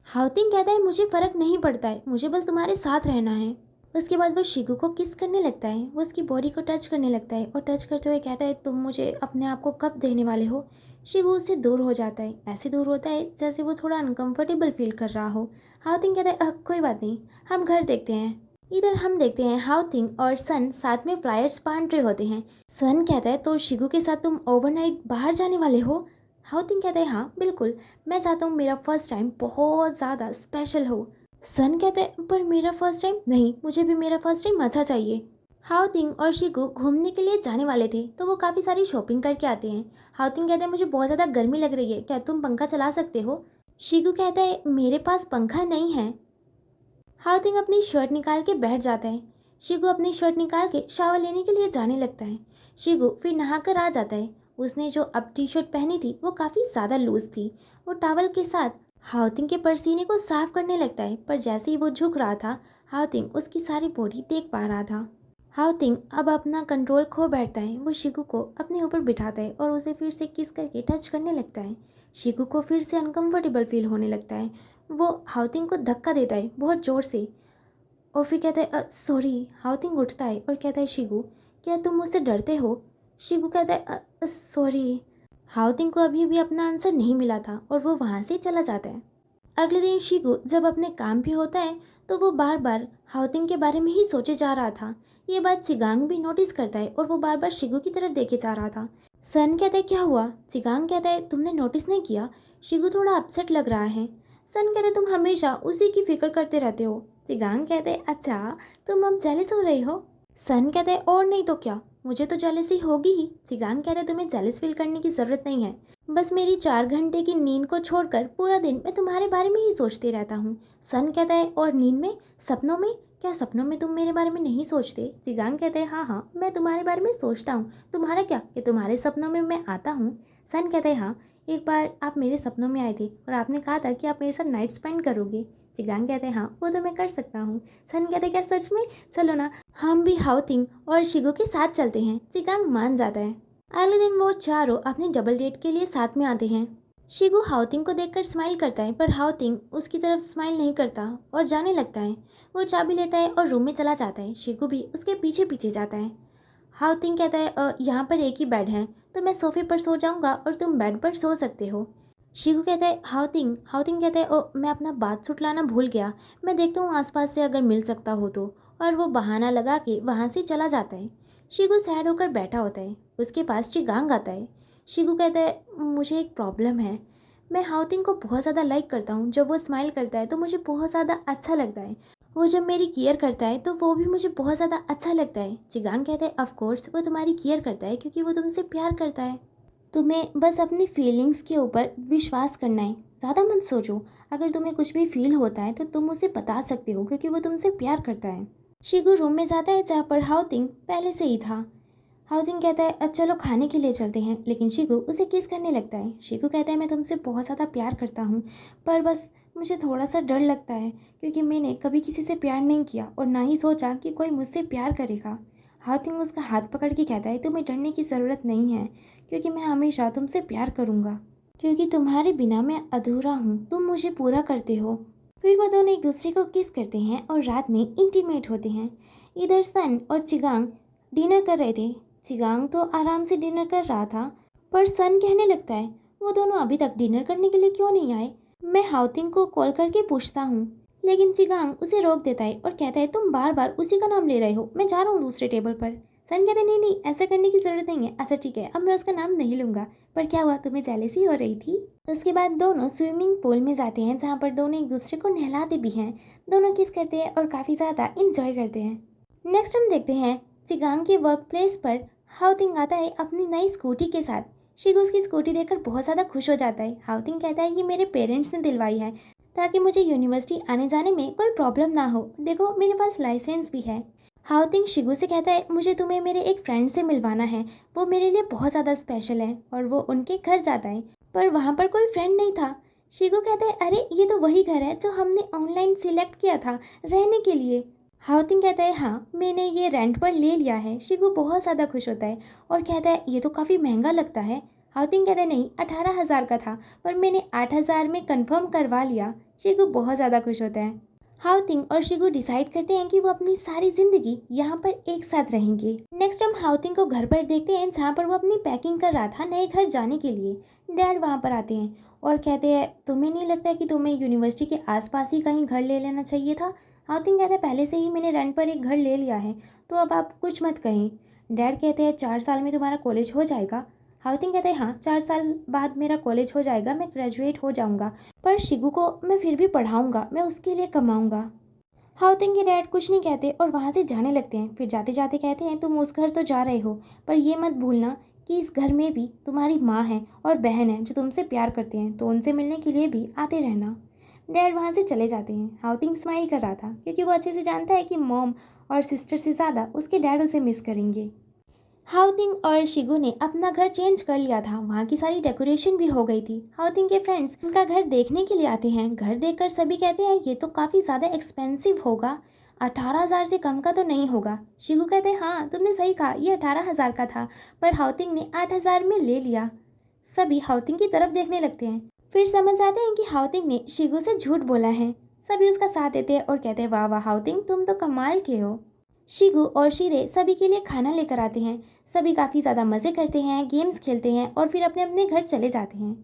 हाउतिंग कहता है, मुझे फ़र्क नहीं पड़ता है, मुझे बस तुम्हारे साथ रहना है। उसके बाद वो शिगू को किस करने लगता है। वो उसकी बॉडी को टच करने लगता है और टच करते हुए कहता है, तुम मुझे अपने आप को कब देने वाले हो? शिगू उससे दूर हो जाता है, ऐसे दूर होता है जैसे वो थोड़ा अनकंफर्टेबल फील कर रहा हो। हाउतिंग कहता है, कोई बात नहीं, हम घर देखते हैं। इधर हम देखते हैं हाउतिंग और सन साथ में फ्लायर्स बांट रहे होते हैं। सन कहता है, तो शिगू के साथ तुम ओवरनाइट बाहर जाने वाले हो? हाउतिंग कहता है, हाँ बिल्कुल, मैं चाहता हूँ मेरा फर्स्ट टाइम बहुत ज़्यादा स्पेशल हो। सन कहता है, पर मेरा फर्स्ट टाइम नहीं, मुझे भी मेरा फर्स्ट टाइम अच्छा चाहिए। हाउतिंग और शिगू घूमने के लिए जाने वाले थे तो वो काफ़ी सारी शॉपिंग करके आते हैं। हाउतिंग कहता है, मुझे बहुत ज़्यादा गर्मी लग रही है, क्या तुम पंखा चला सकते हो? शिगू कहता है, मेरे पास पंखा नहीं है। हाउतिंग अपनी शर्ट निकाल के बैठ जाता है। शिगू अपनी शर्ट निकाल के शावर लेने के लिए जाने लगता है। शिगू फिर नहाकर आ जाता है। उसने जो अब टी शर्ट पहनी थी वो काफ़ी ज़्यादा लूज थी। वो टॉवल के साथ हाउतिंग के पसीने को साफ करने लगता है, पर जैसे ही वो झुक रहा था हाउतिंग उसकी सारी बॉडी देख पा रहा था। हाउतिंग अब अपना कंट्रोल खो बैठता है। वो शिगू को अपने ऊपर बिठाता है और उसे फिर से किस करके टच करने लगता है। शिगू को फिर से अनकंफर्टेबल फील होने लगता है। वो हाउतिंग को धक्का देता है बहुत ज़ोर से और फिर कहता है, सॉरी। हाउतिंग उठता है और कहता है, शिगू क्या तुम मुझसे डरते हो? शिगू कहता है, सॉरी। हाउतिंग को अभी भी अपना आंसर नहीं मिला था और वो वहाँ से चला जाता है। अगले दिन शिगू जब अपने काम पे होता है तो वो बार बार हाउतिंग के बारे में ही सोचे जा रहा था। ये बात चिगांग भी नोटिस करता है और वो बार बार शिगू की तरफ देखे जा रहा था। सन कहता है, क्या हुआ? चिगांग कहता है, तुमने नोटिस नहीं किया शिगू थोड़ा अपसेट लग रहा है? सन कहते, तुम हमेशा उसी की फिक्र करते रहते हो। चिगांग कहते, अच्छा तुम अब जेलस हो रहे हो? सन कहते, और नहीं तो क्या, मुझे तो जेलसी होगी ही। चिगांग कहते, तुम्हें जेलस फील करने की ज़रूरत नहीं है, बस मेरी 4 घंटे की नींद को छोड़कर पूरा दिन मैं तुम्हारे बारे में ही सोचते रहता हूँ। सन कहता है, और नींद में, सपनों में? क्या सपनों में तुम मेरे बारे में नहीं सोचते? चिगांग कहते हैं, हाँ हाँ मैं तुम्हारे बारे में सोचता हूँ, तुम्हारा क्या कि तुम्हारे सपनों में मैं आता हूँ? सन कहते हैं, हाँ एक बार आप मेरे सपनों में आए थे और आपने कहा था कि आप मेरे साथ नाइट स्पेंड करोगे। चिगांग कहते हैं, हाँ वो तो मैं कर सकता हूँ। सन कहते हैं, क्या सच में? चलो ना हम भी हाउतिंग और शिगो के साथ चलते हैं। चिगांग मान जाता है। अगले दिन वो चारों अपने डबल डेट के लिए साथ में आते हैं। शिगू हाउतिंग को देखकर स्माइल करता है, पर हाउतिंग उसकी तरफ स्माइल नहीं करता और जाने लगता है। वो चाबी लेता है और रूम में चला जाता है। शिगू भी उसके पीछे पीछे जाता है। हाउतिंग कहता है, यहाँ पर एक ही बेड है तो मैं सोफे पर सो जाऊँगा और तुम बेड पर सो सकते हो। शिगू कहता है, हाउतिंग हाउतिंग कहता है, मैं अपना बाथ सूट लाना भूल गया, मैं देखता हूँ आसपास से अगर मिल सकता हो तो। और वो बहाना लगा के वहाँ से चला जाता है। शिगू सैड होकर बैठा होता है। उसके पास चिगांग आता है। शिगू कहता है, मुझे एक प्रॉब्लम है, मैं हाउतिंग को बहुत ज़्यादा लाइक करता हूँ, जब वो स्माइल करता है तो मुझे बहुत ज़्यादा अच्छा लगता है, वो जब मेरी केयर करता है तो वो भी मुझे बहुत ज़्यादा अच्छा लगता है। चिगांग कहता है, ऑफ कोर्स वो तुम्हारी केयर करता है क्योंकि वो तुमसे प्यार करता है, तुम्हें बस अपनी फीलिंग्स के ऊपर विश्वास करना है, ज़्यादा मत सोचो। अगर तुम्हें कुछ भी फील होता है तो तुम उसे बता सकते हो क्योंकि वो तुमसे प्यार करता है। शिगू रूम में जाता है जहाँ पर हाउतिंग पहले से ही था। हाउसिंग कहता है, चलो खाने के लिए चलते हैं, लेकिन शिगू उसे किस करने लगता है। शिगू कहता है, मैं तुमसे बहुत ज़्यादा प्यार करता हूँ, पर बस मुझे थोड़ा सा डर लगता है क्योंकि मैंने कभी किसी से प्यार नहीं किया और ना ही सोचा कि कोई मुझसे प्यार करेगा। हातिम उसका हाथ पकड़ के कहता है, तुम्हें डरने की ज़रूरत नहीं है क्योंकि मैं हमेशा तुमसे प्यार करूँगा, क्योंकि तुम्हारे बिना मैं अधूरा हूँ, तुम मुझे पूरा करते हो। फिर वो दोनों एक दूसरे को किस करते हैं और रात में इंटीमेट होते हैं। इधर सन और चिगांग डिनर कर रहे थे। चिगांग तो आराम से डिनर कर रहा था, पर सन कहने लगता है, वो दोनों अभी तक डिनर करने के लिए क्यों नहीं आए? मैं हाउतिंग को कॉल करके पूछता हूँ, लेकिन चिगांग उसे रोक देता है और कहता है, तुम बार बार उसी का नाम ले रहे हो, मैं जा रहा हूँ दूसरे टेबल पर। सन कहते हैं, नहीं नहीं, ऐसा करने की ज़रूरत नहीं है। अच्छा ठीक है, अब मैं उसका नाम नहीं लूँगा। पर क्या हुआ, तुम्हें जेलसी हो रही थी? उसके बाद दोनों स्विमिंग पूल में जाते हैं जहाँ पर दोनों एक दूसरे को नहलाते भी हैं। दोनों किस करते हैं और काफ़ी ज़्यादा इंजॉय करते हैं। नेक्स्ट हम देखते हैं चिगांग के वर्क प्लेस पर हाउतिंग आता है अपनी नई स्कूटी के साथ। शिगू उसकी स्कूटी देखकर बहुत ज़्यादा खुश हो जाता है। हाउतिंग कहता है, ये मेरे पेरेंट्स ने दिलवाई है ताकि मुझे यूनिवर्सिटी आने जाने में कोई प्रॉब्लम ना हो। देखो मेरे पास लाइसेंस भी है। हाउतिंग शिगू से कहता है, मुझे तुम्हें मेरे एक फ्रेंड से मिलवाना है, वो मेरे लिए बहुत ज़्यादा स्पेशल है। और वो उनके घर जाता है, पर वहाँ पर कोई फ्रेंड नहीं था। शिगू कहता है, अरे ये तो वही घर है जो हमने ऑनलाइन सिलेक्ट किया था रहने के लिए। हाउतिंग कहता है, हाँ मैंने ये रेंट पर ले लिया है। शिगू बहुत ज़्यादा खुश होता है और कहता है, ये तो काफ़ी महंगा लगता है। हाउतिंग कहता है, नहीं 18,000 का था, पर मैंने 8,000 में कंफर्म करवा लिया। शिगू बहुत ज़्यादा खुश होता है। हाउतिंग और शिगू डिसाइड करते हैं कि वो अपनी सारी जिंदगी यहाँ पर एक साथ रहेंगे। नेक्स्ट हम हाउतिंग को घर पर देखते हैं जहाँ पर वो अपनी पैकिंग कर रहा था नए घर जाने के लिए। डैड वहाँ पर आते हैं और कहते हैं, तुम्हें नहीं लगता कि तुम्हें यूनिवर्सिटी के आसपास ही कहीं घर ले लेना चाहिए था? हाउतिंग कहता है, पहले से ही मैंने रेंट पर एक घर ले लिया है, तो अब आप कुछ मत कहें। डैड कहते हैं, 4 साल में तुम्हारा कॉलेज हो जाएगा? हाउतिंग कहते हैं, हाँ 4 साल बाद मेरा कॉलेज हो जाएगा, मैं ग्रेजुएट हो जाऊँगा, पर शिगू को मैं फिर भी पढ़ाऊँगा, मैं उसके लिए कमाऊँगा। हाउतिंग के डैड कुछ नहीं कहते और वहाँ से जाने लगते हैं। फिर जाते जाते कहते हैं, तुम उस घर तो जा रहे हो, पर ये मत भूलना कि इस घर में भी तुम्हारी माँ है और बहन है जो तुमसे प्यार करते हैं, तो उनसे मिलने के लिए भी आते रहना। डैड वहाँ से चले जाते हैं। हाउतिंग स्माइल कर रहा था क्योंकि वो अच्छे से जानता है कि मॉम और सिस्टर से ज़्यादा उसके डैड उसे मिस करेंगे। हाउतिंग और शिगू ने अपना घर चेंज कर लिया था, वहाँ की सारी डेकोरेशन भी हो गई थी। हाउतिंग के फ्रेंड्स उनका घर देखने के लिए आते हैं। घर देखकर सभी कहते हैं, ये तो काफ़ी ज़्यादा एक्सपेंसिव होगा, 18,000 से कम का तो नहीं होगा। शिगू कहते हैं, हाँ तुमने सही कहा, ये 18,000 का था, पर हाउतिंग ने 8,000 में ले लिया। सभी हाउतिंग की तरफ देखने लगते हैं। फिर समझ आते हैं कि हाउतिंग ने शिगू से झूठ बोला है। सभी उसका साथ देते हैं और कहते हैं, वाह वाह हाउतिंग, तुम तो कमाल के हो। शिगू और शीरे सभी के लिए खाना लेकर आते हैं। सभी काफ़ी ज़्यादा मज़े करते हैं, गेम्स खेलते हैं और फिर अपने अपने घर चले जाते हैं।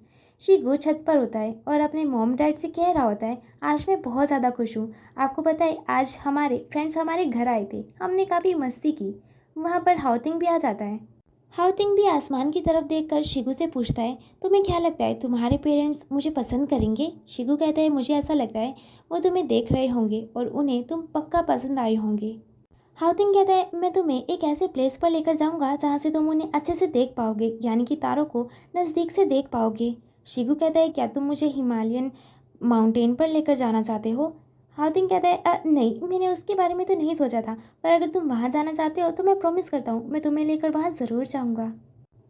शिगू छत पर होता है और अपने मॉम डैड से कह रहा होता है, आज मैं बहुत ज़्यादा खुश हूँ। आपको पता है, आज हमारे फ्रेंड्स हमारे घर आए थे, हमने काफ़ी मस्ती की। वहाँ पर हाउतिंग भी आ जाता है। हाउतिंग भी आसमान की तरफ देखकर शिगू से पूछता है, तुम्हें क्या लगता है तुम्हारे पेरेंट्स मुझे पसंद करेंगे? शिगू कहता है, मुझे ऐसा लगता है वो तुम्हें देख रहे होंगे और उन्हें तुम पक्का पसंद आए होंगे। हाउतिंग कहता है, मैं तुम्हें एक ऐसे प्लेस पर लेकर जाऊंगा जहाँ से तुम उन्हें अच्छे से देख पाओगे, यानी कि तारों को नज़दीक से देख पाओगे। शिगू कहता है, क्या तुम मुझे हिमालयन माउंटेन पर लेकर जाना चाहते हो? हाउतिंग कहता है, नहीं मैंने उसके बारे में तो नहीं सोचा था, पर अगर तुम वहाँ जाना चाहते हो तो मैं प्रॉमिस करता हूँ मैं तुम्हें लेकर वहाँ ज़रूर जाऊँगा।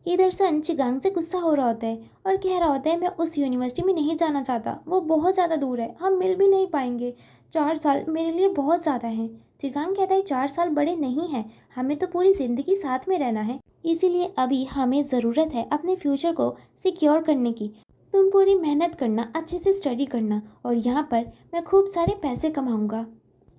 इधर सन चिगांग से गुस्सा हो रहा होता है और कह रहा होता है, मैं उस यूनिवर्सिटी में नहीं जाना चाहता, वो बहुत ज़्यादा दूर है, हम मिल भी नहीं पाएंगे। 4 साल मेरे लिए बहुत ज़्यादा है। चिगांग कहता है, 4 साल बड़े नहीं हैं, हमें तो पूरी ज़िंदगी साथ में रहना है, इसीलिए अभी हमें ज़रूरत है अपने फ्यूचर को सिक्योर करने की। तुम पूरी मेहनत करना, अच्छे से स्टडी करना, और यहाँ पर मैं खूब सारे पैसे कमाऊँगा।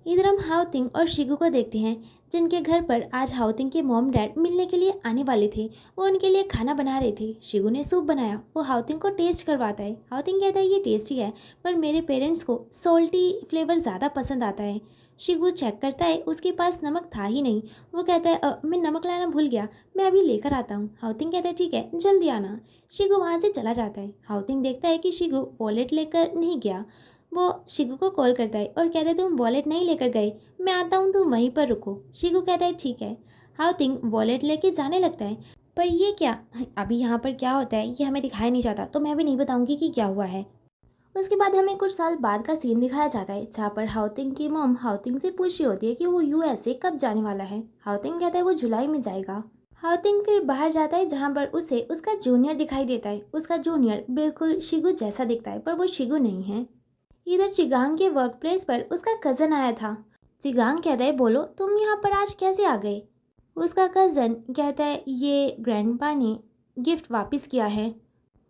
इधर हम हाउतिंग और शिगू को देखते हैं जिनके घर पर आज हाउतिंग के मॉम डैड मिलने के लिए आने वाले थे। वो उनके लिए खाना बना रहे थे। शिगू ने सूप बनाया, वो हाउतिंग को टेस्ट करवाता है। हाउतिंग कहता है, ये टेस्टी है, पर मेरे पेरेंट्स को सॉल्टी फ्लेवर ज़्यादा पसंद आता है। शिगू चेक करता है, उसके पास नमक था ही नहीं। वो कहता है, मैं नमक लाना भूल गया, मैं अभी लेकर आता हूँ। हाउतिंग कहता है, ठीक है जल्दी आना। शिगू वहाँ से चला जाता है। हाउतिंग देखता है कि शिगू वॉलेट लेकर नहीं गया। वो शिगू को कॉल करता है और कहता है, तुम वॉलेट नहीं लेकर गए, मैं आता हूँ, तुम वहीं पर रुको। शिगू कहता है, ठीक है। हाउतिंग वॉलेट लेके जाने लगता है, पर ये क्या, अभी यहाँ पर क्या होता है ये हमें दिखाया नहीं जाता, तो मैं भी नहीं बताऊंगी कि क्या हुआ है। उसके बाद हमें कुछ साल बाद का सीन दिखाया जाता है जहाँ पर हाउतिंग की मॉम हाउतिंग से पूछ रही होती है कि वो यूएसए कब जाने वाला है। हाउतिंग कहता है वो जुलाई में जाएगा। हाउतिंग फिर बाहर जाता है जहाँ पर उसे उसका जूनियर दिखाई देता है। उसका जूनियर बिल्कुल शिगू जैसा दिखता है, पर वो शिगू नहीं है। इधर चिगांग के वर्क प्लेस पर उसका कज़न आया था। चिगांग कहता है, बोलो तुम यहाँ पर आज कैसे आ गए? उसका कज़न कहता है, ये ग्रैंडपा ने गिफ्ट वापस किया है।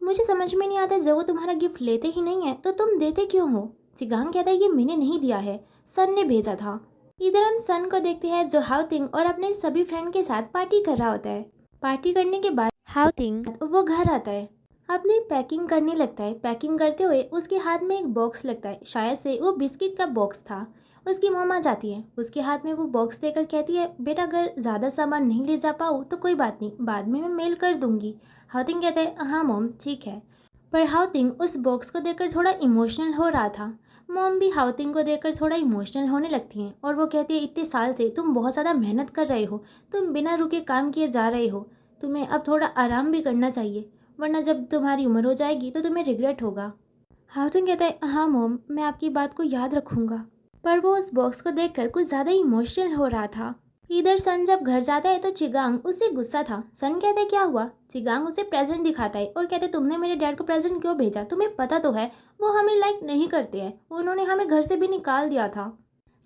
मुझे समझ में नहीं आता, जब वो तुम्हारा गिफ्ट लेते ही नहीं है तो तुम देते क्यों हो? चिगांग कहता है, ये मैंने नहीं दिया है, सन ने भेजा था। इधर हम सन को देखते हैं जो हाउतिंग और अपने सभी फ्रेंड के साथ पार्टी कर रहा होता है। पार्टी करने के बाद हाउतिंग वो घर आता है, अपनी पैकिंग करने लगता है। पैकिंग करते हुए उसके हाथ में एक बॉक्स लगता है, शायद से वो बिस्किट का बॉक्स था। उसकी मॉम आ जाती है, उसके हाथ में वो बॉक्स देकर कहती है, बेटा अगर ज़्यादा सामान नहीं ले जा पाऊँ तो कोई बात नहीं, बाद में मैं मेल कर दूंगी। हाउतिंग कहता है, हाँ मॉम ठीक है। पर हाउतिंग उस बॉक्स को देखकर थोड़ा इमोशनल हो रहा था। मॉम भी हाउतिंग को देखकर थोड़ा इमोशनल होने लगती हैं और वो कहती है, इतने साल से तुम बहुत ज़्यादा मेहनत कर रहे हो, तुम बिना रुके काम किए जा रहे हो, तुम्हें अब थोड़ा आराम भी करना चाहिए, वरना जब तुम्हारी उम्र हो जाएगी तो तुम्हें रिग्रेट होगा। हाउटिंग कहता है, हाँ मॉम मैं आपकी बात को याद रखूंगा। पर वो उस बॉक्स को देखकर कुछ ज़्यादा इमोशनल हो रहा था। इधर सन जब घर जाता है तो चिगांग उससे गुस्सा था। सन कहता है, क्या हुआ? चिगांग उसे प्रेजेंट दिखाता है और कहते हैं, तुमने मेरे डैड को प्रेजेंट क्यों भेजा? तुम्हें पता तो है वो हमें लाइक नहीं करते हैं, उन्होंने हमें घर से भी निकाल दिया था।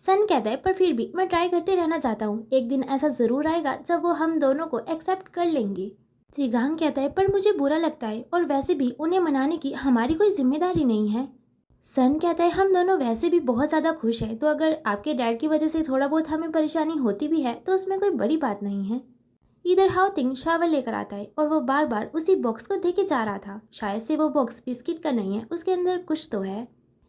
सन कहता है, पर फिर भी मैं ट्राई करते रहना चाहता हूँ, एक दिन ऐसा ज़रूर आएगा जब वो हम दोनों को एक्सेप्ट कर लेंगे। चिगांग कहता है, पर मुझे बुरा लगता है और वैसे भी उन्हें मनाने की हमारी कोई जिम्मेदारी नहीं है। सन कहता है, हम दोनों वैसे भी बहुत ज़्यादा खुश हैं, तो अगर आपके डैड की वजह से थोड़ा बहुत हमें परेशानी होती भी है तो उसमें कोई बड़ी बात नहीं है। इधर हाउतिंग शावर लेकर आता है और वो बार बार उसी बॉक्स को देखे जा रहा था। शायद से वो बॉक्स बिस्किट का नहीं है, उसके अंदर कुछ तो है।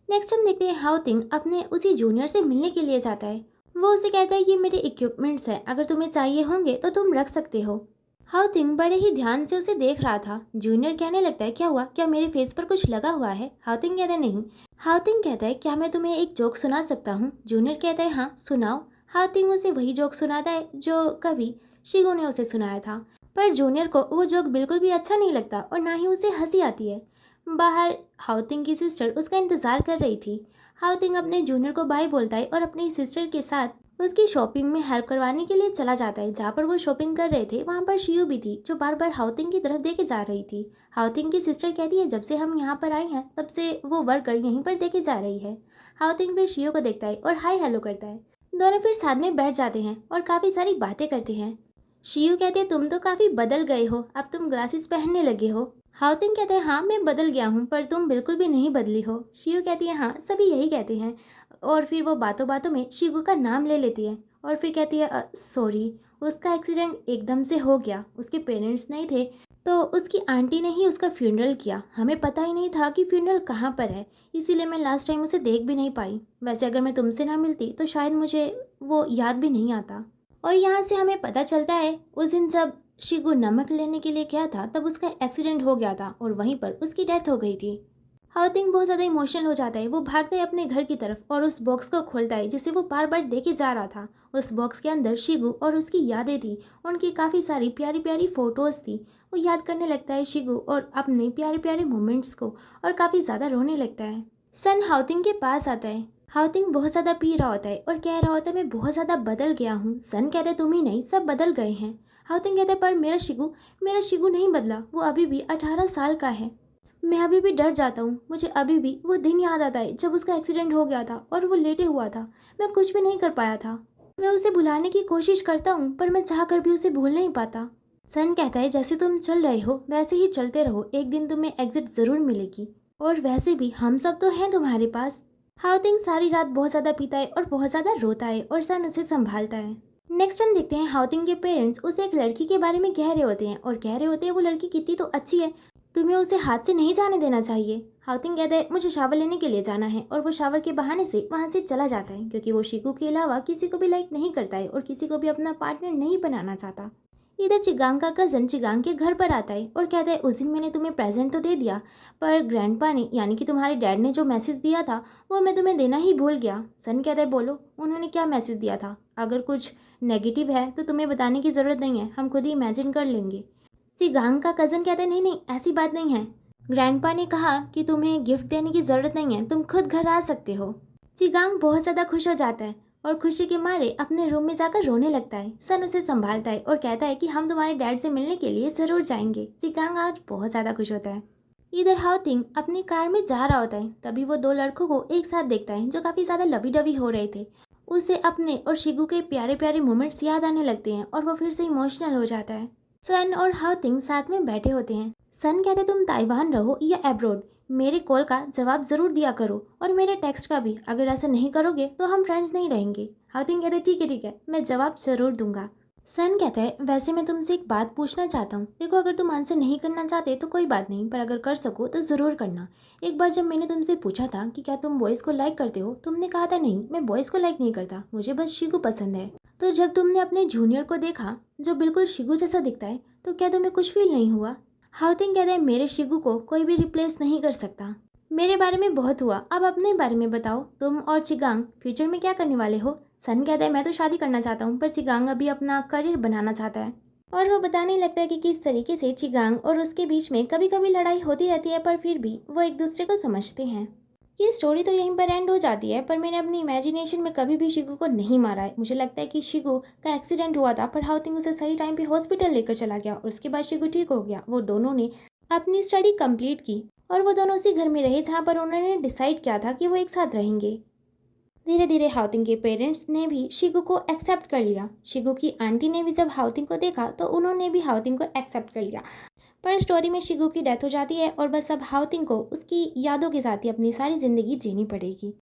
नेक्स्ट हम देखते हैं हाउतिंग अपने उसी जूनियर से मिलने के लिए जाता है। वो उसे कहता है, ये मेरे इक्विपमेंट्स हैं, अगर तुम्हें चाहिए होंगे तो तुम रख सकते हो। हाउतिंग बड़े ही ध्यान से उसे देख रहा था। जूनियर कहने लगता है, क्या हुआ, क्या मेरे फेस पर कुछ लगा हुआ है? हाउतिंग कहता है, नहीं। हाउतिंग कहता है, क्या मैं तुम्हें एक जोक सुना सकता हूँ? जूनियर कहता है, हाँ सुनाओ। हाउतिंग उसे वही जोक सुनाता है जो कभी शिगो ने उसे सुनाया था। पर जूनियर को वो जोक बिल्कुल भी अच्छा नहीं लगता और ना ही उसे हंसी आती है। बाहर हाउतिंग की सिस्टर उसका इंतज़ार कर रही थी। हाउतिंग अपने जूनियर को बाय बोलता है और अपनी सिस्टर के साथ उसकी शॉपिंग में हेल्प करवाने के लिए चला जाता है। जहाँ पर वो शॉपिंग कर रहे थे वहाँ पर शियू भी थी, जो बार बार हाउतिंग की तरफ देखे जा रही थी। हाउतिंग की सिस्टर कहती है, जब से हम यहाँ पर आए हैं तब से वो वर्कर यहीं पर देखे जा रही है। हाउतिंग फिर शियू को देखता है और हाय हेलो करता है। दोनों फिर साथ में बैठ जाते हैं और काफ़ी सारी बातें करते हैं। शियू कहते हैं, तुम तो काफ़ी बदल गए हो, अब तुम ग्लासेस पहनने लगे हो। हाउतिंग कहते हैं, हाँ मैं बदल गया हूँ, पर तुम बिल्कुल भी नहीं बदली हो। शियू कहती है, हाँ सभी यही कहते हैं। और फिर वो बातों बातों में शिगू का नाम ले लेती है और फिर कहती है, सॉरी उसका एक्सीडेंट एकदम से हो गया, उसके पेरेंट्स नहीं थे तो उसकी आंटी ने ही उसका फ्यूनरल किया, हमें पता ही नहीं था कि फ्यूनरल कहाँ पर है, इसीलिए मैं लास्ट टाइम उसे देख भी नहीं पाई। वैसे अगर मैं तुमसे ना मिलती तो शायद मुझे वो याद भी नहीं आता। और यहाँ से हमें पता चलता है उस दिन जब शिगू नमक लेने के लिए गया था तब उसका एक्सीडेंट हो गया था और वहीं पर उसकी डेथ हो गई थी। हाउतिंग बहुत ज़्यादा इमोशनल हो जाता है। वो भागता है अपने घर की तरफ और उस बॉक्स को खोलता है जिसे वो बार बार देखे जा रहा था। उस बॉक्स के अंदर शिगू और उसकी यादें थी, उनकी काफ़ी सारी प्यारी प्यारी फ़ोटोज़ थी। वो याद करने लगता है शिगू और अपने प्यारे प्यारे मोमेंट्स को और काफ़ी ज़्यादा रोने लगता है। सन हाउतिंग के पास आता है। हाउतिंग बहुत ज़्यादा पी रहा होता है और कह रहा होता है, मैं बहुत ज़्यादा बदल गया हूँ। सन कहते तुम ही नहीं, सब बदल गए हैं। हाउतिंग कहता है, पर मेरा शिगू नहीं बदला, वो अभी भी 18 साल का है। मैं अभी भी डर जाता हूँ, मुझे अभी भी वो दिन याद आता है जब उसका एक्सीडेंट हो गया था और वो लेटे हुआ था, मैं कुछ भी नहीं कर पाया था। मैं उसे भुलाने की कोशिश करता हूँ पर मैं चाह कर भी उसे भूल नहीं पाता। सन कहता है, जैसे तुम चल रहे हो वैसे ही चलते रहो, एक दिन तुम्हें एग्जिट ज़रूर मिलेगी, और वैसे भी हम सब तो हैं तुम्हारे पास। हाउतिंग सारी रात बहुत ज़्यादा पीता है और बहुत ज़्यादा रोता है और सन उसे संभालता है। नेक्स्ट हम देखते हैं हाउतिंग के पेरेंट्स उसे एक लड़की के बारे में कह रहे होते हैं और कह रहे होते हैं, वो लड़की कितनी तो अच्छी है, तुम्हें उसे हाथ से नहीं जाने देना चाहिए। हाउतिंग कहता है, मुझे शावर लेने के लिए जाना है, और वो शावर के बहाने से वहाँ से चला जाता है क्योंकि वो शिकू के अलावा किसी को भी लाइक नहीं करता है और किसी को भी अपना पार्टनर नहीं बनाना चाहता। इधर चिगांग का कज़न चिगांग के घर पर आता है और कहता है, उस दिन मैंने तुम्हें प्रेजेंट तो दे दिया, पर ग्रैंडपा ने यानी कि तुम्हारे डैड ने जो मैसेज दिया था वो मैं तुम्हें देना ही भूल गया। सन कहता है, बोलो उन्होंने क्या मैसेज दिया था? अगर कुछ नेगेटिव है तो तुम्हें बताने की ज़रूरत नहीं है, हम खुद ही इमेजिन कर लेंगे। चिगांग का कज़न कहता है, नहीं नहीं ऐसी बात नहीं है, ग्रैंडपा ने कहा कि तुम्हें गिफ्ट देने की ज़रूरत नहीं है, तुम खुद घर आ सकते हो। चिगांग बहुत ज़्यादा खुश हो जाता है और खुशी के मारे अपने रूम में जाकर रोने लगता है। सन उसे संभालता है और कहता है कि हम तुम्हारे डैड से मिलने के लिए ज़रूर जाएंगे। चिगांग आज बहुत ज़्यादा खुश होता है। इधर हाउतिंग अपनी कार में जा रहा होता है, तभी वो दो लड़कों को एक साथ देखता है जो काफ़ी ज़्यादा लवी डवी हो रहे थे। उसे अपने और शिगू के प्यारे प्यारे मोमेंट्स याद आने लगते हैं और वो फिर से इमोशनल हो जाता है। सन और हाउतिंग साथ में बैठे होते हैं। सन कहते तुम ताइवान रहो या अब्रॉड, मेरे कॉल का जवाब ज़रूर दिया करो और मेरे टेक्स्ट का भी। अगर ऐसा नहीं करोगे तो हम फ्रेंड्स नहीं रहेंगे। हाउतिंग कहते ठीक है, मैं जवाब ज़रूर दूंगा। सन कहता है वैसे मैं तुमसे एक बात पूछना चाहता हूँ। देखो, अगर तुम आंसर नहीं करना चाहते तो कोई बात नहीं, पर अगर कर सको तो ज़रूर करना। एक बार जब मैंने तुमसे पूछा था कि क्या तुम बॉयज़ को लाइक करते हो, तुमने कहा था नहीं, मैं बॉयज़ को लाइक नहीं करता, मुझे बस शिगू पसंद है। तो जब तुमने अपने जूनियर को देखा जो बिल्कुल शिगू जैसा दिखता है, तो क्या तुम्हें कुछ फील नहीं हुआ? हाउतिंग कहता है मेरे शिगू को कोई भी रिप्लेस नहीं कर सकता। मेरे बारे में बहुत हुआ, अब अपने बारे में बताओ, तुम और चिगांग फ्यूचर में क्या करने वाले हो? सन कहता है मैं तो शादी करना चाहता हूँ, पर चिगांग अभी अपना करियर बनाना चाहता है। और वो बताने लगता है कि किस तरीके से चिगांग और उसके बीच में कभी कभी लड़ाई होती रहती है, पर फिर भी वो एक दूसरे को समझते हैं। ये स्टोरी तो यहीं पर एंड हो जाती है, पर मैंने अपनी इमेजिनेशन में कभी भी शिगू को नहीं मारा है। मुझे लगता है कि शिगू का एक्सीडेंट हुआ था, पर हाउतिंग उसे सही टाइम पे हॉस्पिटल लेकर चला गया और उसके बाद शिगू ठीक हो गया। वो दोनों ने अपनी स्टडी कंप्लीट की और वो दोनों उसी घर में रहे जहाँ पर उन्होंने डिसाइड किया था कि वो एक साथ रहेंगे। धीरे धीरे हाउतिंग के पेरेंट्स ने भी शिगू को एक्सेप्ट कर लिया। शिगू की आंटी ने भी जब हाउतिंग को देखा तो उन्होंने भी हाउतिंग को एक्सेप्ट कर लिया। पर स्टोरी में शिगू की डेथ हो जाती है और बस अब हाउतिंग को उसकी यादों के साथ ही अपनी सारी ज़िंदगी जीनी पड़ेगी।